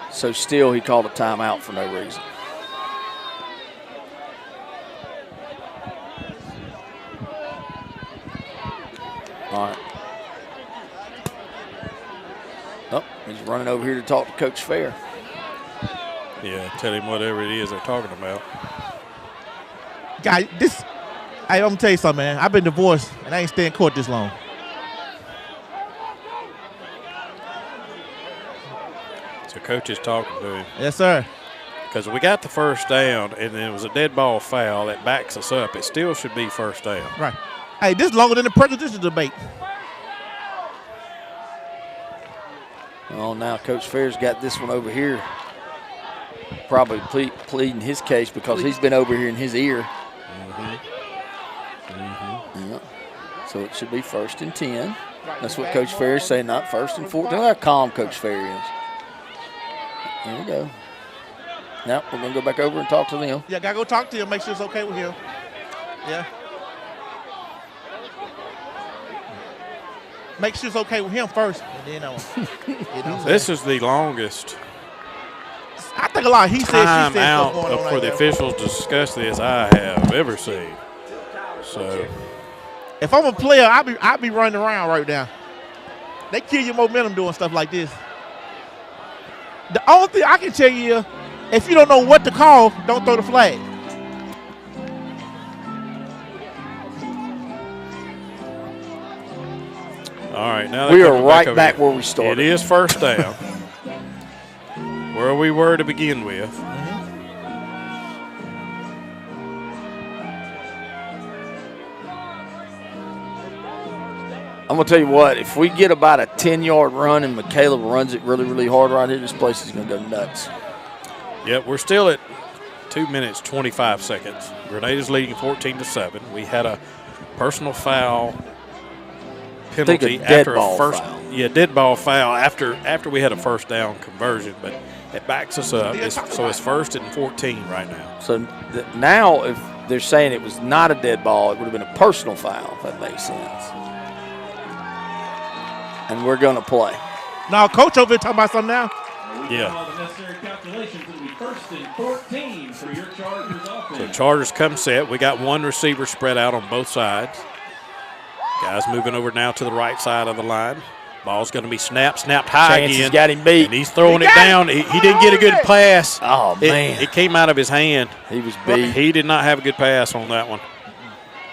So still he called a timeout for no reason. All right. Oh, he's running over here to talk to Coach Fair. Yeah, tell him whatever it is they're talking about. Guy, I'm gonna tell you something, man. I've been divorced and I ain't staying in court this long. So coach is talking to him. Yes, sir. Because we got the first down and then it was a dead ball foul that backs us up. It still should be first down. Right. Hey, this is longer than the presidential debate. Oh, now Coach Fair's got this one over here. Probably pleading his case because he's been over here in his ear. Yeah. So it should be 1st and 10. That's what Coach Fair is saying, not 1st and 14. Look how calm Coach Fair is. There we go. Now we're going to go back over and talk to them. Yeah, got to go talk to him, make sure it's okay with him. Yeah. Make sure it's okay with him first. And then, This is the longest I think a lot. He said, time she said out stuff going on for right the there. officials to discuss this I have ever seen. So If I'm a player, I'll be running around right now. They kill your momentum doing stuff like this. The only thing I can tell you is, if you don't know what to call, don't throw the flag. all right, now We they're are coming right over back here. where we started. It is first down, where we were to begin with. I'm going to tell you what, if we get about a 10-yard run and McCaleb runs it really, really hard right here, this place is going to go nuts. Yep, we're still at 2 minutes, 25 seconds. Grenada's leading 14-7. We had a personal foul penalty after a first dead ball foul after we had a first down conversion, but it backs us up. So it's first and 14 right now. So now if they're saying it was not a dead ball, it would have been a personal foul, if that makes sense. And we're going to play. Now, coach over here talking about something now. Yeah. All the necessary calculations, it'll be first and 14 for your Chargers offense. So Chargers come set. We got one receiver spread out on both sides. Guys moving over now to the right side of the line. Ball's going to be snapped high Chance again. has got him beat. And he's throwing it down. He didn't get a good pass. Oh, man. It came out of his hand. He was beat. He did not have a good pass on that one.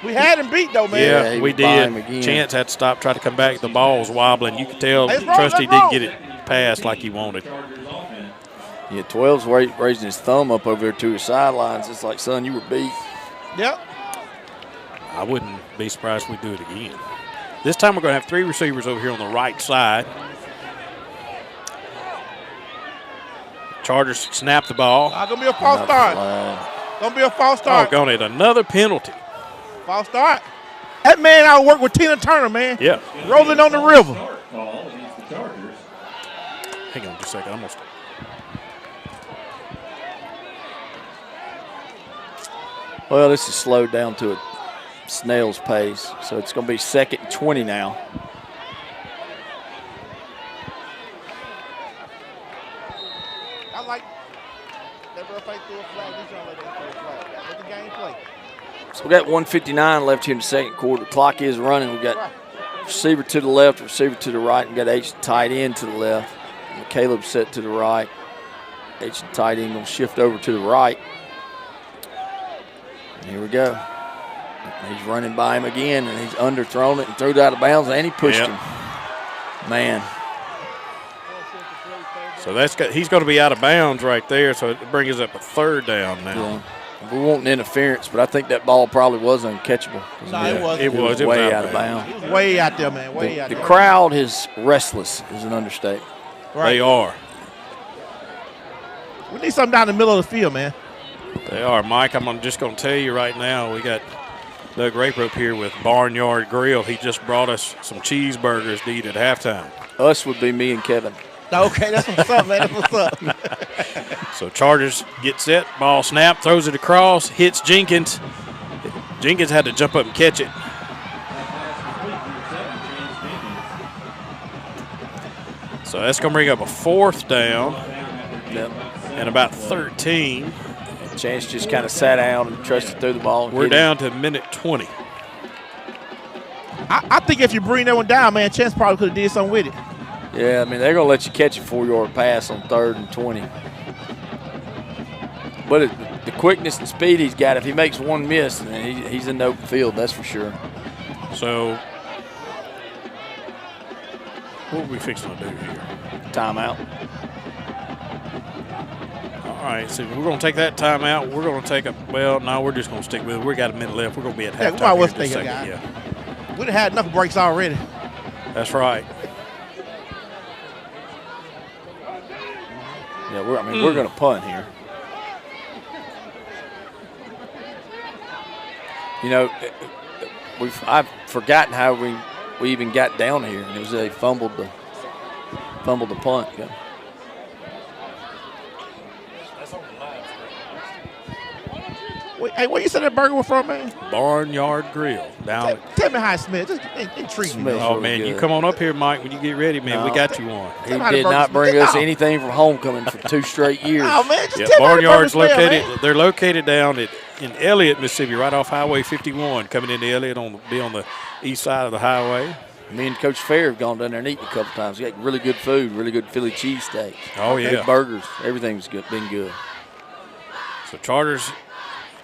We had him beat, though, man. Yeah, we did. Chance had to stop, try to come back. The ball was wobbling. You could tell Trusty didn't get it passed like he wanted. Yeah, 12's raising his thumb up over there to his sidelines. It's like, son, you were beat. Yep. I wouldn't be surprised if we do it again. This time we're going to have three receivers over here on the right side. Chargers snap the ball. Going to be a false start. Going to be a false start. Oh, going to another penalty. False start. That man out work with Tina Turner, man. Yeah. Rolling on the river. Call against the Chargers. Hang on just a second. I'm going to stop. Well, this is slowed down to a snail's pace, so it's going to be 2nd and 20 now. I like that referee threw a flag. He's going to let them throw a flag. Let the game play. So we got 1:59 left here in the second quarter. The clock is running. We got receiver to the left, receiver to the right, and got H tight end to the left. Caleb set to the right. H tight end going to shift over to the right. And here we go. He's running by him again, and he's underthrown it and threw it out of bounds, and he pushed him. Man. So he's going to be out of bounds right there, so it brings us up a third down now. Yeah. We want interference, but I think that ball probably was uncatchable. No, it wasn't. It was way out of bounds. It was way out there, man. Way out The there. crowd is restless, is an understatement. They are. We need something down the middle of the field, man. They are. Mike, I'm just going to tell you right now, we got Doug Raper up here with Barnyard Grill. He just brought us some cheeseburgers to eat at halftime. Us would be me and Kevin. Okay, that's what's up, man. That's what's up. So Chargers get set, ball snap, throws it across, hits Jenkins. Jenkins had to jump up and catch it. So that's going to bring up a fourth down. Yep. And about 13. Chance just kind of sat down and trusted through the ball. We're down to minute 20. I think if you bring that one down, man, Chance probably could have did something with it. Yeah, I mean, they're going to let you catch a 4-yard pass on 3rd and 20. But the quickness and speed he's got, if he makes one miss, then he's in the open field, that's for sure. So what are we fixing to do here? Timeout. All right, so we're going to take that timeout. We're going to take we're just going to stick with it. We got a minute left. We're going to be at halftime. We might well here in a stay here, second. guys. Yeah. We'd have had enough breaks already. That's right. Yeah, we're going to punt here. You know, I've forgotten how we even got down here, and it was they fumbled the punt. Yeah. Hey, where you said that burger was from, man? Barnyard Grill. Down. Tell me how it smells. Just intrigue me. Oh, man, you come on up here, Mike, when you get ready, man. No. We got you on. He did not bring us anything from homecoming for 2 straight years. Oh, man, just Yeah, tell me how the Barnyard's burger smell, located. man. They're located down in Elliott, Mississippi, right off Highway 51, coming into Elliott on the east side of the highway. Me and Coach Fair have gone down there and eaten a couple times. We got really good food, really good Philly cheesesteaks. Oh, yeah. Good burgers. Everything's good, been good. So Chargers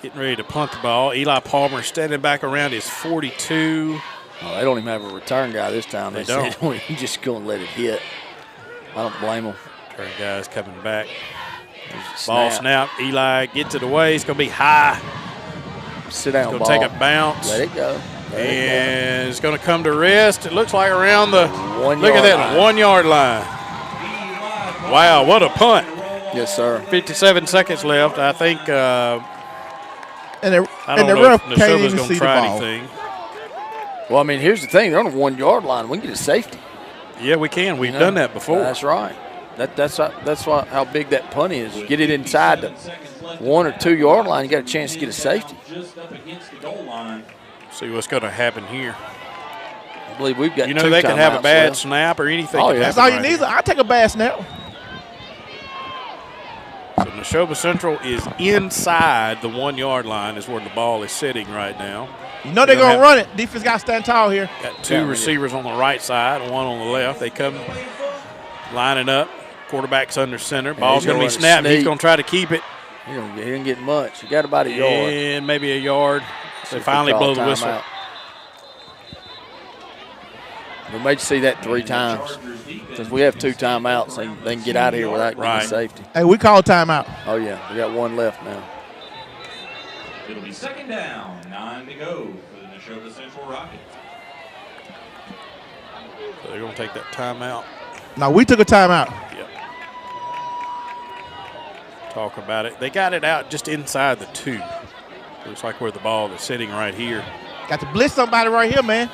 getting ready to punt the ball. Eli Palmer standing back around his 42. Oh, they don't even have a return guy this time. They don't. Said, we're just going to let it hit. I don't blame them. Return guy's coming back. Ball snap. Eli gets it away. It's going to be high. Sit down, It's ball. going to take a bounce. Let it go. And it's going to come to rest. It looks like around the 1 look at yard that line. 1 yard line. Wow, what a punt! Yes, sir. 57 seconds left. I think. And the I don't know ref if can't Neshoba's even going see to the try ball. anything. Well, I mean, here's the thing. They're on the 1 yard line. We can get a safety. Yeah, we can. We've done that before. That's right. That's how big that punt is. Get it inside the 1 or 2 yard line. You got a chance to get a safety. See what's going to happen here. I believe we've got. You know, two they can have a timeouts bad left. snap or anything. Oh, can yeah. That's happen all you right need. I'll take a bad snap. here. So Neshoba Central is inside the 1 yard line is where the ball is sitting right now. You know they're going to run it. Defense got to stand tall here. Got two receivers on the right side, one on the left. They come lining up. Quarterback's under center. Ball's going to be snapped. He's going to try to keep it. He didn't get much. He got about a yard. And maybe a yard. They finally blow the whistle. Timeout. We made you see that 3 times. Since we have 2 timeouts, they can get out of here without getting a safety. Hey, we call timeout. Oh, yeah. We got 1 left now. It'll be 2nd down, 9 to go for the Neshoba Central Rockets. So they're going to take that timeout. No, we took a timeout. Yep. Talk about it. They got it out just inside the 2. Looks like where the ball is sitting right here. Got to blitz somebody right here, man.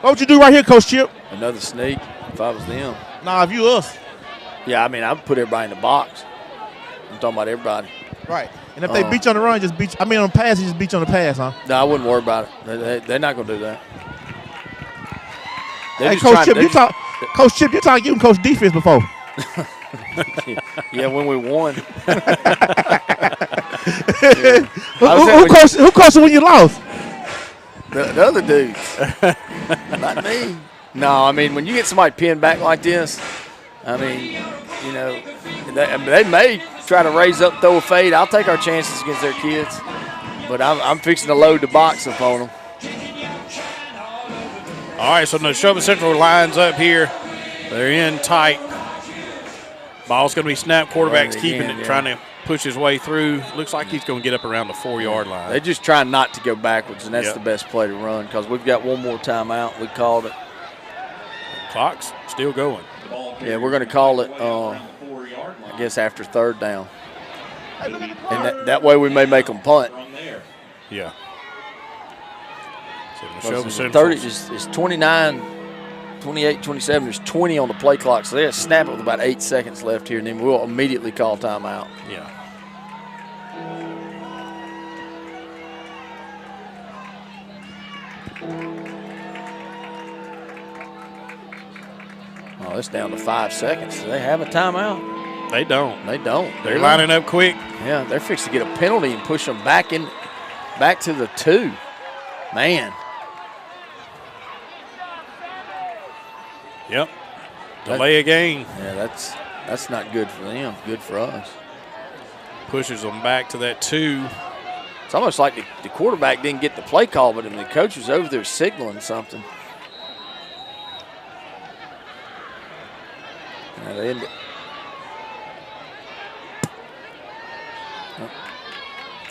What would you do right here, Coach Chip? Another sneak if I was them. Nah, if you us. Yeah, I mean, I would put everybody in the box. I'm talking about everybody. Right. And if they beat you on the run, just beat you. I mean, on the pass, you just beat you on the pass, huh? No, I wouldn't worry about it. They're not going to do that. Hey, Coach Chip, Coach Chip, you talking you can coach defense before. Yeah, when we won. Who coached when you lost? The other dudes. Not me. No, I mean, when you get somebody pinned back like this, I mean, you know, they may try to raise up, throw a fade. I'll take our chances against their kids. But I'm fixing to load the box up on them. All right, so Neshoba Central lines up here. They're in tight. Ball's going to be snapped. Quarterback's keeping it, trying to push his way through. Looks like he's going to get up around the 4 yard line. They're just trying not to go backwards, and that's the best play to run because we've got 1 more timeout. We called it. Clock's still going. Yeah, we're going to call it, I guess, after 3rd down. And that way we may make them punt. Yeah. So 30 is 29, 28, 27. There's 20 on the play clock. So they'll snap it with about 8 seconds left here, and then we'll immediately call timeout. Yeah. Oh, it's down to 5 seconds. Do they have a timeout? They don't. They don't. They're lining up quick. Yeah, they're fixing to get a penalty and push them back to the 2. Man. Yep. Delay a game. Yeah, that's not good for them. Good for us. Pushes them back to that 2. It's almost like the quarterback didn't get the play call, but the coach was over there signaling something. Yeah, they ended.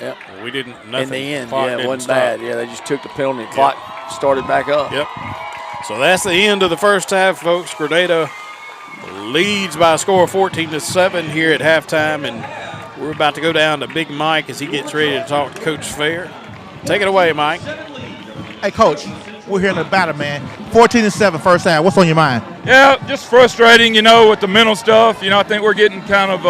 Yep. Well, we didn't. Nothing. In the end, Clock yeah, it didn't wasn't stop. bad. Yeah, they just took the penalty. The clock started back up. Yep. So that's the end of the first half, folks. Grenada leads by a score of 14-7 here at halftime, and we're about to go down to Big Mike as he gets ready to talk to Coach Fair. Take it away, Mike. Hey, Coach, we're here in the battle, man. 14-7 first half. What's on your mind? Yeah, just frustrating, with the mental stuff. I think we're getting kind of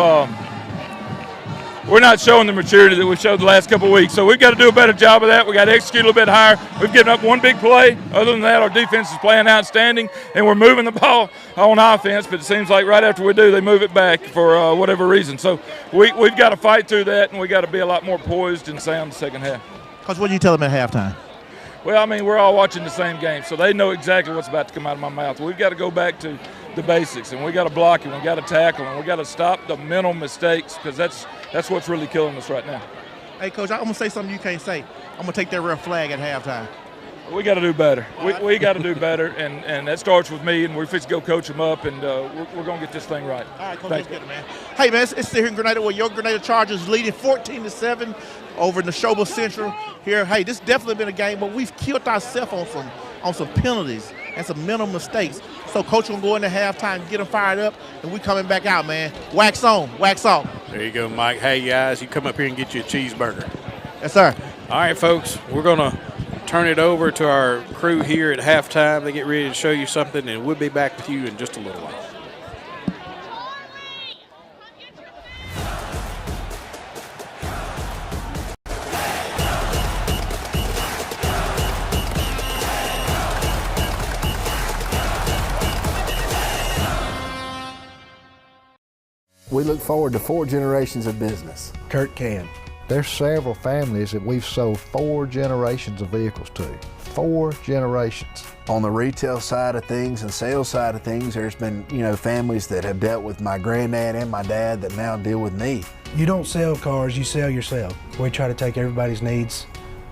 we're not showing the maturity that we showed the last couple of weeks. So we've got to do a better job of that. We got to execute a little bit higher. We've given up one big play. Other than that, our defense is playing outstanding, and we're moving the ball on offense. But it seems like right after we do, they move it back for whatever reason. So we've got to fight through that, and we got to be a lot more poised and sound in the second half. Coach, what do you tell them at halftime? Well, I mean, we're all watching the same game, so they know exactly what's about to come out of my mouth. We've got to go back to the basics, and we got to block, and we got to tackle, and we got to stop the mental mistakes, because that's what's really killing us right now. Hey, Coach, I'm gonna say something you can't say. I'm gonna take that red flag at halftime. We got to do better. We got to do better, and that starts with me, and we're fixing to go coach them up, and we're going to get this thing right. All right, Coach, let's get it, man. Hey, man, it's here in Grenada where your Grenada Chargers leading 14-7 over Neshoba Central here. Hey, this definitely been a game, but we've killed ourselves on some penalties and some mental mistakes. So Coach will go into halftime, get them fired up, and we coming back out, man. Wax on, wax off. There you go, Mike. Hey, guys, you come up here and get you a cheeseburger. Yes, sir. All right, folks, we're going to turn it over to our crew here at halftime. They get ready to show you something, and we'll be back with you in just a little while. We look forward to 4 generations of business. Kirk can. There's several families that we've sold 4 generations of vehicles to. 4 generations. On the retail side of things and sales side of things, there's been, families that have dealt with my granddad and my dad that now deal with me. You don't sell cars, you sell yourself. We try to take everybody's needs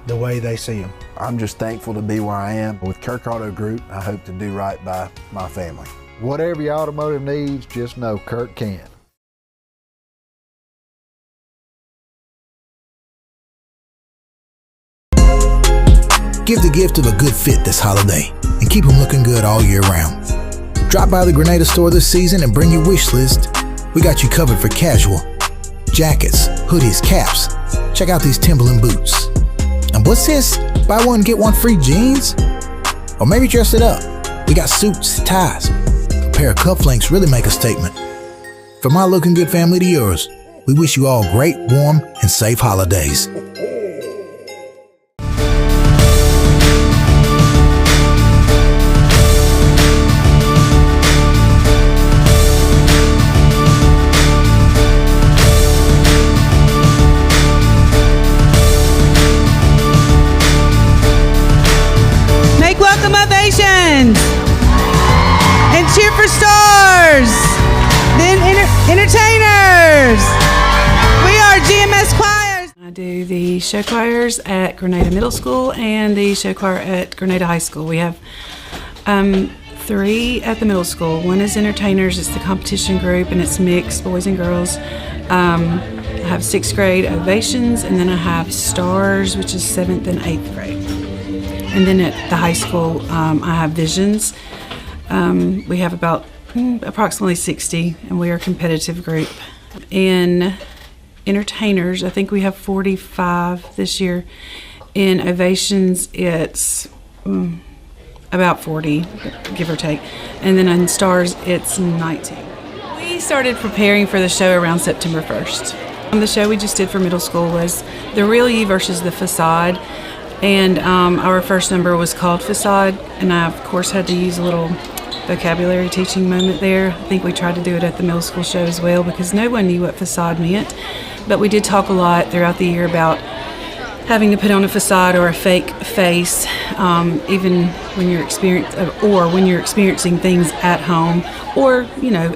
the way they see them. I'm just thankful to be where I am. With Kirk Auto Group, I hope to do right by my family. Whatever your automotive needs, just know Kirk can. Give the gift of a good fit this holiday and keep them looking good all year round. Drop by the Grenada store this season and bring your wish list. We got you covered for casual, jackets, hoodies, caps. Check out these Timberland boots. And what's this? Buy one, get one free jeans? Or maybe dress it up. We got suits, ties. A pair of cufflinks really make a statement. From our looking good family to yours, we wish you all great, warm, and safe holidays. And cheer for stars, then entertainers. We are GMS choirs. I do the show choirs at Grenada Middle School and the show choir at Grenada High School. We have 3 at the middle school. One is entertainers, it's the competition group, and it's mixed, boys and girls. I have 6th grade ovations, and then I have stars, which is 7th and 8th grade. And then at the high school, I have visions. We have about approximately 60, and we are a competitive group. In entertainers, I think we have 45 this year. In ovations, it's about 40, give or take. And then in stars, it's 19. We started preparing for the show around September 1st. The show we just did for middle school was The Real You versus The Facade. And our first number was called Facade, and I, of course, had to use a little vocabulary teaching moment there. I think we tried to do it at the middle school show as well because no one knew what facade meant. But we did talk a lot throughout the year about having to put on a facade or a fake face, even when you're experiencing things at home or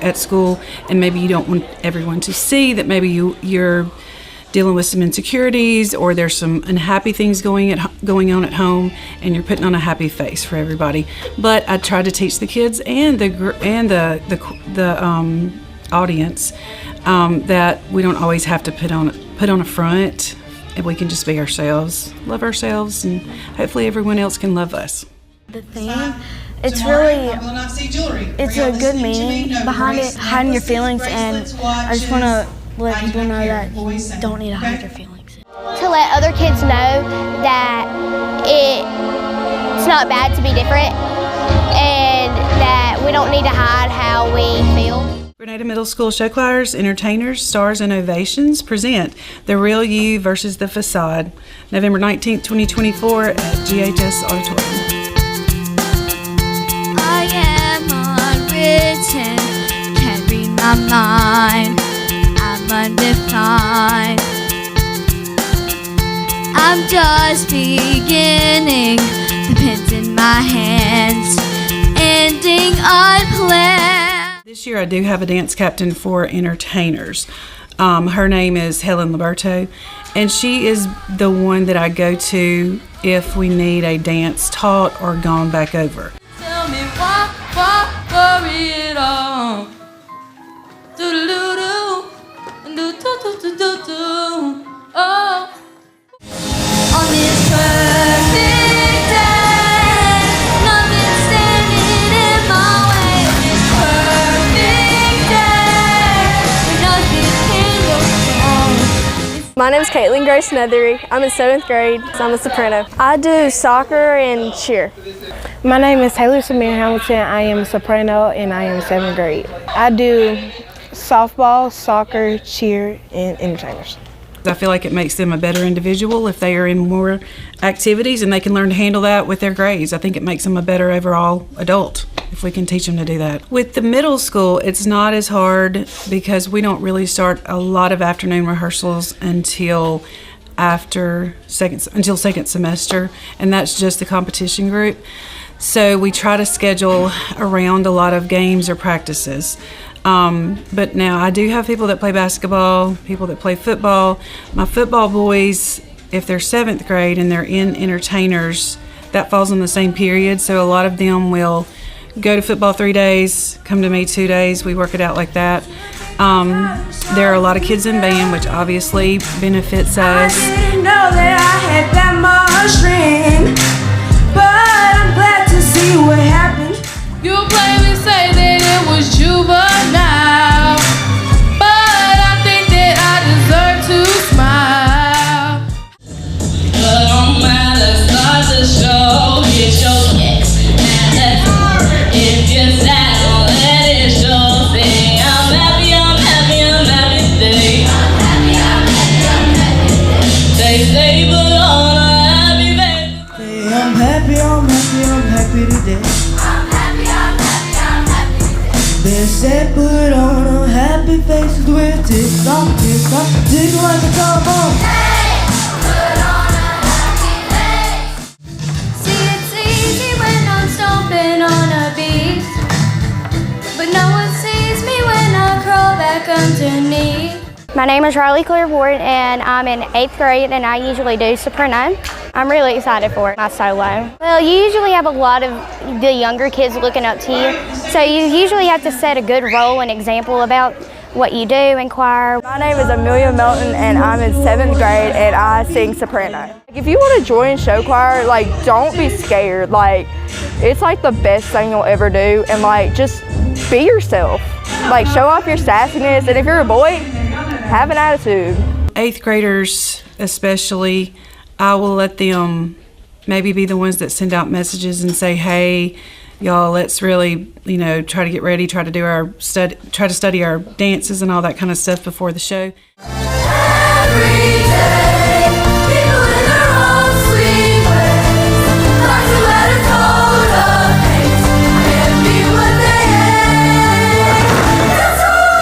at school, and maybe you don't want everyone to see that maybe you're dealing with some insecurities or there's some unhappy things going on at home, and you're putting on a happy face for everybody. But I try to teach the kids and the audience that we don't always have to put on a front, and we can just be ourselves, love ourselves, and hopefully everyone else can love us. The theme, it's a good meaning behind it, hiding your feelings, and I just want to let people know that you don't need to hide your feelings. To let other kids know that it's not bad to be different and that we don't need to hide how we feel. Grenada Middle School show choirs, entertainers, stars, and ovations present The Real You versus The Facade, November 19th, 2024 at GHS Auditorium. I am unwritten, can't read my mind, I'm undefined. I'm just beginning, the pen's in my hands, ending unplanned. This year I do have a dance captain for entertainers. Her name is Helen Liberto, and she is the one that I go to if we need a dance taught or gone back over. Tell me why worry it all? Do-do-do-do, do-do-do-do-do, oh. On this perfect day, nothing standing in my way. On this perfect day, nothing can go wrong. My name is Caitlin Grace Nethery. I'm in 7th grade, so I'm a soprano. I do soccer and cheer. My name is Taylor Samir Hamilton. I am a soprano and I am 7th grade. I do softball, soccer, cheer, and entertainers. I feel like it makes them a better individual if they are in more activities and they can learn to handle that with their grades. I think it makes them a better overall adult if we can teach them to do that. With the middle school, it's not as hard because we don't really start a lot of afternoon rehearsals until second semester, and that's just the competition group. So we try to schedule around a lot of games or practices. But now I do have people that play basketball, people that play football. My football boys, if they're 7th grade and they're in entertainers, that falls on the same period. So a lot of them will go to football 3 days, come to me 2 days. We work it out like that. There are a lot of kids in band, which obviously benefits us. I didn't know that I had that much strength, but I'm glad to see what happened. You plainly say that it was juvenile, but I think that I deserve to smile. But on my let's start the show, get your kicks, and let's if you're sad, don't let it show. Say I'm happy, I'm happy, I'm happy today. I'm happy, I'm happy, I'm happy today. They say put on a happy face. Say I'm happy, I'm happy, I'm happy today. They said put on a happy face with tick-tock, tick-tock, tick like a trombone. Hey, put on a happy face. See, it's easy when I'm stomping on a beat, but no one sees me when I crawl back underneath. My name is Riley Claire Ward and I'm in 8th grade and I usually do soprano. I'm really excited for my solo. Well, you usually have a lot of the younger kids looking up to you, so you usually have to set a good role and example about what you do in choir. My name is Amelia Melton and I'm in 7th grade and I sing soprano. If you want to join show choir, don't be scared. It's the best thing you'll ever do, and just be yourself. Show off your sassiness, and if you're a boy, have an attitude. 8th graders especially, I will let them maybe be the ones that send out messages and say, hey, y'all, let's really, try to get ready, try to study our dances and all that kind of stuff before the show. Every day, people in their own sweet ways, like to let a coat of paint and be what they hate. That's all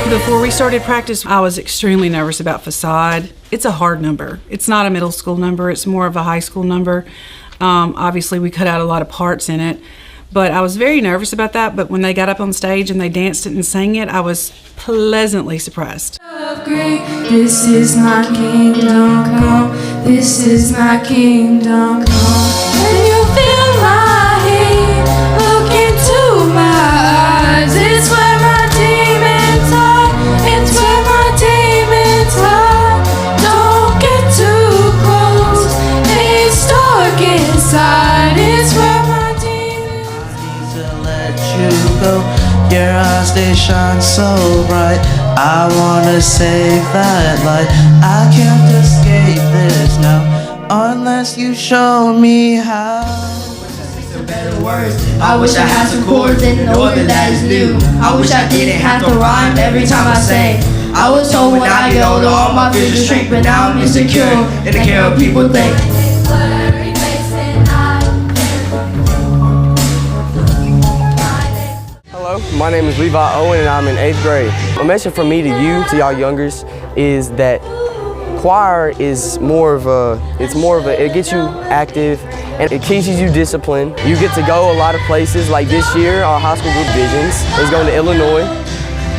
okay. Before we started practice, I was extremely nervous about Facade. It's a hard number. It's not a middle school number. It's more of a high school number. Obviously, we cut out a lot of parts in it, but I was very nervous about that. But when they got up on stage and they danced it and sang it, I was pleasantly surprised. This is my kingdom come. This is my kingdom come. When you feel my heat, look into my eyes. It's where my demons are. It's where my demons are. Don't get too close. It's dark inside. It's where my demons are. I need to let you go. Your eyes, they shine so bright. I wanna save that light. I can't escape this now unless you show me how. better words. I wish I had some chords in order that is new. I wish I didn't have to rhyme every time I sang. I was told when I get older all my vision shrink, but now I'm insecure and I care what people think. Hello, my name is Levi Owen and I'm in 8th grade. A message from me to you, to y'all youngers, is that choir is it gets you active and it teaches you discipline. You get to go a lot of places. Like this year, our high school group Visions is going to Illinois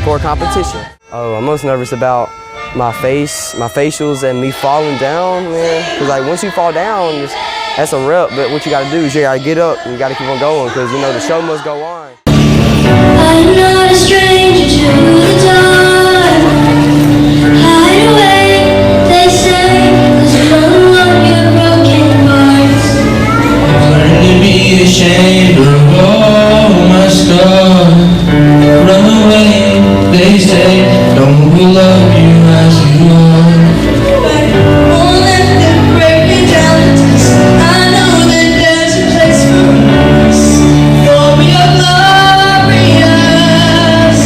for a competition. Oh, I'm most nervous about my facials and me falling down, man. Because like once you fall down, that's a rep, but what you gotta do is you gotta get up and you gotta keep on going because you know the show must go on. I'm not a stranger to the dark. Hide away, they say, 'cause you don't want your broken parts. Learn to be ashamed of all my scars. Run away, they say, don't we love you as you are. Won't let them break me down. I know that there's a place for us. For we are glorious.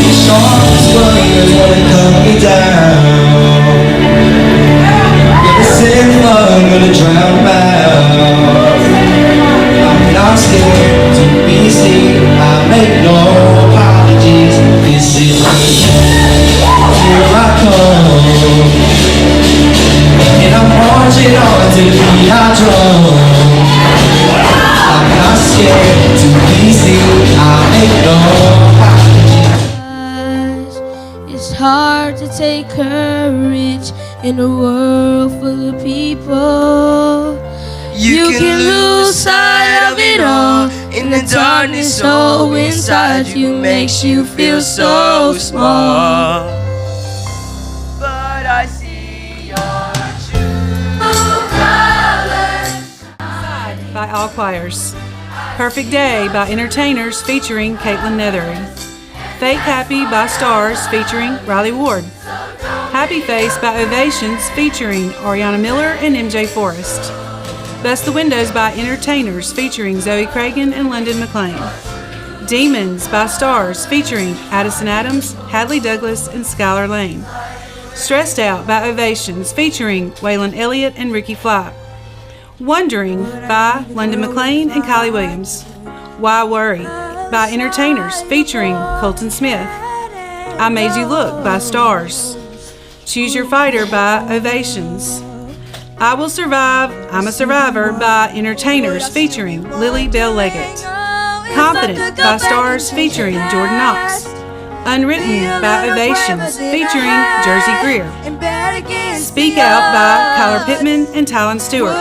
The strongest words wanna cut me down. Gonna send fun, gonna drown them out. I'm not scared to be seen. I make no apologies. This is me. Here I come, and I'm marching on to the beat I drum. I'm not scared to be seen. I make no apologies. It's hard to take courage in a world full of people. You can lose sight of it all, and the darkness so inside you makes you feel so small. But I see your true colors. By All Choirs. Perfect Day by Entertainers featuring Caitlin Nethery. Fake Happy by Stars featuring Riley Ward. Happy Face by Ovations featuring Ariana Miller and MJ Forrest. Bust the Windows by Entertainers featuring Zoe Cragen and London McClain. Demons by Stars featuring Addison Adams, Hadley Douglas, and Skylar Lane. Stressed Out by Ovations featuring Waylon Elliott and Ricky Fly. Wondering by London McClain and Kylie Williams. Why Worry by Entertainers featuring Colton Smith. I Made You Look by Stars. Choose Your Fighter by Ovations. I Will Survive, I'm a Survivor by Entertainers featuring Lily Bell Leggett. Confident by Stars featuring Jordan Knox. Unwritten by Ovations featuring Jersey Greer. Speak Out by Kyler Pittman and Tylen Stewart.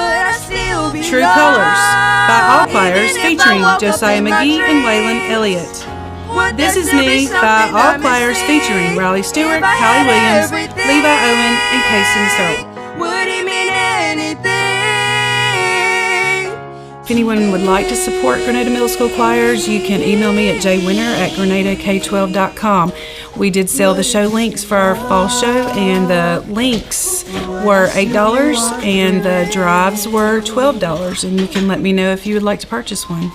True Colors by All Choirs featuring Josiah McGee and Waylon Elliott. This Is Me by All Choirs featuring Riley Stewart, Hallie Williams, Levi Owen, and Kason Searle. Would it mean anything? If anyone would like to support Grenada Middle School Choirs, you can email me at jwinner@grenadak12.com. We did sell the show links for our fall show, and the links were $8 and the drives were $12, and you can let me know if you would like to purchase one.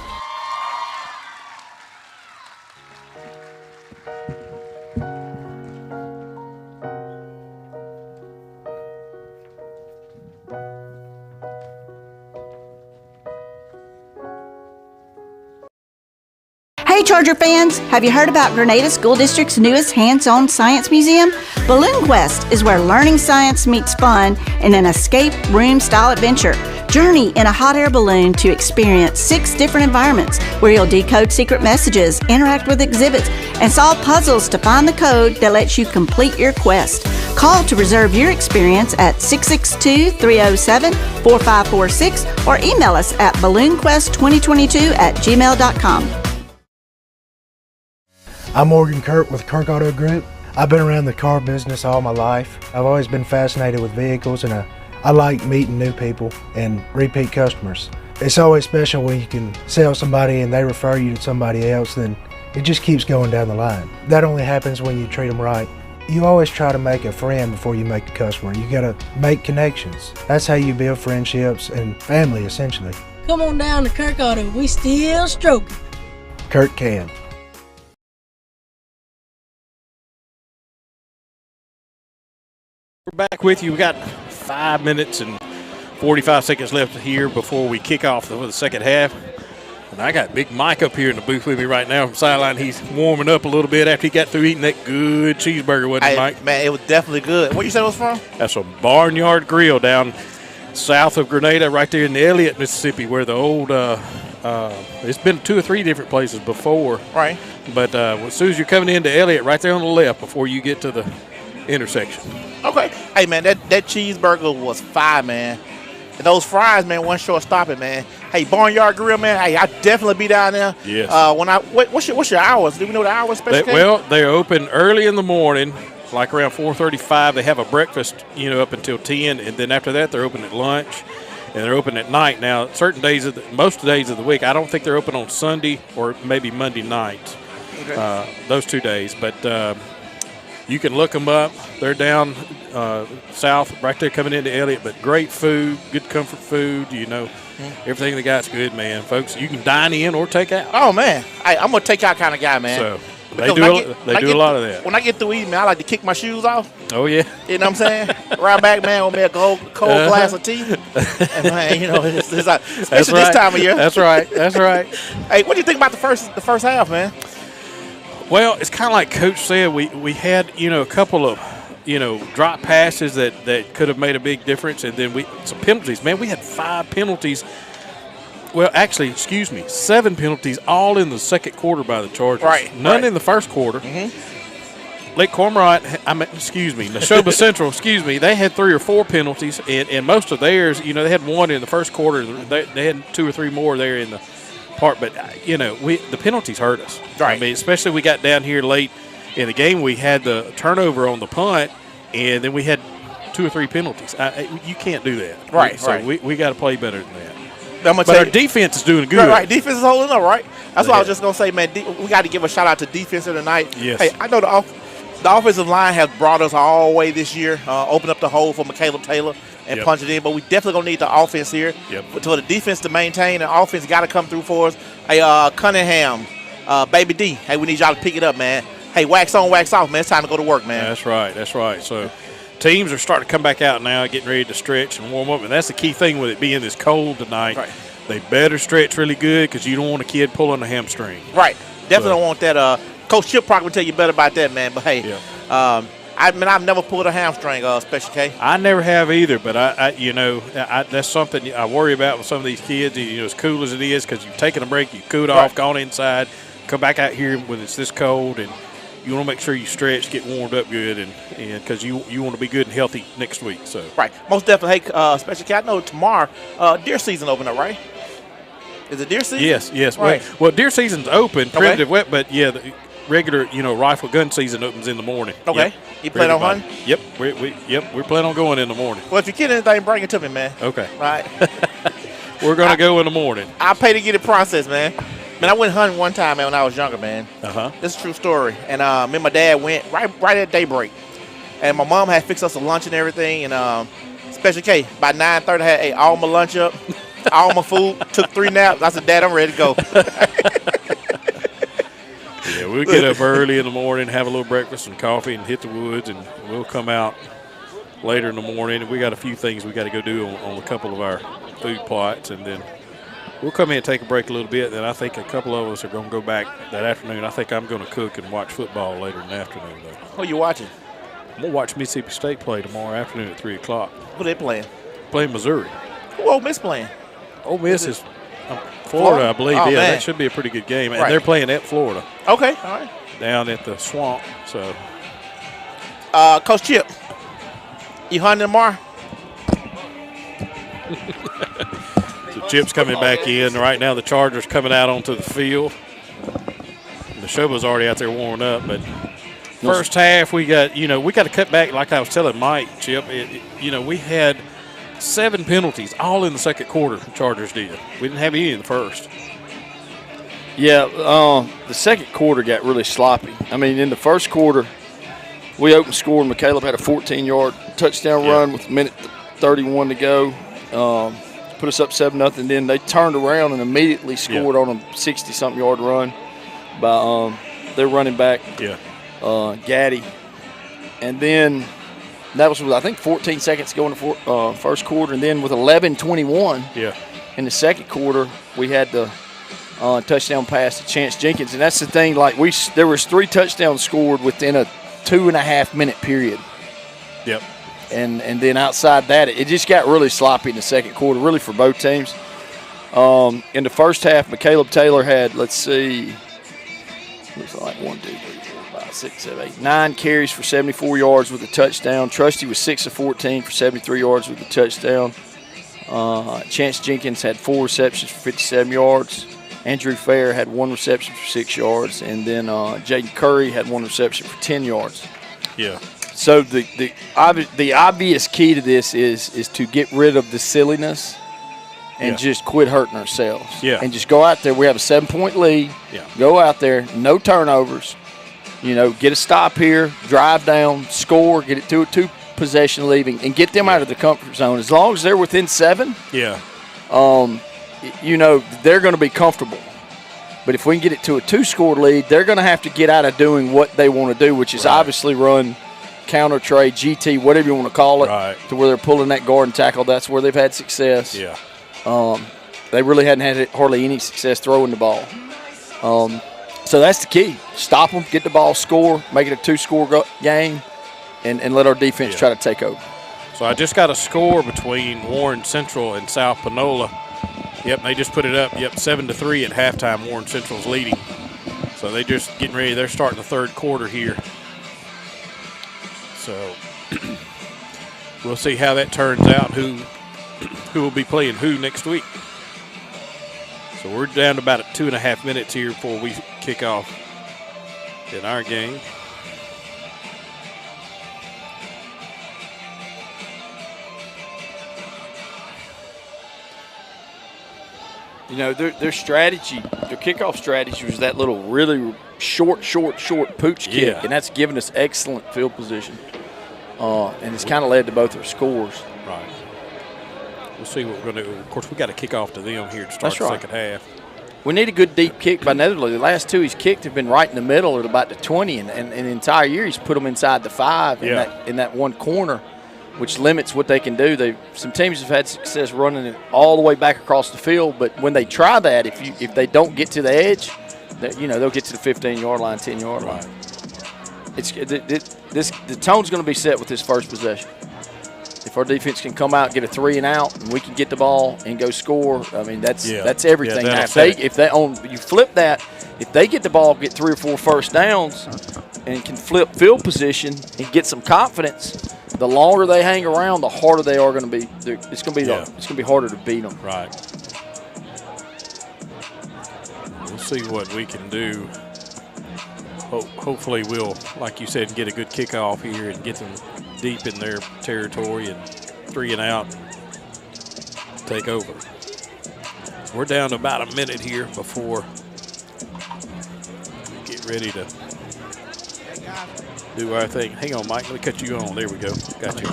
Hey Charger fans, have you heard about Grenada School District's newest hands-on science museum? Balloon Quest is where learning science meets fun in an escape room style adventure. Journey in a hot air balloon to experience 6 different environments where you'll decode secret messages, interact with exhibits, and solve puzzles to find the code that lets you complete your quest. Call to reserve your experience at 662-307-4546 or email us at balloonquest2022@gmail.com. I'm Morgan Kirk with Kirk Auto Group. I've been around the car business all my life. I've always been fascinated with vehicles, and I like meeting new people and repeat customers. It's always special when you can sell somebody and they refer you to somebody else, then it just keeps going down the line. That only happens when you treat them right. You always try to make a friend before you make a customer. You got to make connections. That's how you build friendships and family, essentially. Come on down to Kirk Auto. We still stroking. Kirk can. We're back with you. We got 5 minutes and 45 seconds left here before we kick off for the second half. And I got Big Mike up here in the booth with me right now from sideline. He's warming up a little bit after he got through eating that good cheeseburger, wasn't it, Mike? Man, it was definitely good. Where you said it was from? That's a Barnyard Grill down south of Grenada, right there in Elliott, Mississippi, where the old it's been 2 or 3 different places before. Right. But as soon as you're coming into Elliott, right there on the left before you get to the intersection. Okay. Hey, man, that cheeseburger was fire, man. And those fries, man, one short stopping, man. Hey, Barnyard Grill, man. Hey, I definitely be down there. Yes. What's your hours? Do we know the hours, Special K? Well, they're open early in the morning, like around 4:35. They have a breakfast, up until 10, and then after that, they're open at lunch, and they're open at night. Now, certain days, most days of the week, I don't think they're open on Sunday or maybe Monday night. Okay. Those 2 days, but you can look them up. They're down south, right there coming into Elliott, but great food, good comfort food, Everything they got's good, man. Folks, you can dine in or take out. Oh, man. I'm a take out kind of guy, man. So they do a lot of that. When I get through eating, man, I like to kick my shoes off. Oh, yeah. You know what I'm saying? Right back, man, with me a cold glass of tea. And, man, it's like, especially this time of year. That's right. That's right. Hey, what do you think about the first half, man? Well, it's kind of like Coach said. We had, a couple of, drop passes that could have made a big difference. And then some penalties. Man, we had 5 penalties. Well, actually, 7 penalties all in the second quarter by the Chargers. Right. None in the first quarter. Mm-hmm. Lake Cormorant, Neshoba Central, they had 3 or 4 penalties. And most of theirs, they had 1 in the first quarter. They had 2 or 3 more there in the part. But, the penalties hurt us. Right. I mean, especially we got down here late in the game. We had the turnover on the punt, and then we had 2 or 3 penalties. You can't do that. Right. So we got to play better than that. But our defense is doing good. Right, defense is holding up, right? That's what I was just going to say, man. We got to give a shout-out to defense of the night. Yes. Hey, I know the offensive line has brought us all the way this year, opened up the hole for McCaleb Taylor and punch it in, but we definitely going to need the offense here. Yep. For the defense to maintain, and offense got to come through for us. Hey, Cunningham, Baby D, hey, we need y'all to pick it up, man. Hey, wax on, wax off, man. It's time to go to work, man. That's right. So teams are starting to come back out now, getting ready to stretch and warm up, and that's the key thing with it being this cold tonight. Right. They better stretch really good because you don't want a kid pulling a hamstring. Right. Definitely don't want that. Coach Chip probably will tell you better about that, man. But, hey, I've never pulled a hamstring, Special K. I never have either, but that's something I worry about with some of these kids. As cool as it is, because you've taken a break, you cooled off, gone inside, come back out here when it's this cold, and you want to make sure you stretch, get warmed up good, and because you want to be good and healthy next week. So right, most definitely. Hey, Special K, I know tomorrow deer season open up, right? Is it deer season? Yes. Right. Well, deer season's open, primitive wet, but the regular, rifle gun season opens in the morning. Okay. Yep. You plan on hunting? Yep. We're planning on going in the morning. Well, if you get anything, bring it to me, man. Okay. Right. We're gonna go in the morning. I'll pay to get it processed, man. Man, I went hunting one time, man, when I was younger, man. Uh-huh. This is a true story. And me and my dad went right at daybreak. And my mom had fixed us a lunch and everything. And Special K, by 9:30, I had ate all my lunch up, all my food, took 3 naps. I said, Dad, I'm ready to go. Yeah, we'll get up early in the morning, have a little breakfast and coffee, and hit the woods, and we'll come out later in the morning. We got a few things we got to go do on a couple of our food plots, and then we'll come in and take a break a little bit. Then I think a couple of us are going to go back that afternoon. I think I'm going to cook and watch football later in the afternoon, though. Who are you watching? I'm going to watch Mississippi State play tomorrow afternoon at 3 o'clock. Who they playing? Playing Missouri. Who Ole Miss playing? Ole Miss is Florida, I believe. Oh, yeah, man. that should be a pretty good game. And they're playing at Florida. Okay, all right. Down at the swamp. So, Coach Chip, you hunting tomorrow? So Chip's coming back in. Right now the Chargers coming out onto the field. Neshoba's already out there warming up, but first half we got to cut back, like I was telling Mike, Chip. We had 7 penalties all in the second quarter. The Chargers did. We didn't have any in the first. Yeah, the second quarter got really sloppy. I mean, in the first quarter, we opened scored. McCaleb had a 14-yard touchdown run with a minute 31 to go. Put us up 7-0. Then they turned around and immediately scored on a 60-something yard run by their running back, Gaddy. And then that was, I think, 14 seconds to go in the first quarter. And then with 11:21 in the second quarter, we had the touchdown pass to Chance Jenkins. And that's the thing, like there was 3 touchdowns scored within a 2.5-minute period. Yep. And then outside that, it just got really sloppy in the second quarter, really for both teams. In the first half, McCaleb Taylor had, looks like 1, 2, 3, 4, 5, 6, 7, 8, 9 carries for 74 yards with a touchdown. Trusty was 6 of 14 for 73 yards with a touchdown. Chance Jenkins had 4 receptions for 57 yards. Andrew Fair had 1 reception for 6 yards. And then Jaden Curry had 1 reception for 10 yards. Yeah. So the obvious key to this is to get rid of the silliness and just quit hurting ourselves. Yeah. And just go out there. We have a 7-point lead. Yeah. Go out there, no turnovers. Get a stop here, drive down, score, get it to a 2-possession leaving, and get them out of the comfort zone. As long as they're within 7, they're going to be comfortable. But if we can get it to a 2-score lead, they're going to have to get out of doing what they want to do, which is obviously run counter trade, GT, whatever you want to call it, to where they're pulling that guard and tackle. That's where they've had success. Yeah. They really hadn't had hardly any success throwing the ball. So that's the key. Stop them, get the ball, score, make it a 2-score game, and let our defense try to take over. So I just got a score between Warren Central and South Panola. Yep, they just put it up. Yep, 7-3 at halftime. Warren Central's leading. So they just getting ready. They're starting the third quarter here. So we'll see how that turns out, who will be playing who next week. So we're down to about 2.5 minutes here before we kick off in our game. Their strategy, their kickoff strategy was that little really short pooch kick, and that's given us excellent field position. And it's kind of led to both their scores. Right. We'll see what we're going to do. Of course, we got to kick off to them here to start the second half. We need a good deep kick by Netherlands. The last 2 he's kicked have been right in the middle at about the 20, and the entire year he's put them inside the 5 in that one corner, which limits what they can do. Some teams have had success running it all the way back across the field, but when they try that, if they don't get to the edge, they'll get to the 15-yard line, 10-yard line. The tone's going to be set with this first possession. If our defense can come out, get a 3 and out, and we can get the ball and go score, I mean that's everything. Now, you flip that, if they get the ball, get 3 or 4 first downs, and can flip field position and get some confidence, the longer they hang around, the harder they are going to be. It's going to be harder to beat them. Right. We'll see what we can do. Hopefully we'll, like you said, get a good kickoff here and get them deep in their territory and 3 and out, take over. We're down to about a minute here before we get ready to do our thing. Hang on, Mike. Let me cut you on. There we go. Got you.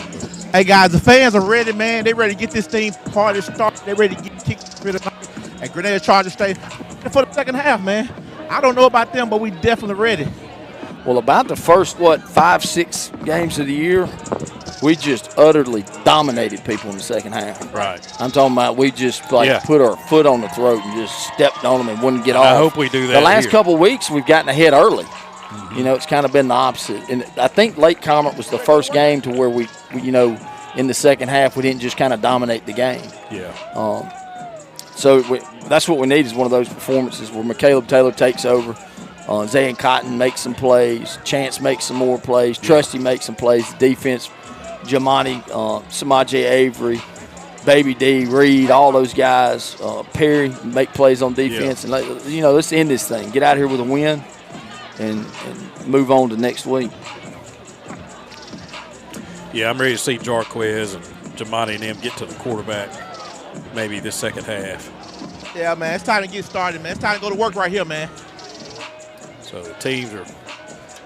Hey, guys, the fans are ready, man. They ready to get this thing party started. They ready to get kicked for the night at Grenada Charger State for the second half, man. I don't know about them, but we definitely ready. Well, about the first, 5-6 games of the year, we just utterly dominated people in the second half. Right. I'm talking about we just put our foot on the throat and just stepped on them and wouldn't get off. I hope we do that. The last here. couple of weeks, we've gotten ahead early. Mm-hmm. It's kind of been the opposite. And I think Lake Comet was the first game to where we in the second half, we didn't just kind of dominate the game. Yeah. So that's what we need is one of those performances where McCaleb Taylor takes over. Zayn Cotton makes some plays. Chance makes some more plays. Trusty makes some plays. The defense, Jamani, Samaje Avery, Baby D, Reed, all those guys. Perry make plays on defense. And let's end this thing. Get out here with a win and move on to next week. Yeah, I'm ready to see Jarquez and Jamani and them get to the quarterback maybe this second half. Yeah, man, it's time to get started, man. It's time to go to work right here, man. So the teams are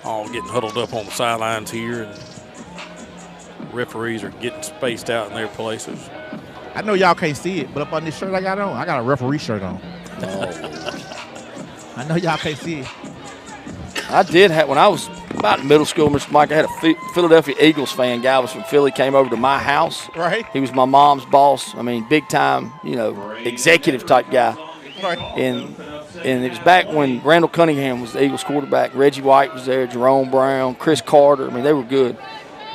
all getting huddled up on the sidelines here, and referees are getting spaced out in their places. I know y'all can't see it, but up on this shirt I got on, I got a referee shirt on. I know y'all can't see it. I did have, when I was about in middle school, Mr. Mike, I had a Philadelphia Eagles fan guy was from Philly, came over to my house. Right. He was my mom's boss. I mean, big time, executive type guy. Right. And it was back when Randall Cunningham was the Eagles quarterback. Reggie White was there, Jerome Brown, Chris Carter. I mean, they were good.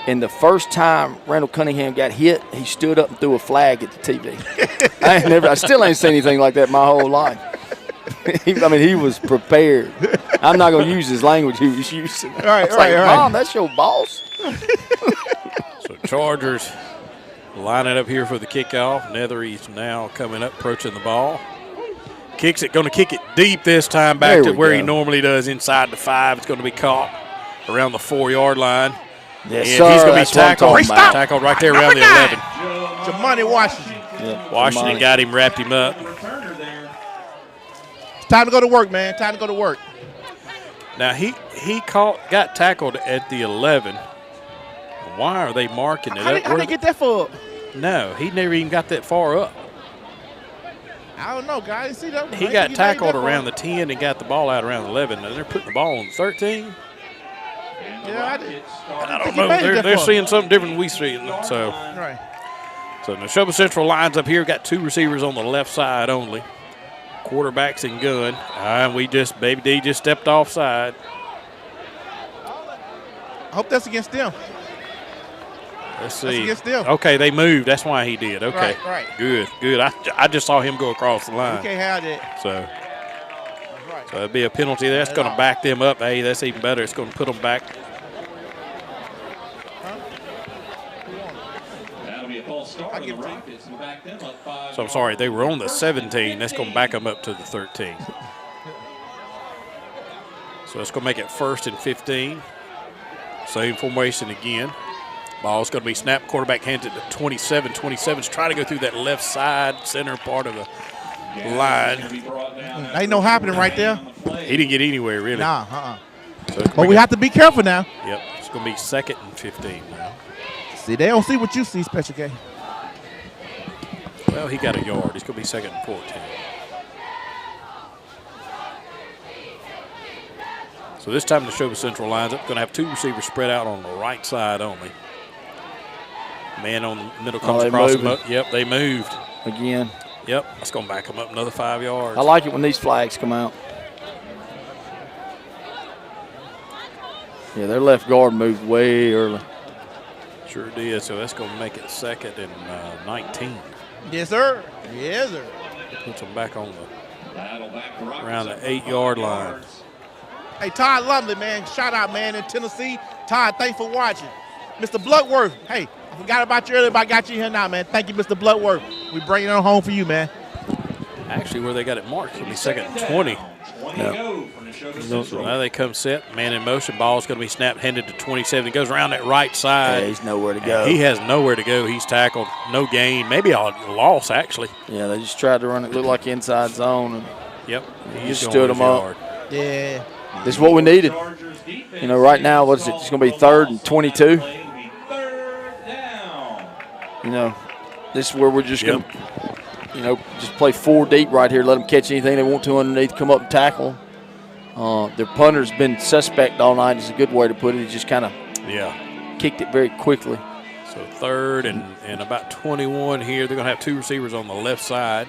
And the first time Randall Cunningham got hit, he stood up and threw a flag at the TV. I still ain't seen anything like that my whole life. He was prepared. I'm not going to use his language he was using. Right. Mom, that's your boss. So Chargers lining up here for the kickoff. Nethery's now coming up, approaching the ball. Kicks it, going to kick it deep this time back to where he normally does, inside the 5. It's going to be caught around the 4-yard line. Yes, and sir. he's going to be tackled. Tackled right there around the 11. Jamani Washington. Yeah, Washington got him, wrapped him up. It's time to go to work, man. Time to go to work. Now, he got tackled at the 11. Why are they marking it? How did they get that for? No, he never even got that far up. I don't know, guys. See that? He got tackled around the 10 and got the ball out around the 11. And they're putting the ball on the 13. Yeah, I don't know. They're seeing something different than we see. So Neshoba Central lines up here. Got 2 receivers on the left side only. Quarterbacks and gun. And Baby D just stepped offside. I hope that's against them. Let's see. That's against them. Okay, they moved. That's why he did. Okay. Right. Good. I just saw him go across the line. We can't have that. So it'll be a penalty there. That's going to back them up. Hey, that's even better. It's going to put them back. So I'm sorry, they were on the 17. That's going to back them up to the 13. So it's going to make it 1st and 15. Same formation again. Ball's going to be snapped. Quarterback hands it to 27. 27's trying to go through that left side center part of the line. Ain't no happening right there. He didn't get anywhere, really. Nah, But we have to be careful now. Yep, it's going to be 2nd and 15 now. See, they don't see what you see, Special K. Well, he got a yard. It's going to be 2nd and 14. So this time Neshoba Central lines up. Going to have 2 receivers spread out on the right side only. Man on the middle comes across them up. Yep, they moved. Again. Yep, that's going to back them up another 5 yards. I like it when these flags come out. Yeah, their left guard moved way early. Sure did. So that's going to make it 2nd and 19. Yes, sir. Yes, sir. Puts them back on around the 8-yard line. Hey, Todd Lumley, man. Shout out, man, in Tennessee. Todd, thanks for watching. Mr. Bloodworth, hey, I forgot about you earlier, but I got you here now, man. Thank you, Mr. Bloodworth. We bring it on home for you, man. Actually, where they got it marked, it'll be 2nd and 20. So now they come set, man in motion. Ball's going to be snapped, handed to 27. He goes around that right side. Yeah, he's nowhere to go. He has nowhere to go. He's tackled, no gain, maybe a loss, actually. Yeah, they just tried to run it, look like inside zone. And yep, he just stood him up. Yeah. This is what we needed. Right now, what is it? It's going to be 3rd and 22. This is where we're just going to, just play 4 deep right here. Let them catch anything they want to underneath, come up and tackle. Their punter's been suspect all night. Is a good way to put it. He just kind of kicked it very quickly. So 3rd and about 21 here. They're going to have 2 receivers on the left side.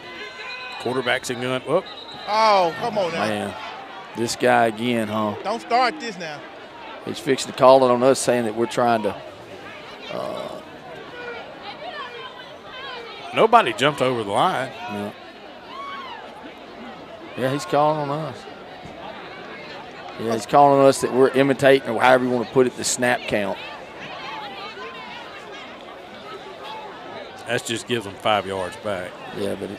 Quarterbacks and gun. Whoop. Oh, come on now. Man, this guy again, huh? Don't start this now. He's fixing to call it on us, saying that we're trying to. Nobody jumped over the line. Yeah, he's calling on us. Yeah, he's calling on us that we're imitating, or however you want to put it, the snap count. That just gives them 5 yards back. Yeah, but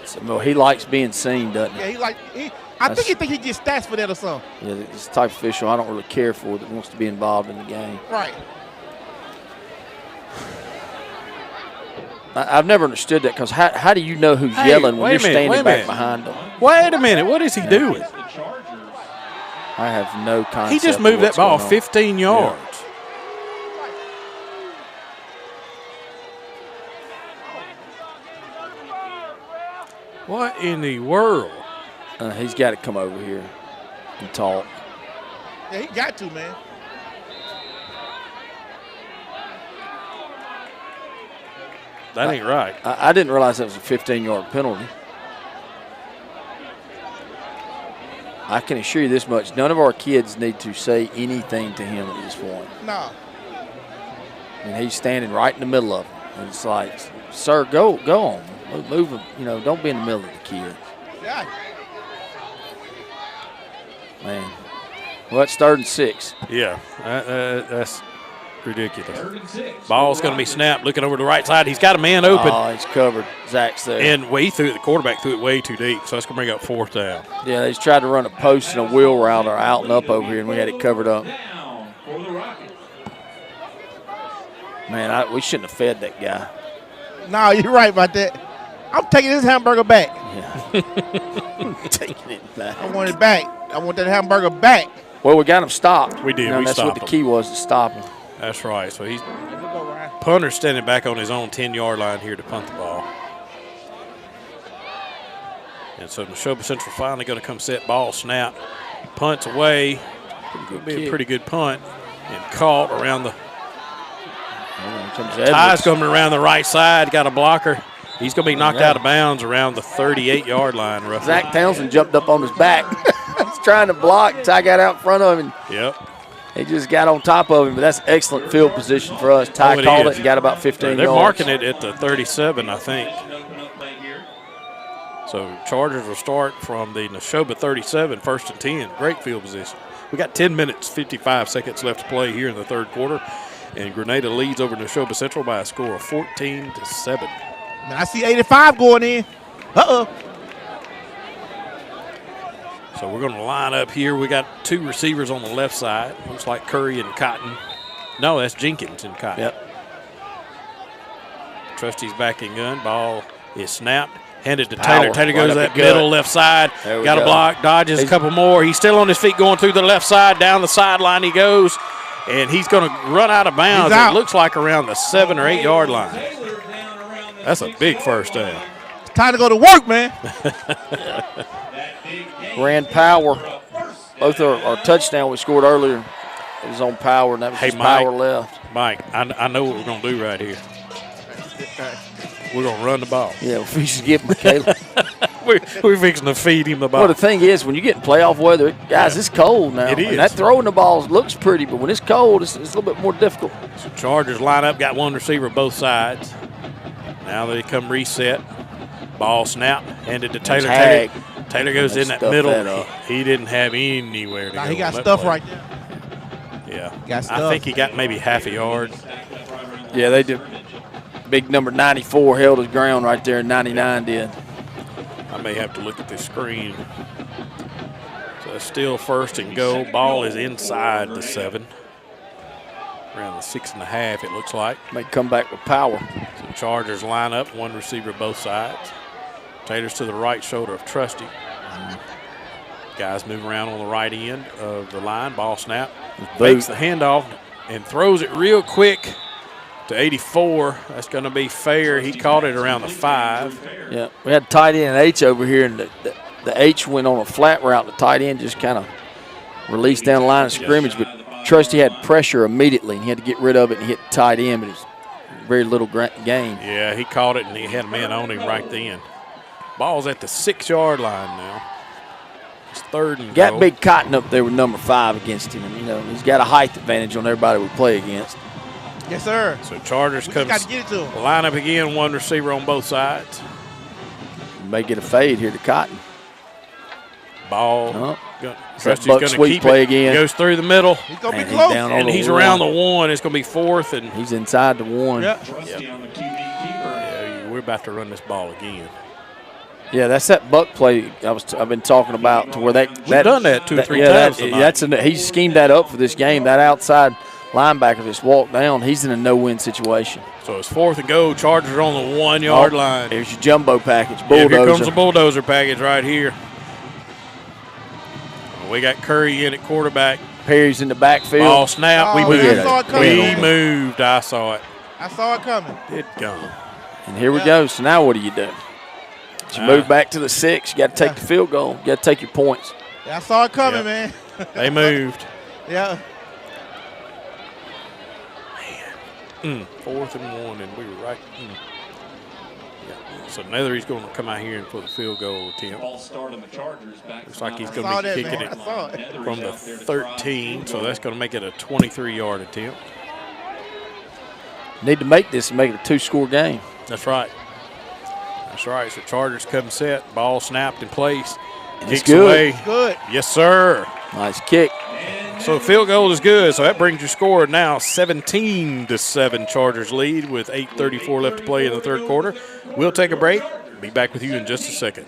he likes being seen, doesn't he? Yeah, I think he gets stats for that or something. Yeah, it's the type of official I don't really care for that wants to be involved in the game. Right. I've never understood that, because how do you know who's yelling when you're standing back behind them? Wait a minute. What is he doing? I have no concept. He just moved that ball 15 yards. Yeah. What in the world? He's got to come over here and talk. Yeah, he got to, man. That ain't right. I didn't realize that was a 15-yard penalty. I can assure you this much. None of our kids need to say anything to him at this point. No. And he's standing right in the middle of them. And it's like, sir, go on. Move him. You know, don't be in the middle of the kids. Yeah. Man. Well, it's 3rd and 6. Yeah, that's ridiculous. Ball's going to be snapped. Looking over the right side. He's got a man open. Oh, he's covered. Zach's there. And the quarterback threw it way too deep, so that's going to bring up 4th down. Yeah, they tried to run a post and a wheel route or out and up over here, and we had it covered up. Man, we shouldn't have fed that guy. No, you're right about that. I'm taking this hamburger back. Yeah. Taking it back. I want it back. I want that hamburger back. Well, we got him stopped. We did. You know, that's what the key was, to stop him. That's right. So he's punter standing back on his own 10-yard line here to punt the ball. And so Neshoba Central finally going to come set. Ball snap. Punts away. It'll be a pretty good punt. And caught around the Ty's coming around the right side. Got a blocker. He's going to be knocked out of bounds around the 38-yard line, roughly. Zach Townsend jumped up on his back. He's trying to block. Ty got out in front of him. Yep. He just got on top of him, but that's excellent field position for us. Ty called it and got about 15 yards. They're marking it at the 37, I think. So Chargers will start from the Neshoba 37, 1st and 10. Great field position. We got 10 minutes, 55 seconds left to play here in the 3rd quarter. And Grenada leads over Neshoba Central by a score of 14-7. Now I see 85 going in. Uh-oh. So we're going to line up here. We got 2 receivers on the left side. Looks like Curry and Cotton. No, that's Jenkins and Cotton. Yep. Trusty's backing gun. Ball is snapped. Handed to Taylor. Taylor goes right that middle left side. Got a block. Dodges a couple more. He's still on his feet going through the left side. Down the sideline he goes. And he's going to run out of bounds. It looks like around the 7 or 8 yard line. That's a big first down. It's time to go to work, man. Ran power. Both our touchdown we scored earlier, it was on power, and that was just power left. Mike, I know what we're going to do right here. We're going to run the ball. Yeah, we should give him Caleb. We're fixing to feed him the ball. Well, the thing is, when you get in playoff weather, guys, it's cold now. It is. And that throwing the balls looks pretty, but when it's cold, it's a little bit more difficult. So Chargers line up, got 1 receiver both sides. Now they come reset. Ball snap, handed to Taylor. Taylor goes in that middle. He didn't have anywhere to go. He got stuff right there. Yeah. I think he got maybe half a yard. Yeah, they did. Big number 94 held his ground right there, and 99 did. I may have to look at the screen. So it's still 1st and goal. Ball is inside the 7. Around the 6.5, it looks like. May come back with power. So Chargers line up, 1 receiver both sides. Taylor's to the right shoulder of Trusty. Guys move around on the right end of the line. Ball snap. Fakes the handoff and throws it real quick to 84. That's going to be fair. He caught it around the 5. Yeah, we had tight end H over here, and the H went on a flat route. The tight end just kind of released down the line of scrimmage, but Trusty had pressure immediately, and he had to get rid of it and hit tight end, but it was very little gain. Yeah, he caught it, and he had a man on him right then. Ball's at the 6-yard line now. It's 3rd and Got goal. Big Cotton up there with number 5 against him. And, he's got a height advantage on everybody we play against. Yes, sir. So Chargers comes got to get it to him. Line up again, 1 receiver on both sides. May get a fade here to Cotton. Ball. Trusty's going to keep play it. again. Goes through the middle. He's going to be close. And he's around the 1. It's going to be 4th. And he's inside the 1. Yeah, we're about to run this ball again. Yeah, that's that buck play I've been talking about, to where we've done that 2 or 3 times tonight. He schemed that up for this game. That outside linebacker just walked down. He's in a no-win situation. So it's 4th and goal. Chargers on the 1-yard line. There's your jumbo package. Bulldozer. Here comes the bulldozer package right here. So we got Curry in at quarterback. Perry's in the backfield. Ball snap. Oh, We moved. I saw it coming. We moved. I saw it. I saw it coming. It gone. And here we go. So now what do? You move back to the 6. You got to take the field goal. You got to take your points. Yeah, I saw it coming, man. They moved. Yeah. 4th and 1, and we were right. Yeah. So Nethery's going to come out here and put the field goal attempt. Looks like he's going to be kicking it from the 13, so that's going to make it a 23-yard attempt. Need to make this and make it a 2-score game. That's right. That's right. So Chargers come set, ball snapped in place. It's Kicks good. away. It's good. Yes, sir. Nice kick. So field goal is good. So that brings your score now 17-7 Chargers lead with 8:34 left to play in the third quarter. We'll take a break. Be back with you in just a second.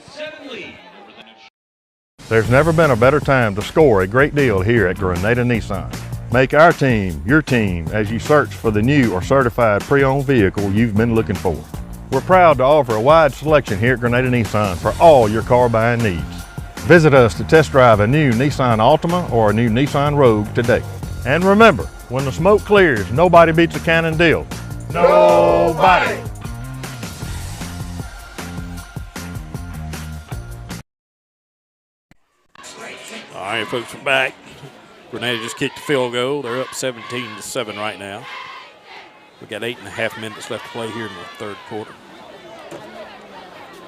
There's never been a better time to score a great deal here at Grenada Nissan. Make our team your team as you search for the new or certified pre-owned vehicle you've been looking for. We're proud to offer a wide selection here at Grenada Nissan for all your car buying needs. Visit us to test drive a new Nissan Altima or a new Nissan Rogue today. And remember, when the smoke clears, nobody beats a Cannon deal. Nobody! All right, folks, we're back. Grenada just kicked the field goal. They're up 17-7 right now. We got 8.5 minutes left to play here in the third quarter.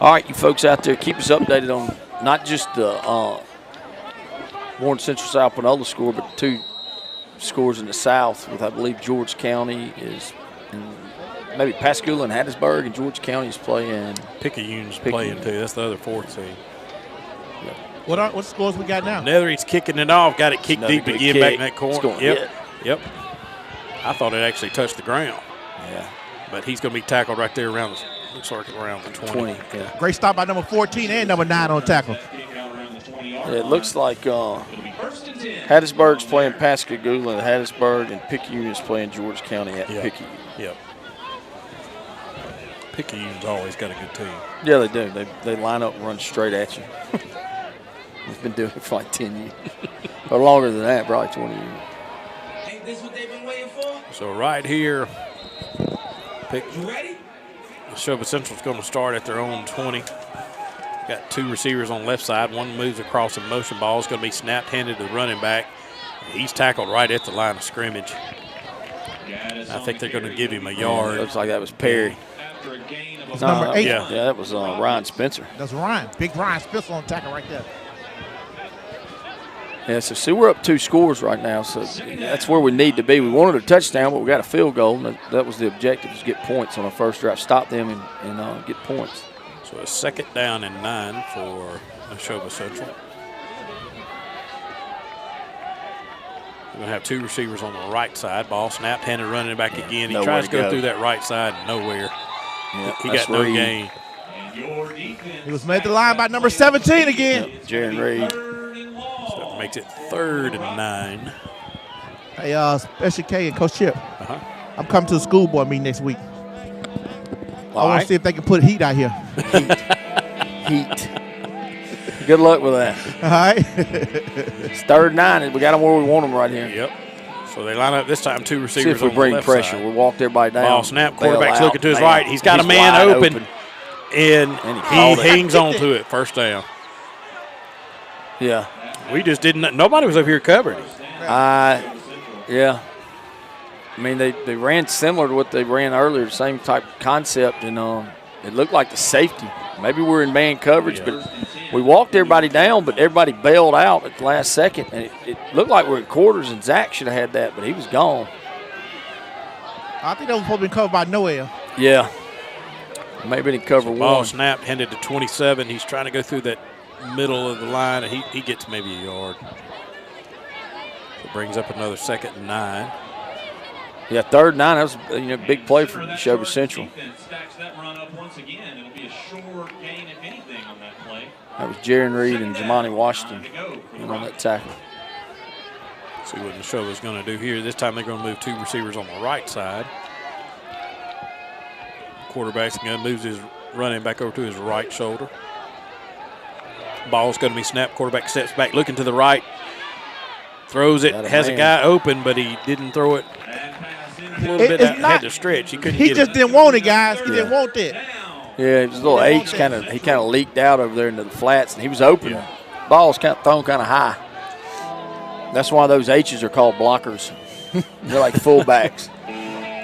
All right, you folks out there, keep us updated on not just the Warren Central South Panola score, but 2 scores in the South with, I believe, George County is, maybe Pascagoula and Hattiesburg, and George County is playing. Picayune's playing too. That's the other 4th team. Yep. What scores we got now? Nethery's kicking it off. Got it kicked deep again back in that corner. Yep. I thought it actually touched the ground. Yeah. But he's going to be tackled right there around the, looks like around the 20. Yeah. Great stop by number 14 and number 9 on tackle. Yeah, it looks like Hattiesburg's playing Pascagoula at Hattiesburg, and Picayune is playing George County at Picayune. Yep. Picayune's always got a good team. Yeah, they do. They line up and run straight at you. We've been doing it for like 10 years. Or longer than that, probably 20 years. So right here, Neshoba Central's going to start at their own 20. Got 2 receivers on the left side. One moves across in motion. Ball is going to be snapped, handed to the running back. He's tackled right at the line of scrimmage. I think they're going to give him a yard. Looks like that was Perry. Number 8. Yeah, that was Ryan Spencer. That's Ryan. Big Ryan Spencer on tackle right there. Yeah, so see, we're up 2 scores right now, so that's where we need to be. We wanted a touchdown, but we got a field goal, and that was the objective, is get points on our first drive, stop them and get points. So a 2nd down and 9 for Neshoba Central. We're going to have 2 receivers on the right side. Ball snapped, handed running back again. He tries to go through that right side, nowhere. Yep, he got no gain. He was made the line by number 17 again. Yep, Jaron Reed. So that makes it 3rd and 9. Hey, Special K and Coach Chip. I'm coming to the school board meeting next week. I want to see if they can put heat out here. Heat. Good luck with that. All right. It's 3rd and 9. We got them where we want them right here. Yep. So they line up this time, 2 receivers. See if we on bring the left pressure. side. We'll walk everybody down. Ball snap. Quarterback's looking to his right. He's got a man open. And he hangs on to it. First down. Yeah. We just didn't. Nobody was up here covering. Yeah. I mean, they ran similar to what they ran earlier, same type of concept, and it looked like the safety. Maybe we're in man coverage, but we walked everybody down, but everybody bailed out at the last second. And it looked like we're in quarters, and Zach should have had that, but he was gone. I think that was supposed to be covered by Noel. Yeah. Maybe they cover one. Ball snapped, handed to 27. He's trying to go through that middle of the line, and he gets maybe a yard. So brings up another 2nd and 9. Yeah, 3rd and 9. That was a big play for Neshoba Central. That was Jaron Reed and Jamani Washington on that tackle. See what Neshoba's going to do here. This time they're going to move 2 receivers on the right side. Quarterback's going to move his running back over to his right shoulder. Ball's going to be snapped. Quarterback steps back, looking to the right. Throws it, has a guy open, but he didn't throw it a little bit out, had to stretch. He couldn't He get just it. didn't want it, guys. He didn't want it. Yeah, his little H kind of leaked out over there into the flats, and he was open. Yeah. Ball's kind of thrown kind of high. That's why those H's are called blockers. They're like fullbacks.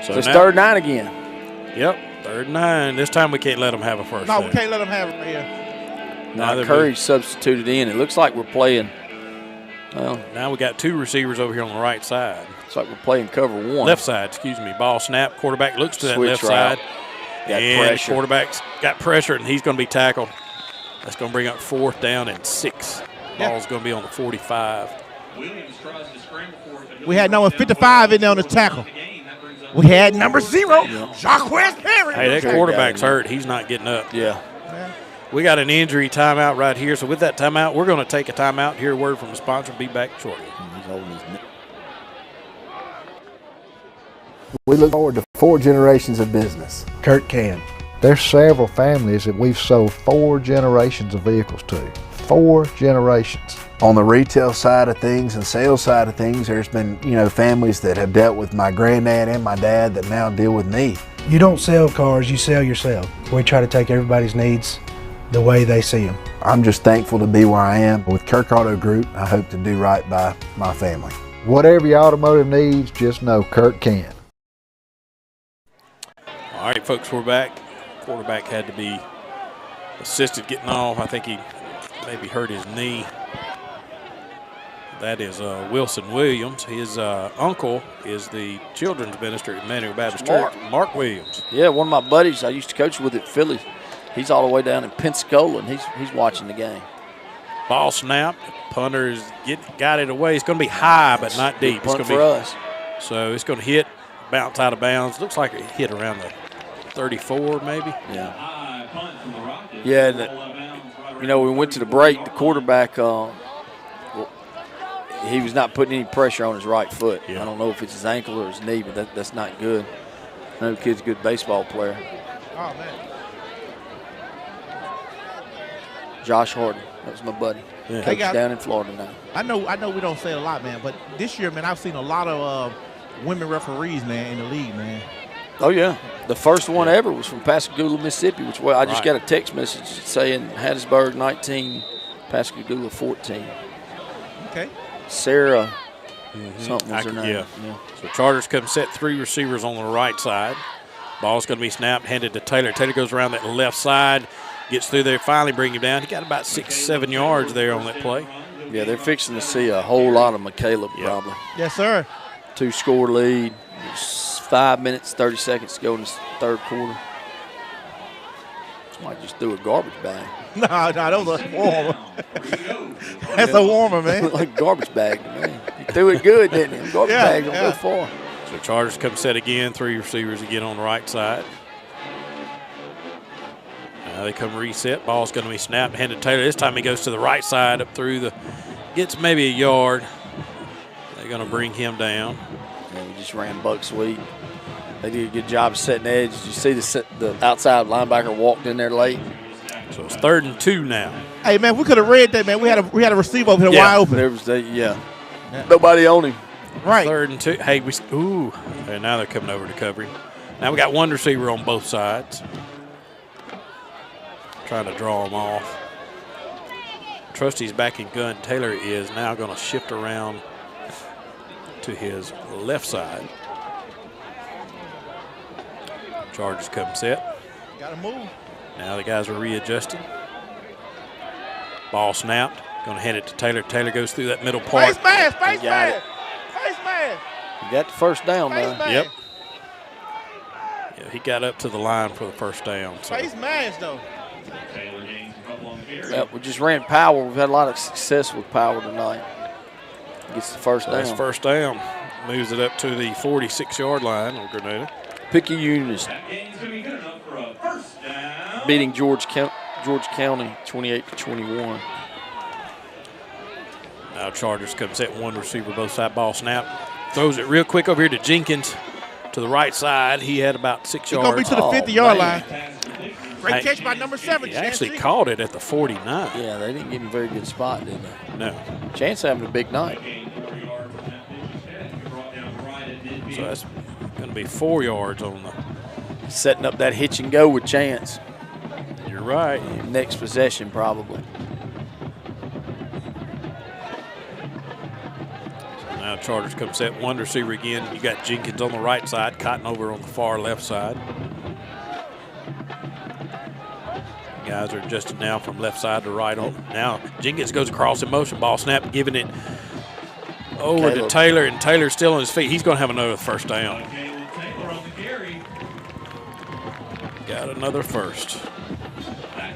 So it's now- 3rd and 9 again. Yep, 3rd and 9. This time we can't let them have a first No, down. we can't let him have it right here. Now Curry substituted in. It looks like we're playing. Well, now we got 2 receivers over here on the right side. Looks like we're playing cover 1. Left side, excuse me. Ball snap. Quarterback looks to that Switch left route. side. Got and pressure. quarterback's got pressure, and he's going to be tackled. That's going to bring up 4th down and 6. Ball's going to be on the 45. We had number 55 in there on the tackle. We had number 0, Jacques Perry. Hey, that quarterback's hurt. He's not getting up. Yeah. We got an injury timeout right here. So with that timeout, we're going to take a timeout, hear a word from the sponsor, be back shortly. We look forward to 4 generations of business. Kirk can. There's several families that we've sold 4 generations of vehicles to. 4 generations. On the retail side of things and sales side of things, there's been, families that have dealt with my granddad and my dad that now deal with me. You don't sell cars, you sell yourself. We try to take everybody's needs the way they see them. I'm just thankful to be where I am. With Kirk Auto Group, I hope to do right by my family. Whatever your automotive needs, just know Kirk can. All right, folks, we're back. Quarterback had to be assisted getting off. I think he maybe hurt his knee. That is Wilson Williams. His uncle is the children's minister at Emmanuel Baptist Church, Mark Williams. Yeah, one of my buddies I used to coach with at Philly. He's all the way down in Pensacola, and he's watching the game. Ball snapped. Punter's got it away. It's going to be high, but not deep. Punt it's for going to be us. So it's going to hit, bounce out of bounds. Looks like it hit around the 34, maybe. Yeah. Yeah. And we went to the break. The quarterback, he was not putting any pressure on his right foot. Yeah. I don't know if it's his ankle or his knee, but that's not good. I know the kid's a good baseball player. Oh, man. Josh Harden, that was my buddy. Yeah. Coach down in Florida now. I know we don't say a lot, man, but this year, man, I've seen a lot of women referees, man, in the league, man. Oh, yeah. The first one ever was from Pascagoula, Mississippi, which I just Right. got a text message saying Hattiesburg 19, Pascagoula 14. Okay. Sarah something was her name. Yeah. So Chargers come set 3 receivers on the right side. Ball's going to be snapped, handed to Taylor. Taylor goes around that left side, gets through there, finally bring him down. He got about 6-7 yards there on that play. Yeah, they're fixing to see a whole lot of McCaleb probably. Yes, sir. 2-score lead. It's 5 minutes, 30 seconds to go in the 3rd quarter. Somebody just threw a garbage bag. No, that was a warmer. That's a warmer, man. Like a garbage bag, man. He threw it good, didn't he? Garbage bags don't go far. So Chargers come set again, 3 receivers again on the right side. Now they come reset. Ball's going to be snapped, handed to Taylor. This time he goes to the right side up through gets maybe a yard. They're going to bring him down. Yeah, we just ran buck sweep. They did a good job of setting edge. Did you see the outside linebacker walked in there late? So it's 3rd and 2 now. Hey, man, we could have read that, man. We had a receiver over here wide open. There was nobody on him. Right. 3rd and 2. Hey, and now they're coming over to cover him. Now we got one receiver on both sides. Trying to draw him off. Trusty's back in gun. Taylor is now going to shift around to his left side. Chargers come set. Got to move. Now the guys are readjusting. Ball snapped. Going to hand it to Taylor. Taylor goes through that middle part. Face mask. He got the first down now. Yep. Yeah, he got up to the line for the first down. So. Face mask, though. Yeah, we just ran power. We've had a lot of success with power tonight. Gets the first down. That's first down. Moves it up to the 46-yard line of Grenada. Picky Union is beating George County 28-21. Now Chargers come set, one receiver both side. Ball snap. Throws it real quick over here to Jenkins to the right side. He had about 6 yards. He's going to be to the 50-yard line. Great catch by number 7. He actually caught it at the 49. Yeah, they didn't give him a very good spot, did they? No. Chance having a big night. So that's going to be 4 yards on the. Setting up that hitch and go with Chance. You're right. Next possession, probably. So now Chargers come set 1 receiver again. You got Jenkins on the right side, Cotton over on the far left side. Guys are adjusted now from left side to right. On now Jenkins goes across in motion, ball snap, giving it over to Taylor, and Taylor's still on his feet. He's going to have another first down. Got another first.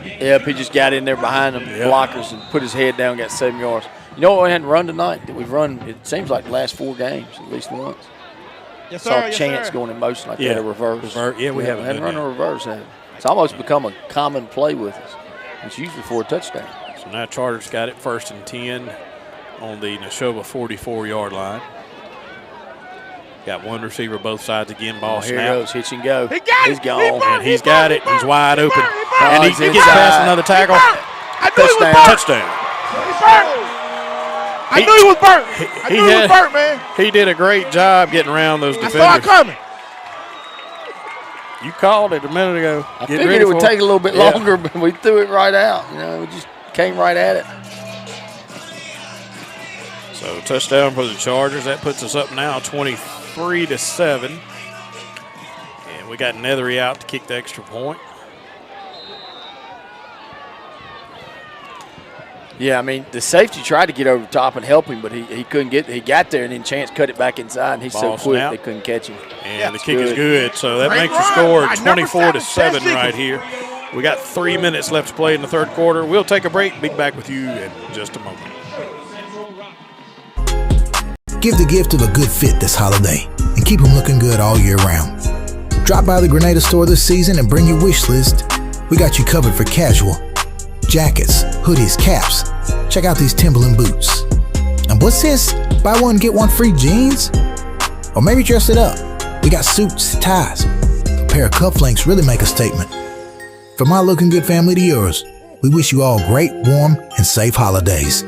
Yep, he just got in there behind them blockers and put his head down, got 7 yards. You know what we hadn't run tonight? That we've run, it seems like the last 4 games at least once. Yes, sir. Saw yes, Chance sir. going in motion like that, a reverse. Yeah, we haven't run a reverse. It's almost become a common play with us. It's usually for a touchdown. So now Chargers got it 1st and 10 on the Neshoba 44-yard line. Got 1 receiver both sides again. Ball Here snap. goes, hitch and go. He got He's it. gone. And he's got it. He's wide open. And he he's gets inside. past another tackle. I knew he was burnt. Touchdown. I knew he was burnt. I knew he was burnt, man. He did a great job getting around those defenders. I saw it coming. You called it a minute ago. I figured it would take a little bit longer, but we threw it right out. You know, we just came right at it. So touchdown for the Chargers. That puts us up now 23-7. And we got Nethery out to kick the extra point. Yeah, I mean, the safety tried to get over the top and help him, but he couldn't get. He got there, and then Chance cut it back inside, and he's Ball so quick snap. they couldn't catch him. And the kick is good, so that makes the score 24-7 right here. We got 3 minutes left to play in the 3rd quarter. We'll take a break. Be back with you in just a moment. Give the gift of a good fit this holiday and keep them looking good all year round. Drop by the Grenada store this season and bring your wish list. We got you covered for casual. Jackets, hoodies, caps. Check out these Timberland boots. And what's this? Buy one, get one free jeans? Or maybe dress it up. We got suits, ties. A pair of cufflinks really make a statement. From my looking good family to yours, we wish you all great, warm, and safe holidays.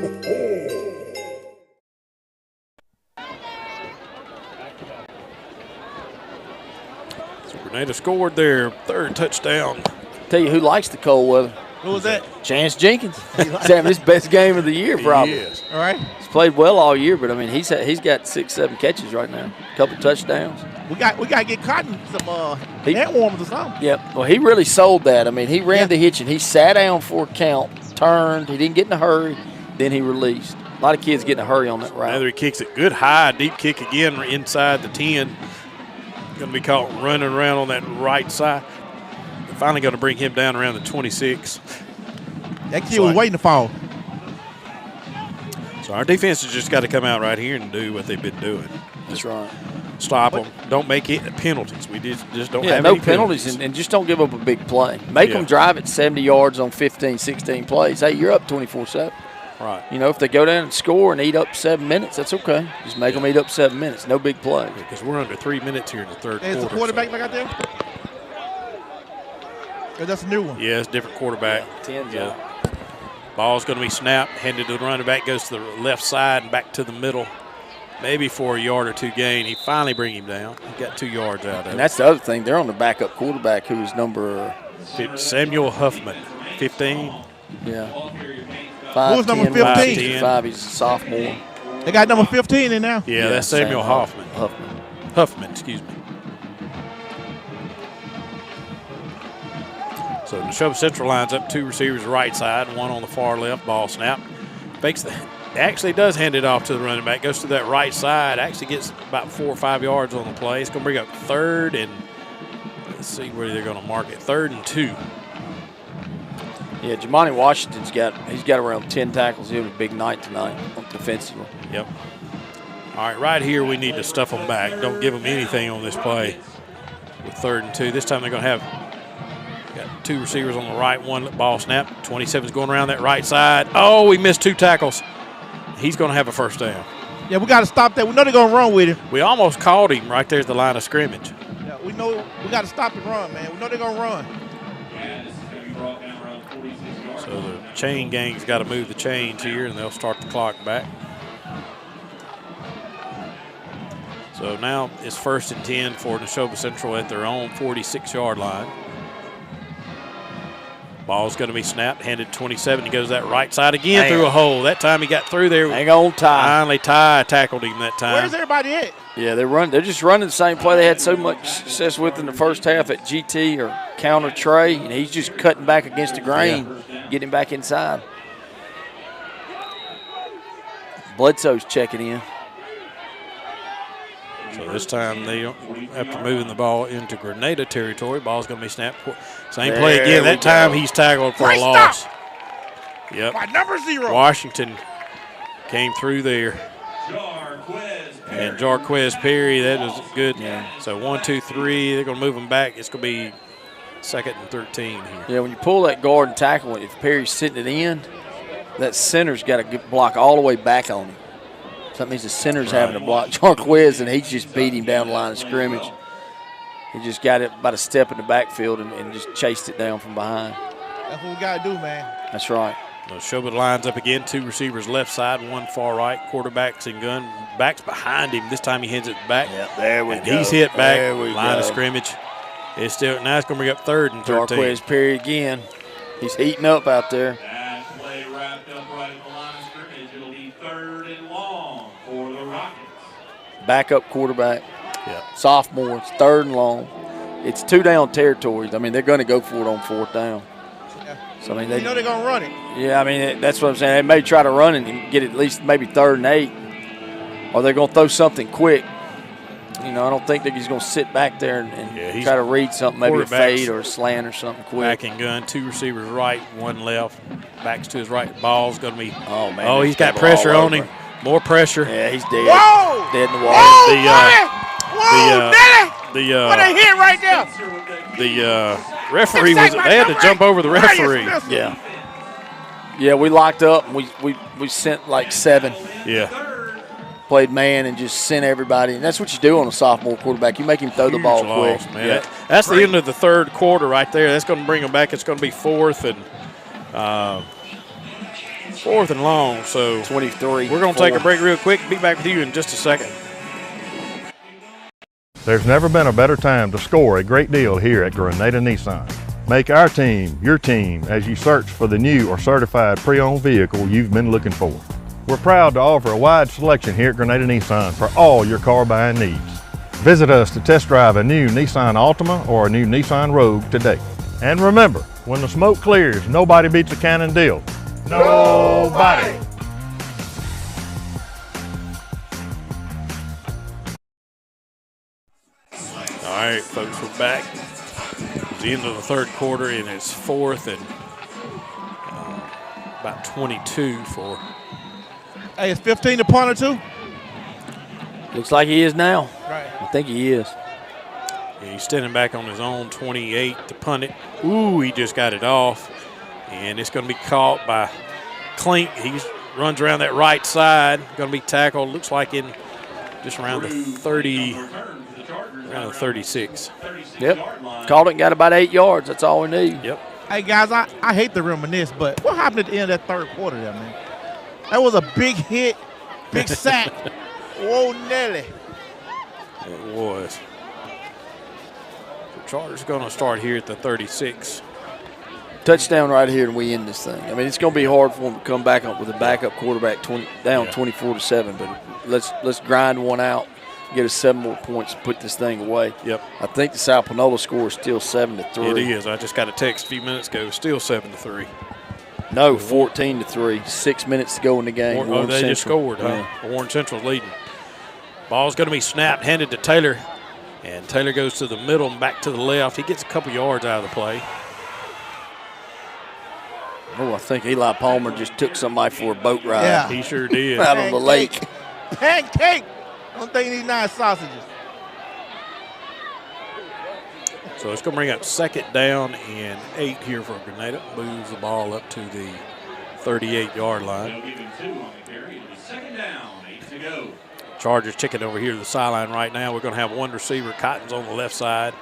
So Grenada scored their 3rd touchdown. Tell you who likes the cold weather. Who was that? Chance Jenkins. He's having his best game of the year, probably. He is. All right. He's played well all year, but I mean, he's got 6, 7 catches right now, a couple touchdowns. We got to get Cotton some hand warmers or something. Yep. Well, he really sold that. I mean, he ran the hitch and he sat down for a count, turned. He didn't get in a hurry. Then he released. A lot of kids get in a hurry on that route. Nethery kicks it good high, deep kick again inside the 10. Going to be caught running around on that right side. They're finally going to bring him down around the 26. That kid was waiting to fall. So our defense has just got to come out right here and do what they've been doing. That's right. Stop them. Don't make it penalties. We just don't have no any penalties and just don't give up a big play. Make them drive it 70 yards on 15, 16 plays. Hey, you're up 24-7. Right. You know, if they go down and score and eat up 7 minutes, that's okay. Just make them eat up 7 minutes. No big play. Because we're under 3 minutes here in the 3rd quarter. Is the quarterback back out there? Or that's a new one? Yeah, it's a different quarterback. 10's yeah. Ball's going to be snapped, handed to the running back, goes to the left side and back to the middle. Maybe for a yard or 2 gain. He finally bring him down. He got 2 yards out of it. And that's the other thing. They're on the backup quarterback who is number Samuel Huffman, 15. Yeah. Who was number 15? 5, he's a sophomore. They got number 15 in now. Yeah, that's Samuel Huffman. Huffman, excuse me. So Neshoba Central lines up 2 receivers right side, 1 on the far left, ball snap. Actually does hand it off to the running back, goes to that right side, actually gets about 4 or 5 yards on the play. It's going to bring up 3rd and, let's see where they're going to mark it, 3rd and 2. Yeah, Jamani Washington's got around 10 tackles. He had a big night tonight defensively. Yep. All right, right here we need to stuff them back. Don't give them anything on this play with 3rd and 2. This time they're going to have got 2 receivers on the right, 1 ball snap. 27's going around that right side. Oh, we missed 2 tackles. He's going to have a first down. Yeah, we got to stop that. We know they're going to run with him. We almost caught him right there at the line of scrimmage. Yeah, we know we got to stop and run, man. We know they're going to run. So the chain gang's got to move the chains here, and they'll start the clock back. So now it's 1st and 10 for Neshoba Central at their own 46-yard line. Ball's going to be snapped, handed 27. He goes that right side again through a hole. That time he got through there. Hang on, Ty. Finally, Ty tackled him that time. Where's everybody at? Yeah, they're just running the same play they had so much success with in the first half at GT or counter Trey, and he's just cutting back against the grain, getting back inside. Bledsoe's checking in. So this time they after moving the ball into Grenada territory, ball's going to be snapped. Same play again. That time he's tackled for a loss. Yep. By number 0. Washington came through there. And Jarquez Perry, that was good. Yeah. So 1, 2, 3. They're going to move them back. It's going to be 2nd and 13 here. Yeah, when you pull that guard and tackle, if Perry's sitting it in, that center's got to block all the way back on him. So that means the center's having to block Jarquez, and he just beat him down the line of scrimmage. He just got it about a step in the backfield and just chased it down from behind. That's what we got to do, man. That's right. Neshoba lines up again. 2 receivers left side, 1 far right. Quarterback's in gun. Back's behind him. This time he hands it back. Yep, there we go. He's hit back. There we line go. of scrimmage. It's still now it's going to bring up 3rd and 13. Jarquez Perry again. He's heating up out there. Play wrapped up right at the line of scrimmage. It'll be 3rd and long for the Rockets. Backup quarterback. Yeah. Sophomore. It's 3rd and long. It's 2 down territories. I mean, they're going to go for it on 4th down. So, I mean, You know they're going to run it. Yeah, I mean, that's what I'm saying. They may try to run it and get at least maybe 3rd and 8. Or they're going to throw something quick. You know, I don't think that he's going to sit back there and try to read something, maybe a fade or a slant or something quick. Back and gun. 2 receivers right, 1 left. Backs to his right. Ball's going to be. Oh, man. Oh, he's got pressure on him. More pressure. Yeah, he's dead. Whoa! Dead in the water. Whoa, Nelly! What a hit right there. The referee they had to jump over the referee. Yeah. Yeah, we locked up and we sent like 7. Yeah. Played man and just sent everybody. And that's what you do on a sophomore quarterback. You make him throw the ball quick. Man. Yeah. That's the end of the 3rd quarter right there. That's going to bring them back. It's going to be 4th and long. So 23. We're going to take a break real quick. Be back with you in just a second. There's never been a better time to score a great deal here at Grenada Nissan. Make our team your team as you search for the new or certified pre-owned vehicle you've been looking for. We're proud to offer a wide selection here at Grenada Nissan for all your car buying needs. Visit us to test drive a new Nissan Altima or a new Nissan Rogue today. And remember, when the smoke clears, nobody beats a Cannon deal. Nobody! All right, folks, we're back. It's the end of the 3rd quarter, and it's 4th and about 22 for. Hey, it's 15 to punt or 2? Looks like he is now. Right. I think he is. Yeah, he's standing back on his own 28 to punt it. Ooh, he just got it off. And it's going to be caught by Klink. He runs around that right side. Going to be tackled, looks like in just around the 30, around the 36. Yep. Caught it and got about 8 yards. That's all we need. Yep. Hey, guys, I hate to reminisce, but what happened at the end of that 3rd quarter there, man? That was a big hit, big sack. Whoa, Nelly. It was. The Chargers going to start here at the 36. Touchdown right here and we end this thing. I mean, it's going to be hard for them to come back up with a backup quarterback 24-7, but let's grind one out, get us 7 more points, and put this thing away. Yep. I think the South Panola score is still 7-3. It is. I just got a text a few minutes ago. Still 7-3. No, 14-3. 6 minutes to go in the game. Oh, they just scored, huh? Yeah. Warren Central's leading. Ball's going to be snapped, handed to Taylor. And Taylor goes to the middle and back to the left. He gets a couple yards out of the play. Oh, I think Eli Palmer just took somebody for a boat ride. Yeah. He sure did. Out on the lake. Pancake. I don't think he needs 9 sausages. So it's going to bring up 2nd down and 8 here for Grenada. Moves the ball up to the 38-yard line. They'll give him 2 on the carry. It'll be 2nd down, 8 to go. Chargers chicken over here to the sideline right now. We're going to have 1 receiver. Cotton's on the left side.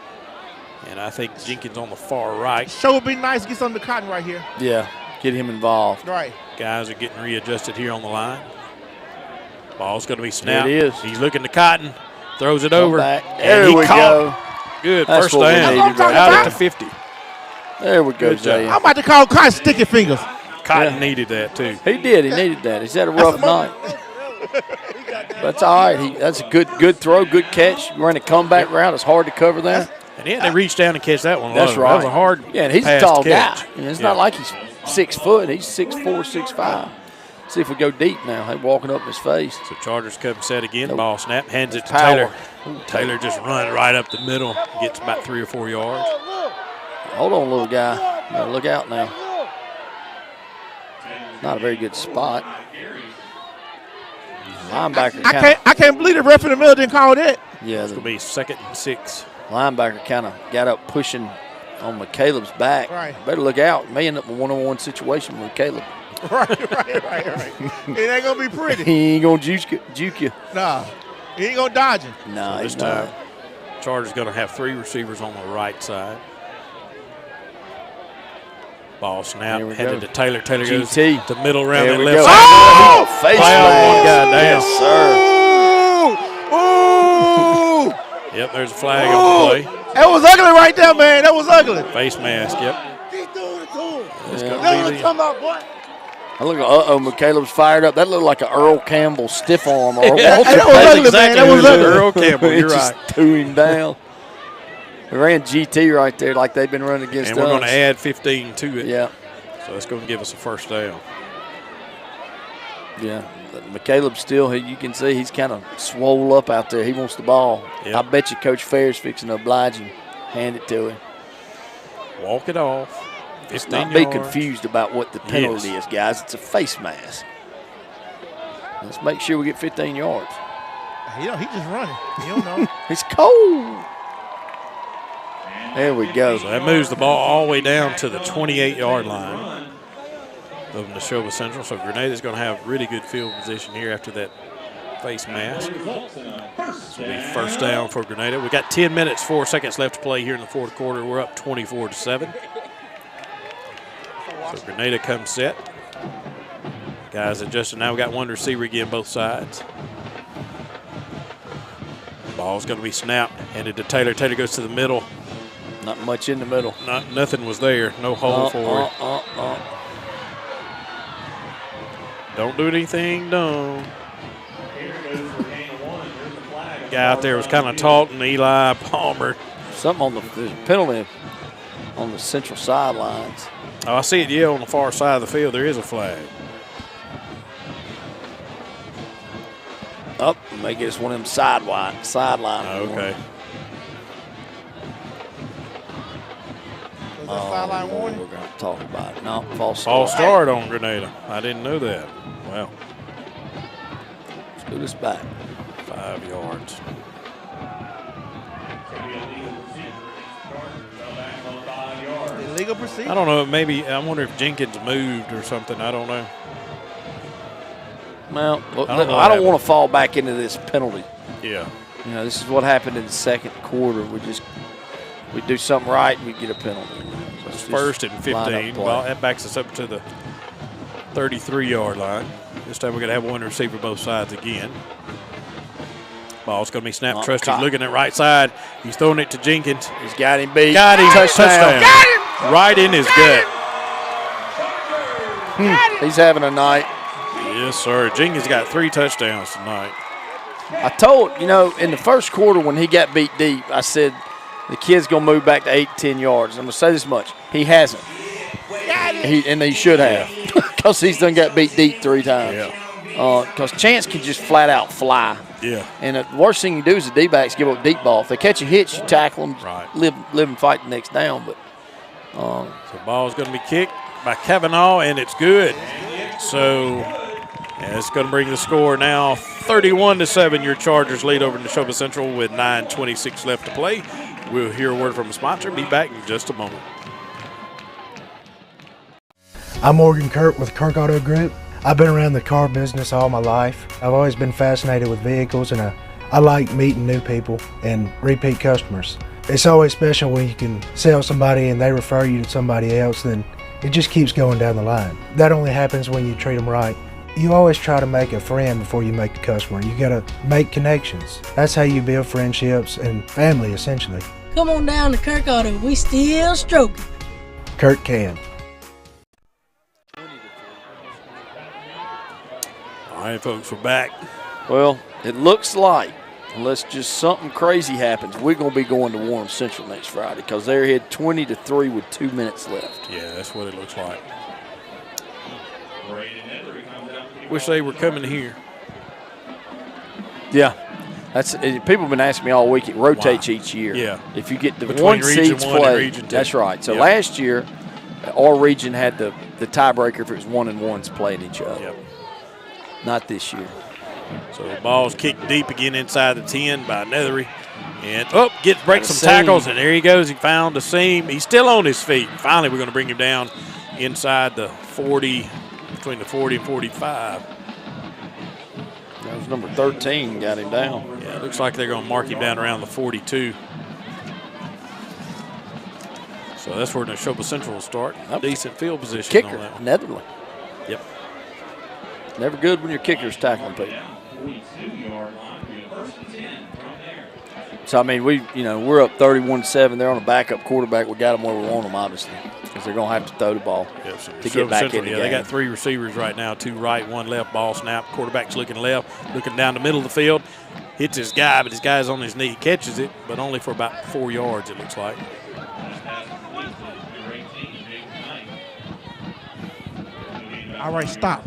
And I think Jenkins on the far right. Sure would be nice to get some of the cotton right here. Yeah, get him involved. Right. Guys are getting readjusted here on the line. Ball's going to be snapped. There it is. He's looking to Cotton. Throws it over. Back. And There we go. Good. That's First what we down. needed right Out there. at the 50. There we go, Good job. Jay. I'm about to call Cotton sticky fingers. Cotton needed that, too. He did. He needed that. He's had a rough night. That's all right. That's a good throw, good catch. You ran a comeback route. It's hard to cover that. And he had to reach down and catch that one. That's low. right. That was a hard Yeah, and he's a pass tall to catch. guy. I mean, it's not like he's 6 foot. He's 6'4", 6'5". See if we go deep now. They're walking up in his face. So Chargers come set again. Ball snap. Hands it to Power. Taylor. Taylor just run right up the middle. Gets about 3 or 4 yards. Hold on, little guy. Better look out now. Not a very good spot. Linebacker. I can't believe the ref in the middle didn't call that. Yeah, It's going to be 2nd and 6. linebacker kind of got up pushing on McCaleb's back. Right. Better look out. May end up in a one-on-one situation with Caleb. Right. It ain't going to be pretty. He ain't going to juke you. Nah. He ain't going to dodge him. No, This he's not. time, Chargers going to have 3 receivers on the right side. Ball snap. Here we Headed go. to Taylor. Taylor goes GT. to middle round There and we left go. side. Oh! Face Flag on mask. one guy down. Yes, sir. Ooh! Yep, there's a flag on the play. That was ugly right there, man. That was ugly. Face mask, yep. It's gonna be the- I look, McCaleb's fired up. That looked like an Earl Campbell stiff arm or a Walter. That was ugly, man. That was ugly. Earl Campbell, It you're just right. threw him down. We ran GT right there like they've been running against And us. we're going to add 15 to it. Yeah. So it's going to give us a first down. Yeah. McCaleb still, you can see he's kind of swole up out there. He wants the ball. Yep. I bet you Coach Fair's fixing to oblige him. Hand it to him. Walk it off. Let's 15 not be yards. confused about what the penalty is, guys. It's a face mask. Let's make sure we get 15 yards. He just running. You don't know. It's cold. There we go. So that moves the ball all the way down to the 28-yard line of Neshoba Central. So Grenada's going to have really good field position here after that face mask. This will be first down for Grenada. We got 10 minutes, 4 seconds left to play here in the fourth quarter. We're up 24-7. So Grenada comes set. Guys adjusting now. We got one receiver again, both sides. Ball's going to be snapped, handed to Taylor. Taylor goes to the middle. Not much in the middle. Nothing was there. No hole for it. Don't do anything dumb. Guy out there was kind of taunting Eli Palmer. Something on there's a penalty on the central sidelines. Oh, I see it, yeah, on the far side of the field. There is a flag. Up, make it one of them sideline. Okay. Sideline warning? We're going to talk about it. No, false False start. start on Grenada. I didn't know that. Well, let's do this back. 5 yards. Illegal procedure. I don't know. Maybe I wonder if Jenkins moved or something. I don't know. Well, I don't want to fall back into this penalty. Yeah. You know, this is what happened in the second quarter. We do something right and we get a penalty. It's first and 15. Well, that backs us up to the 33-yard line. This time we're going to have one receiver both sides again. Ball's going to be snapped. Trusty's looking at right side. He's throwing it to Jenkins. He's got him beat. Got him. Touchdown. Got him. Right in his gut. He's having a night. Yes, sir. Jenkins got 3 touchdowns tonight. I told, in the first quarter when he got beat deep, I said the kid's going to move back to 8, 10 yards. I'm going to say this much. He hasn't. And he should have because he's done got beat deep 3 times. Yeah. Because Chance can just flat out fly. Yeah. And the worst thing you do is the D-backs give up deep ball. If they catch a hitch, you tackle them, live and fight the next down. But the ball's going to be kicked by Kavanaugh, and it's good. So it's going to bring the score now 31-7. Your Chargers lead over Neshoba Central with 9:26 left to play. We'll hear a word from a sponsor. Be back in just a moment. I'm Morgan Kirk with Kirk Auto Group. I've been around the car business all my life. I've always been fascinated with vehicles, and I like meeting new people and repeat customers. It's always special when you can sell somebody and they refer you to somebody else, then it just keeps going down the line. That only happens when you treat them right. You always try to make a friend before you make a customer. You gotta make connections. That's how you build friendships and family, essentially. Come on down to Kirk Auto. We still stroking. Kirk can. All right, folks, we're back. Well, it looks like, unless just something crazy happens, we're going to be going to Warren Central next Friday because they're ahead 20-3 with 2 minutes left. Yeah, that's what it looks like. Wish they were coming here. Yeah. People have been asking me all week. It rotates each year. Yeah. If you get the Between one Region seeds 1 and play, Region 2. that's right. So Yep. last year, our region had the tiebreaker if it was 1 and 1s playing each other. Yep. Not this year. So the ball's kicked deep again inside the 10 by Nethery. And breaks some seam. tackles, and there he goes. He found the seam. He's still on his feet. Finally, we're going to bring him down inside the 40, between the 40 and 45. That was number 13 got him down. Yeah, it looks like they're going to mark him down around the 42. So that's where Neshoba Central will start. Decent field position Kicker, on that one. Netherland. Yep. Never good when your kicker's tackling people. So, I mean, we're up 31-7. They're on a backup quarterback. We got them where we want them, obviously, because they're going to have to throw the ball to get back in the game. They got 3 receivers right now, 2 right, 1 left. Ball snap. Quarterback's looking left, looking down the middle of the field. Hits his guy, but his guy's on his knee. Catches it, but only for about 4 yards, it looks like. All right, stop.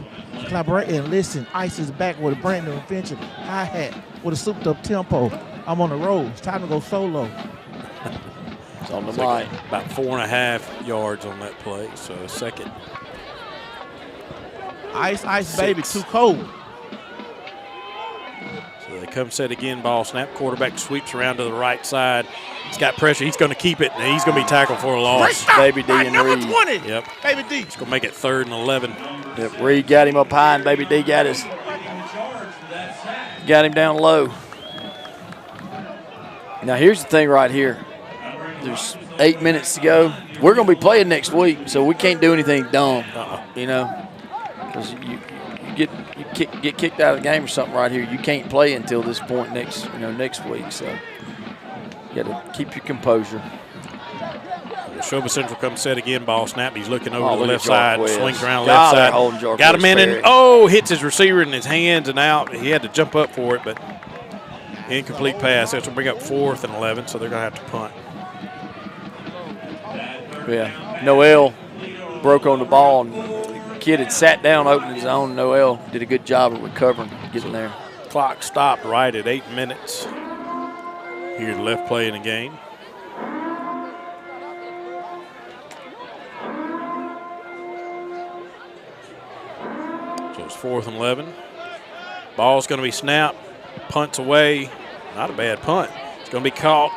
Collaborate and listen. Ice is back with a brand new invention. Hi-hat with a souped-up tempo. I'm on the road. It's time to go solo. It's on the line. About 4.5 yards on that play, so second. Ice, baby, too cold. So they come set again, ball snap. Quarterback sweeps around to the right side. He's got pressure. He's going to keep it, and he's going to be tackled for a loss. Baby D and number Reed. 20. Yep. Baby D. He's going to make it 3rd and 11. Yep, Reed got him up high, and Baby D got him down low. Now, here's the thing right here. There's 8 minutes to go. We're going to be playing next week, so we can't do anything dumb, because you get kicked out of the game or something right here. You can't play until this point next week. So you got to keep your composure. Neshoba Central comes set again, ball snap. He's looking over to the look left at side, Jarquez. swings around left side. Got him in, and hits his receiver in his hands and out. He had to jump up for it, but incomplete pass. That's going to bring up 4th and 11, so they're going to have to punt. Yeah, Noel broke on the ball, and the kid had sat down, opened his own. Noel did a good job of recovering, getting there. Clock stopped right at 8 minutes. Here's the left play in the game. So it's 4th and 11. Ball's going to be snapped. Punts away. Not a bad punt. It's going to be caught.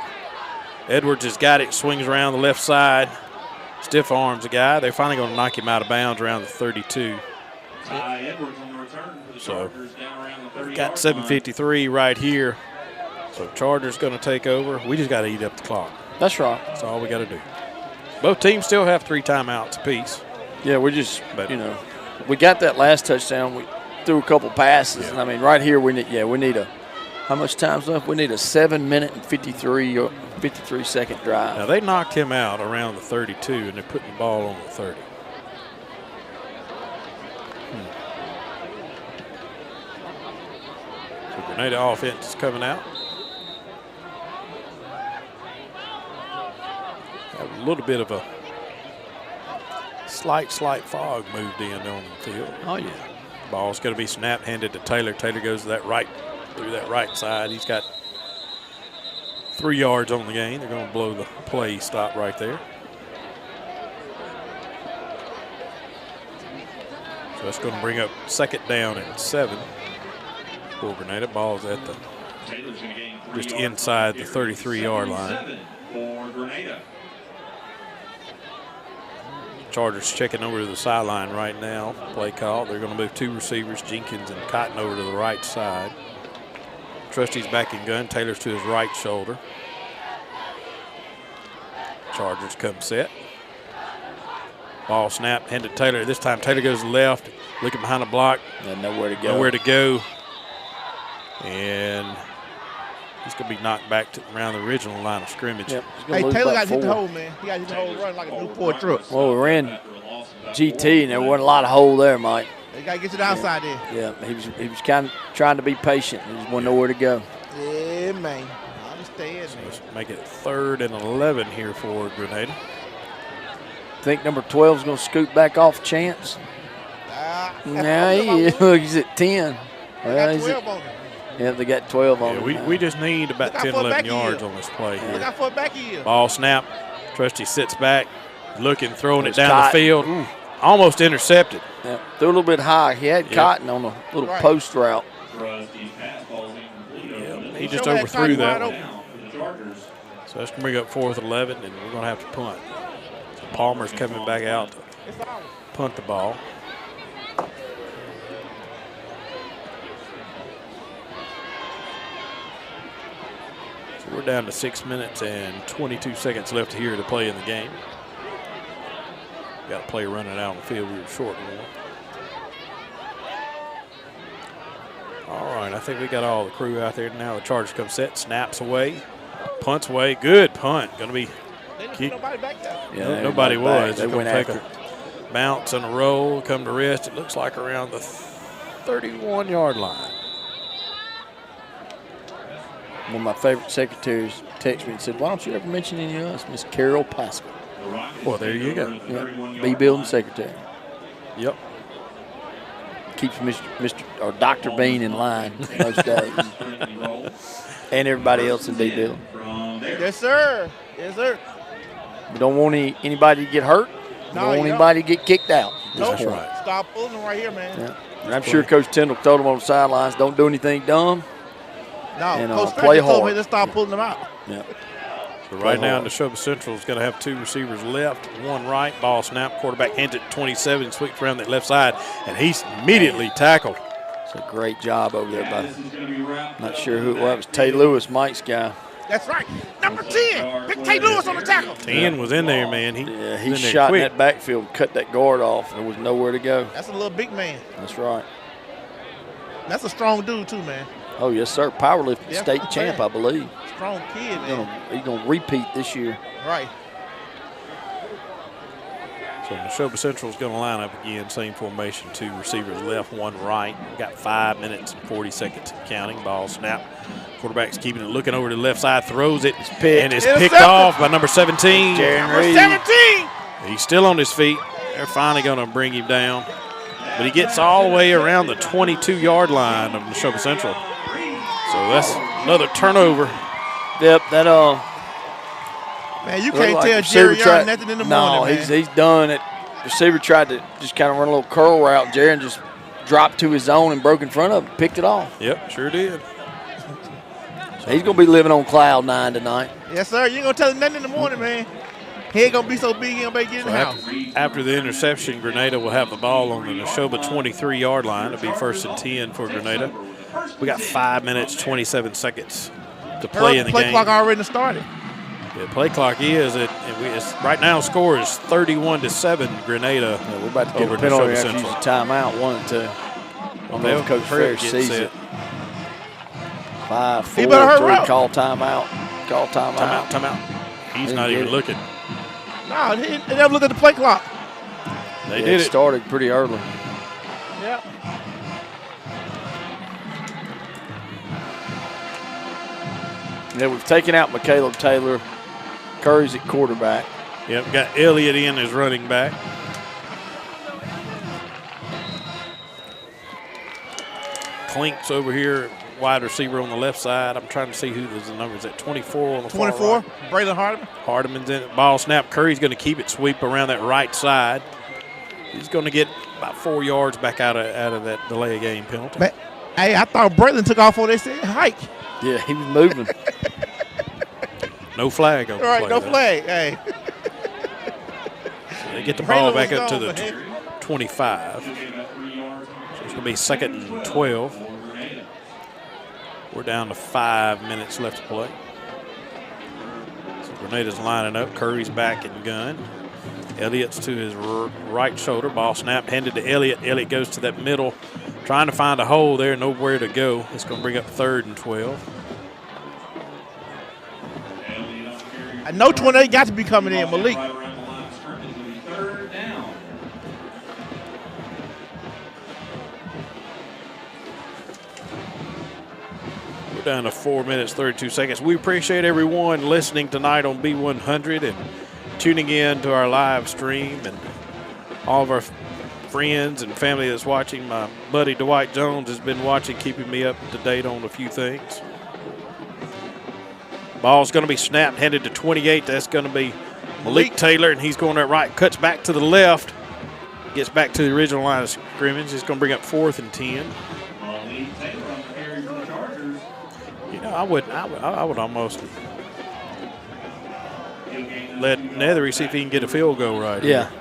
Edwards has got it. Swings around the left side. Stiff arms the guy. They're finally going to knock him out of bounds around the 32. So got 7:53 right here. So Chargers going to take over. We just got to eat up the clock. That's right. That's all we got to do. Both teams still have 3 timeouts apiece. Yeah, we just, we got that last touchdown. We threw a couple passes, and I mean, right here we need how much time's left? We need a 7-minute and 53-second drive. Now they knocked him out around the 32, and they're putting the ball on the 30. So Grenada offense is coming out. Have a little bit of a slight fog moved in on the field. Oh yeah. Ball's going to be snapped, handed to Taylor. Taylor goes to through that right side. He's got 3 yards on the gain. They're going to blow the play stop right there. So that's going to bring up 2nd down and 7 for Grenada. Ball's at just inside the 33-yard line. Chargers checking over to the sideline right now. Play call. They're going to move 2 receivers, Jenkins and Cotton, over to the right side. Trusty's back in gun. Taylor's to his right shoulder. Chargers come set. Ball snap, handed to Taylor. This time Taylor goes left, looking behind the block. And nowhere to go. Nowhere to go. And he's going to be knocked back to around the original line of scrimmage. Yep. Hey, Taylor got to hit the hole, man. He got to hit the hole run like a Newport truck. Well, we ran GT, and there wasn't a lot of hole there, Mike. You got to get to the outside there. Yeah, he was kind of trying to be patient. He just wasn't nowhere to go. Yeah, man. I understand, man. Let's make it 3rd and 11 here for Grenada. Think number 12 is going to scoot back off Chance. Nah, he's at 10. Well, he's at, yeah, they got 12 on him. We just need about 10, 11 yards on this play here. Look how far back he is. Ball snap. Trusty sits back, looking, throwing it down the field. Almost intercepted. Yeah, threw a little bit high. He had Cotton on a little post route. He just overthrew that one. So that's going to bring up 4th and 11, and we're going to have to punt. So Palmer's coming back out to punt the ball. So we're down to 6 minutes and 22 seconds left here to play in the game. Got a play running out on the field. We were short one. All right, I think we got all the crew out there now. The Chargers come set, snaps away, punts away. Good punt. Going to be. Nobody back there. Yeah, nobody was. They went take after. A bounce and a roll, come to rest. It looks like around the 31-yard line. One of my favorite secretaries texted me and said, "Why don't you ever mention any of us, Miss Carol Pascal?" Well, there you go. Yeah. B building secretary. Yep. Keeps Mr. or Dr. Bean in line most days. And everybody else in B building. Yes, sir. Yes, sir. We don't want anybody to get hurt. We don't want anybody to get kicked out. That's right. Stop pulling them right here, man. Yeah. And I'm sure Coach Tyndall told them on the sidelines, don't do anything dumb. No, and, Coach play hard. told me to stop pulling them out. Yeah. So right now, Neshoba Central is going to have 2 receivers left, 1 right. Ball snap. Quarterback hands it 27, sweeps around that left side, and he's immediately tackled. It's a great job over there by, not sure who it was. It was Tay Lewis, Mike's guy. That's right. Number 10. Pick Tay Lewis on the tackle. 10 was in there, man. He shot in that backfield, cut that guard off. There was nowhere to go. That's a little big man. That's right. That's a strong dude, too, man. Oh, yes, sir. Powerlifting state champ, I believe. Strong kid, man. He's going to repeat this year. Right. So Neshoba Central is going to line up again, same formation, 2 receivers left, 1 right. We've got 5 minutes and 40 seconds counting. Ball snap. Quarterback's keeping it, looking over to the left side, throws it, and it's picked off by number 17. Number 17. He's still on his feet. They're finally going to bring him down. But he gets all the way around the 22-yard line of Neshoba Central. So that's another turnover. Yep, that man, you can't tell Jerry Young nothing in the morning, man. He's done it. Receiver tried to just kind of run a little curl route. Jerry just dropped to his zone and broke in front of him, picked it off. Yep, sure did. So he's going to be living on cloud 9 tonight. Yes, sir. You ain't going to tell him nothing in the morning, man. He ain't going to be so big he ain't going to get in the house. After the interception, Grenada will have the ball on the Neshoba 23-yard line. It'll be 1st and 10 for Grenada. We got 5 minutes, 27 seconds to play in the game. Play clock already started. Yeah, play clock is right now. Score is 31-7. Grenada. Yeah, we're about to get a penalty after using timeout. 1 and 2. Well, they'll Coach Ferris sees it. 5, 4, 3. Call timeout. Call timeout. Timeout. He's not even looking. No, they never look at the play clock. They did it. Started pretty early. Yep. Yeah, we've taken out McCaleb Taylor. Curry's at quarterback. Yep, got Elliott in as running back. Clink's over here, wide receiver on the left side. I'm trying to see who the number is at 24 on the 24, far right. Braylon Hardeman. Hardeman's in it. Ball snap. Curry's going to keep it, sweep around that right side. He's going to get about 4 yards back out of that delay of game penalty. Man, hey, I thought Braylon took off when they said hike. Yeah, he was moving. No flag on the play. All right, no flag. Hey. So they get the ball back up to the 25. So it's going to be 2nd and 12. We're down to 5 minutes left to play. So Grenada's lining up. Curry's back in gun. Elliott's to his right shoulder. Ball snap handed to Elliott. Elliott goes to that middle, trying to find a hole there, nowhere to go. It's going to bring up 3rd and 12. I know 28 got to be coming in, Malik. We're down to 4 minutes, 32 seconds. We appreciate everyone listening tonight on B100 and tuning in to our live stream, and all of our friends and family that's watching. My buddy Dwight Jones has been watching, keeping me up to date on a few things. Ball's going to be snapped, headed to 28. That's going to be Malik Taylor, and he's going that right, cuts back to the left, gets back to the original line of scrimmage. It's going to bring up 4th and 10. You know, I would almost let Nethery see if he can get a field goal right. Yeah. Here.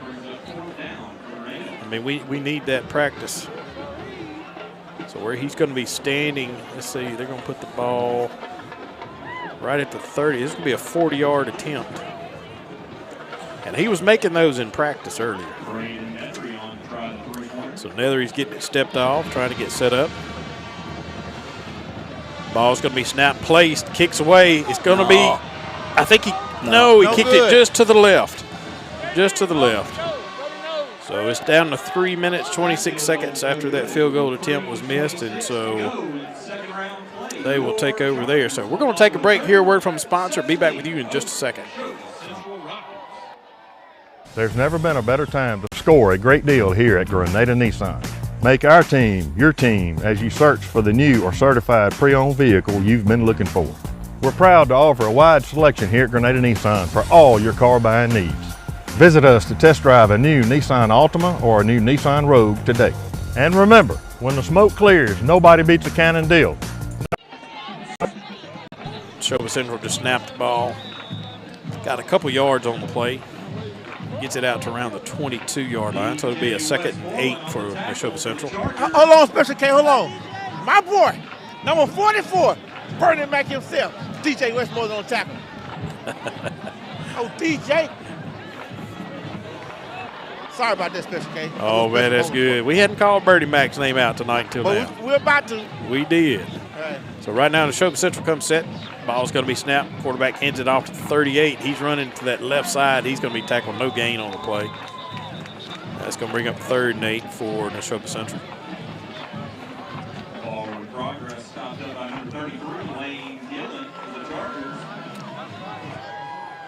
I mean, we need that practice. So where he's going to be standing, let's see, they're going to put the ball right at the 30. This is going to be a 40-yard attempt. And he was making those in practice earlier. So Nethery's getting it stepped off, trying to get set up. Ball's going to be snapped, placed, kicks away. It's going to be, I think he kicked it just to the left. Just to the left. So it's down to 3 minutes, 26 seconds after that field goal attempt was missed, and so they will take over there. So we're going to take a break here. A word from the sponsor. Be back with you in just a second. There's never been a better time to score a great deal here at Grenada Nissan. Make our team your team as you search for the new or certified pre-owned vehicle you've been looking for. We're proud to offer a wide selection here at Grenada Nissan for all your car buying needs. Visit us to test drive a new Nissan Altima or a new Nissan Rogue today. And remember, when the smoke clears, nobody beats a Cannon deal. Neshoba Central just snapped the ball. Got a couple yards on the play. Gets it out to around the 22-yard line, so it'll be a 2nd and 8 for Neshoba Central. Hold on, Special K, hold on. My boy, number 44, burning back himself. DJ Westmore's on tackle. Oh, DJ. Sorry about that, Special K. Oh, man, that's good. We hadn't called Birdie Mac's name out tonight until now. We're about to. We did. All right. So right now, Neshoba Central comes set. Ball's going to be snapped. Quarterback hands it off to 38. He's running to that left side. He's going to be tackled. No gain on the play. That's going to bring up 3rd and 8 for Neshoba Central. Ball in progress. Stopped up by number 33, Lane Gillen for the Chargers.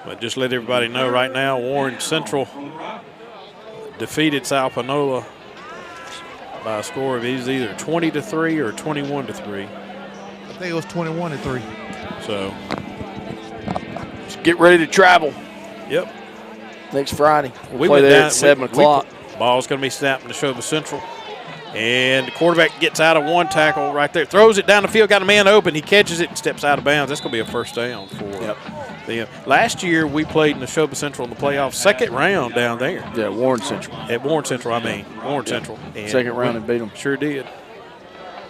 But just let everybody know right now, Warren Central defeated South Panola by a score of either 20-3 or 21-3. I think it was 21-3. So, just get ready to travel. Yep. Next Friday. We'll went play there down at 7 o'clock. Ball's going to be snapped in Neshoba Central. And the quarterback gets out of one tackle right there. Throws it down the field, got a man open. He catches it and steps out of bounds. That's going to be a first down for them. Last year, we played Neshoba Central in the playoffs, 2nd round down there. Yeah, Warren Central. At Warren Central, Warren Central. And 2nd round and beat them. Sure did.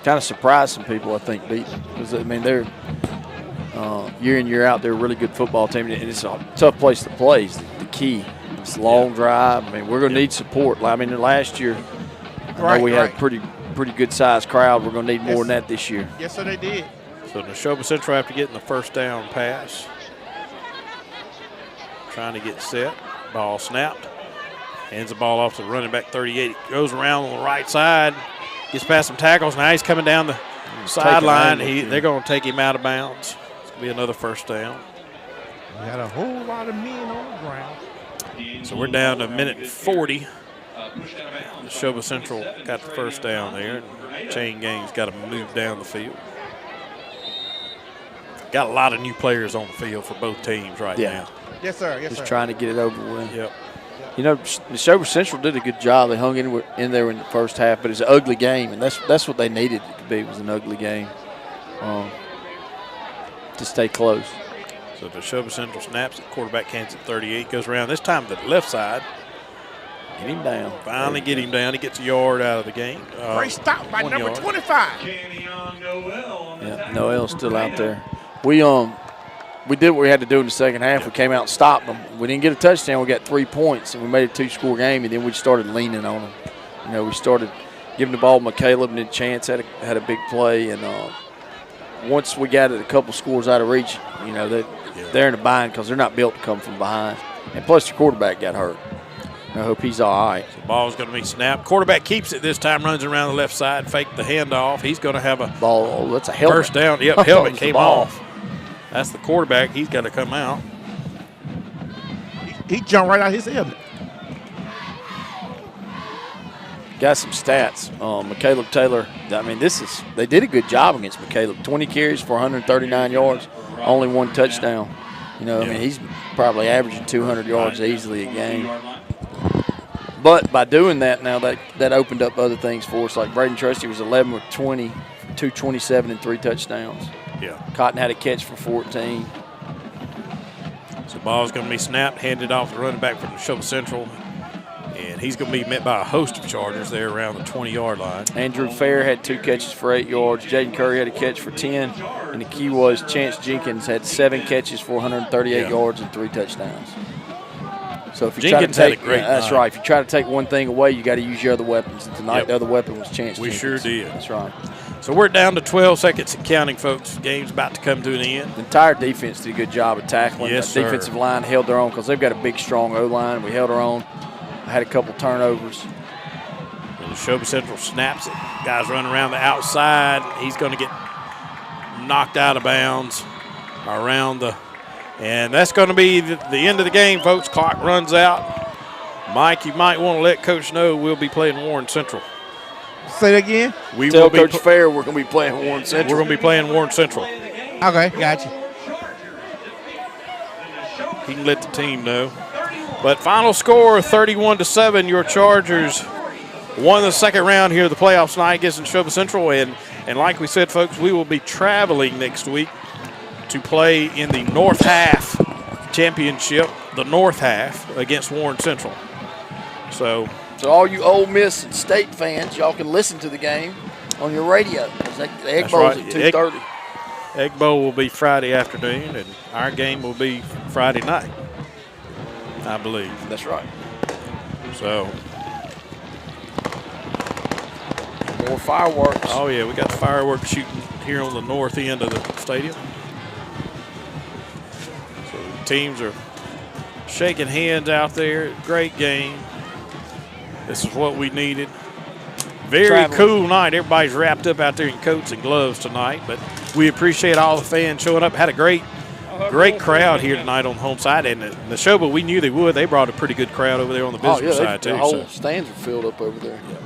Kind of surprised some people, I think, beat them. Because, I mean, they're year in, year out, they're a really good football team. And it's a tough place to play is the key. It's a long drive. I mean, we're going to need support. I mean, last year, I know we had a pretty good-sized crowd. We're going to need more than that this year. Yes, sir, they did. So Neshoba Central after getting the first down pass. Trying to get set. Ball snapped. Hands the ball off to the running back 38. Goes around on the right side. Gets past some tackles. Now he's coming down the sideline. They're going to take him out of bounds. It's going to be another first down. We got a whole lot of men on the ground. So we're down to 1:40. Neshoba Central got the first down there. Chain Gang's got to move down the field. Got a lot of new players on the field for both teams right now. Yes, sir. Just trying to get it over with. Yep. You know, Neshoba Central did a good job. They hung in there in the first half, but it's an ugly game, and that's what they needed it to be, was an ugly game to stay close. So Neshoba Central snaps it. Quarterback hands it 38. Goes around this time to the left side. Get him down. Finally get him down. He gets a yard out of the game. Great stop by number 25. Yeah, Noel's still out there. We we did what we had to do in the second half. We came out and stopped them. We didn't get a touchdown. We got 3 points, and we made a 2-score game, and then we started leaning on them. You know, we started giving the ball to McCaleb, and then Chance had a big play. And once we got it a couple scores out of reach, you know, they're in a bind because they're not built to come from behind. And plus, your quarterback got hurt. I hope he's all right. The ball's going to be snapped. Quarterback keeps it this time, runs around the left side, fake the handoff. He's going to have a ball. Oh, that's a helmet. First down. Yep, helmet came off. That's the quarterback. He's got to come out. He jumped right out his helmet. Got some stats. McCaleb Taylor, I mean, they did a good job against McCaleb. 20 carries for 139 yards, only 1 touchdown. You know, I mean, he's probably averaging 200 yards easily a game. But by doing that now, that opened up other things for us. Like Braden Trusty was 11 with 20, 227 and 3 touchdowns. Yeah. Cotton had a catch for 14. So the ball's going to be snapped, handed off the running back from Neshoba Central. And he's going to be met by a host of Chargers there around the 20-yard line. Andrew Fair had 2 catches for 8 yards. Jaden Curry had a catch for 10. And the key was Chance Jenkins had 7 catches for 138 yards and 3 touchdowns. So if you Jenkins try to take, had a great that's night. right. If you try to take one thing away, you got to use your other weapons. And tonight, the other weapon was Chance We Jenkins. sure did. That's right. So we're down to 12 seconds and counting, folks. Game's about to come to an end. The entire defense did a good job of tackling. Yes, the sir. defensive line held their own because they've got a big, strong O-line. We held our own. Had a couple turnovers. And Neshoba Central snaps it. Guys running around the outside. He's going to get knocked out of bounds around the – and that's going to be the end of the game, folks. Clock runs out. Mike, you might want to let Coach know we'll be playing Warren Central. Say that again? We Tell will be Coach Fair we're going to be playing Warren Central. We're going to be playing Warren Central. Okay, got you. He can let the team know. But final score, 31-7. Your Chargers won the second round here of the playoffs tonight against Neshoba Central. And like we said, folks, we will be traveling next week to play in the North Half Championship, the North Half, against Warren Central. So all you Ole Miss and State fans, y'all can listen to the game on your radio. The Egg Bowl's at 2:30. Egg Bowl will be Friday afternoon, and our game will be Friday night, I believe. That's right. So more fireworks. Oh, yeah, we got the fireworks shooting here on the north end of the stadium. So the teams are shaking hands out there. Great game. This is what we needed. Very cool night. Everybody's wrapped up out there in coats and gloves tonight, but we appreciate all the fans showing up. Had a great crowd here tonight on the home side, and the Neshoba, we knew they would. They brought a pretty good crowd over there on the visitor side too. The whole stands were filled up over there. Yeah.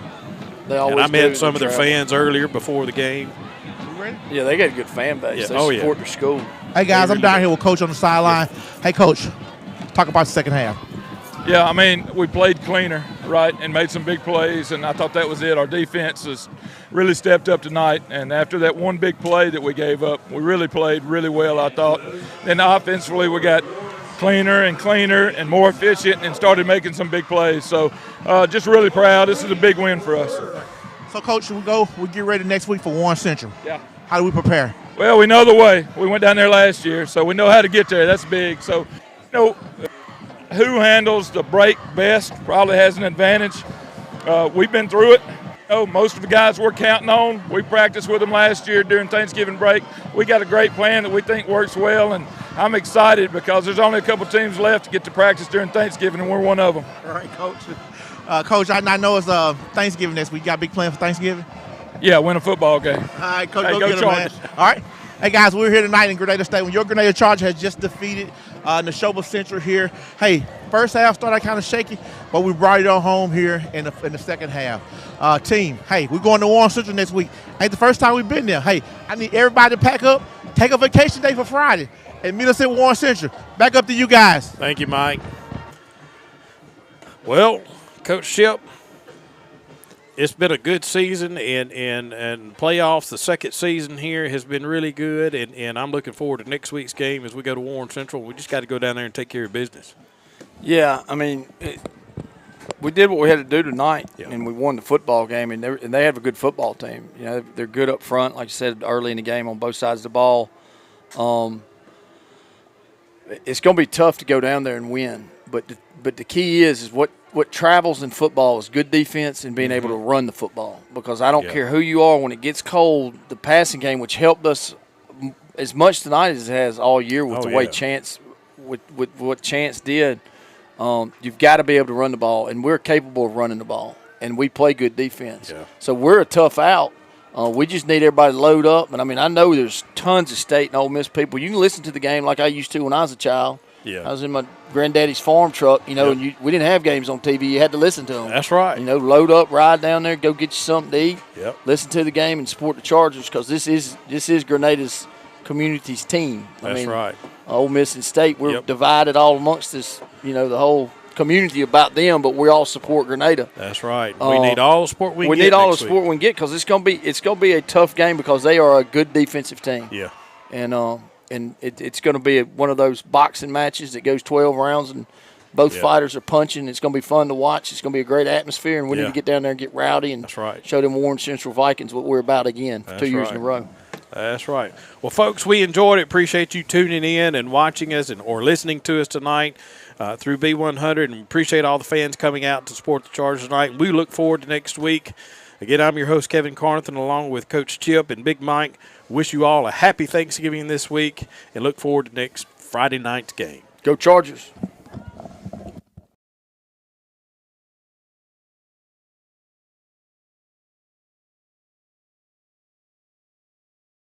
They always and I met do some of their travel. fans earlier before the game. Yeah, they got a good fan base. Yeah. They support their school. Hey, guys, I'm down here with Coach on the sideline. Hey, Coach, talk about the second half. Yeah, I mean, we played cleaner, right, and made some big plays, and I thought that was it. Our defense has really stepped up tonight, and after that one big play that we gave up, we really played really well, I thought. Then offensively, we got cleaner and more efficient and started making some big plays. So just really proud. This is a big win for us. So, Coach, we get ready next week for Warren Central. Yeah. How do we prepare? Well, we know the way. We went down there last year, so we know how to get there. That's big. So, who handles the break best probably has an advantage. We've been through it. Most of the guys we're counting on, we practiced with them last year during Thanksgiving break. We got a great plan that we think works well, and I'm excited because there's only a couple teams left to get to practice during Thanksgiving, and we're one of them. All right, Coach. Coach, I know it's Thanksgiving next week. You got a big plan for Thanksgiving? Yeah, win a football game. All right, Coach, Hey, go get it, man. Chargers. All right. Hey, guys, we're here tonight in Grenada Stadium. Your Grenada Charger has just defeated Neshoba Central here. Hey, first half started kind of shaky, but we brought it on home here in the second half. Team, hey, we're going to Warren Central next week. Ain't the first time we've been there. Hey, I need everybody to pack up, take a vacation day for Friday, and meet us at Warren Central. Back up to you guys. Thank you, Mike. Well, Coach Ship, it's been a good season, and playoffs, the second season here has been really good, and I'm looking forward to next week's game as we go to Warren Central. We just got to go down there and take care of business. Yeah, I mean, we did what we had to do tonight, and we won the football game, and they have a good football team. You know, they're good up front, like you said, early in the game on both sides of the ball. it's going to be tough to go down there and win. But the key is what travels in football is good defense and being able to run the football. Because I don't care who you are, when it gets cold, the passing game, which helped us as much tonight as it has all year with the way Chance with what Chance did, you've got to be able to run the ball, and we're capable of running the ball, and we play good defense. Yeah. So we're a tough out. We just need everybody to load up. And, I mean, I know there's tons of State and Ole Miss people. You can listen to the game like I used to when I was a child. Yeah. I was in my granddaddy's farm truck, and we didn't have games on TV. You had to listen to them. That's right. Load up, ride down there, go get you something to eat. Yep. Listen to the game and support the Chargers, because this is Grenada's community's team. That's right. Ole Miss and State, we're divided all amongst this, the whole community about them, but we all support Grenada. That's right. We need all the support we can get. We need all the support we can get, because it's gonna be a tough game, because they are a good defensive team. Yeah. And it's going to be one of those boxing matches that goes 12 rounds, and both fighters are punching. It's going to be fun to watch. It's going to be a great atmosphere, and we need to get down there and get rowdy and show them Warren Central Vikings what we're about again for 2 years in a row. That's right. Well, folks, we enjoyed it. Appreciate you tuning in and watching us or listening to us tonight through B100, and appreciate all the fans coming out to support the Chargers tonight. We look forward to next week. Again, I'm your host, Kevin Carnathan, along with Coach Chip and Big Mike. Wish you all a happy Thanksgiving this week, and look forward to next Friday night's game. Go Chargers.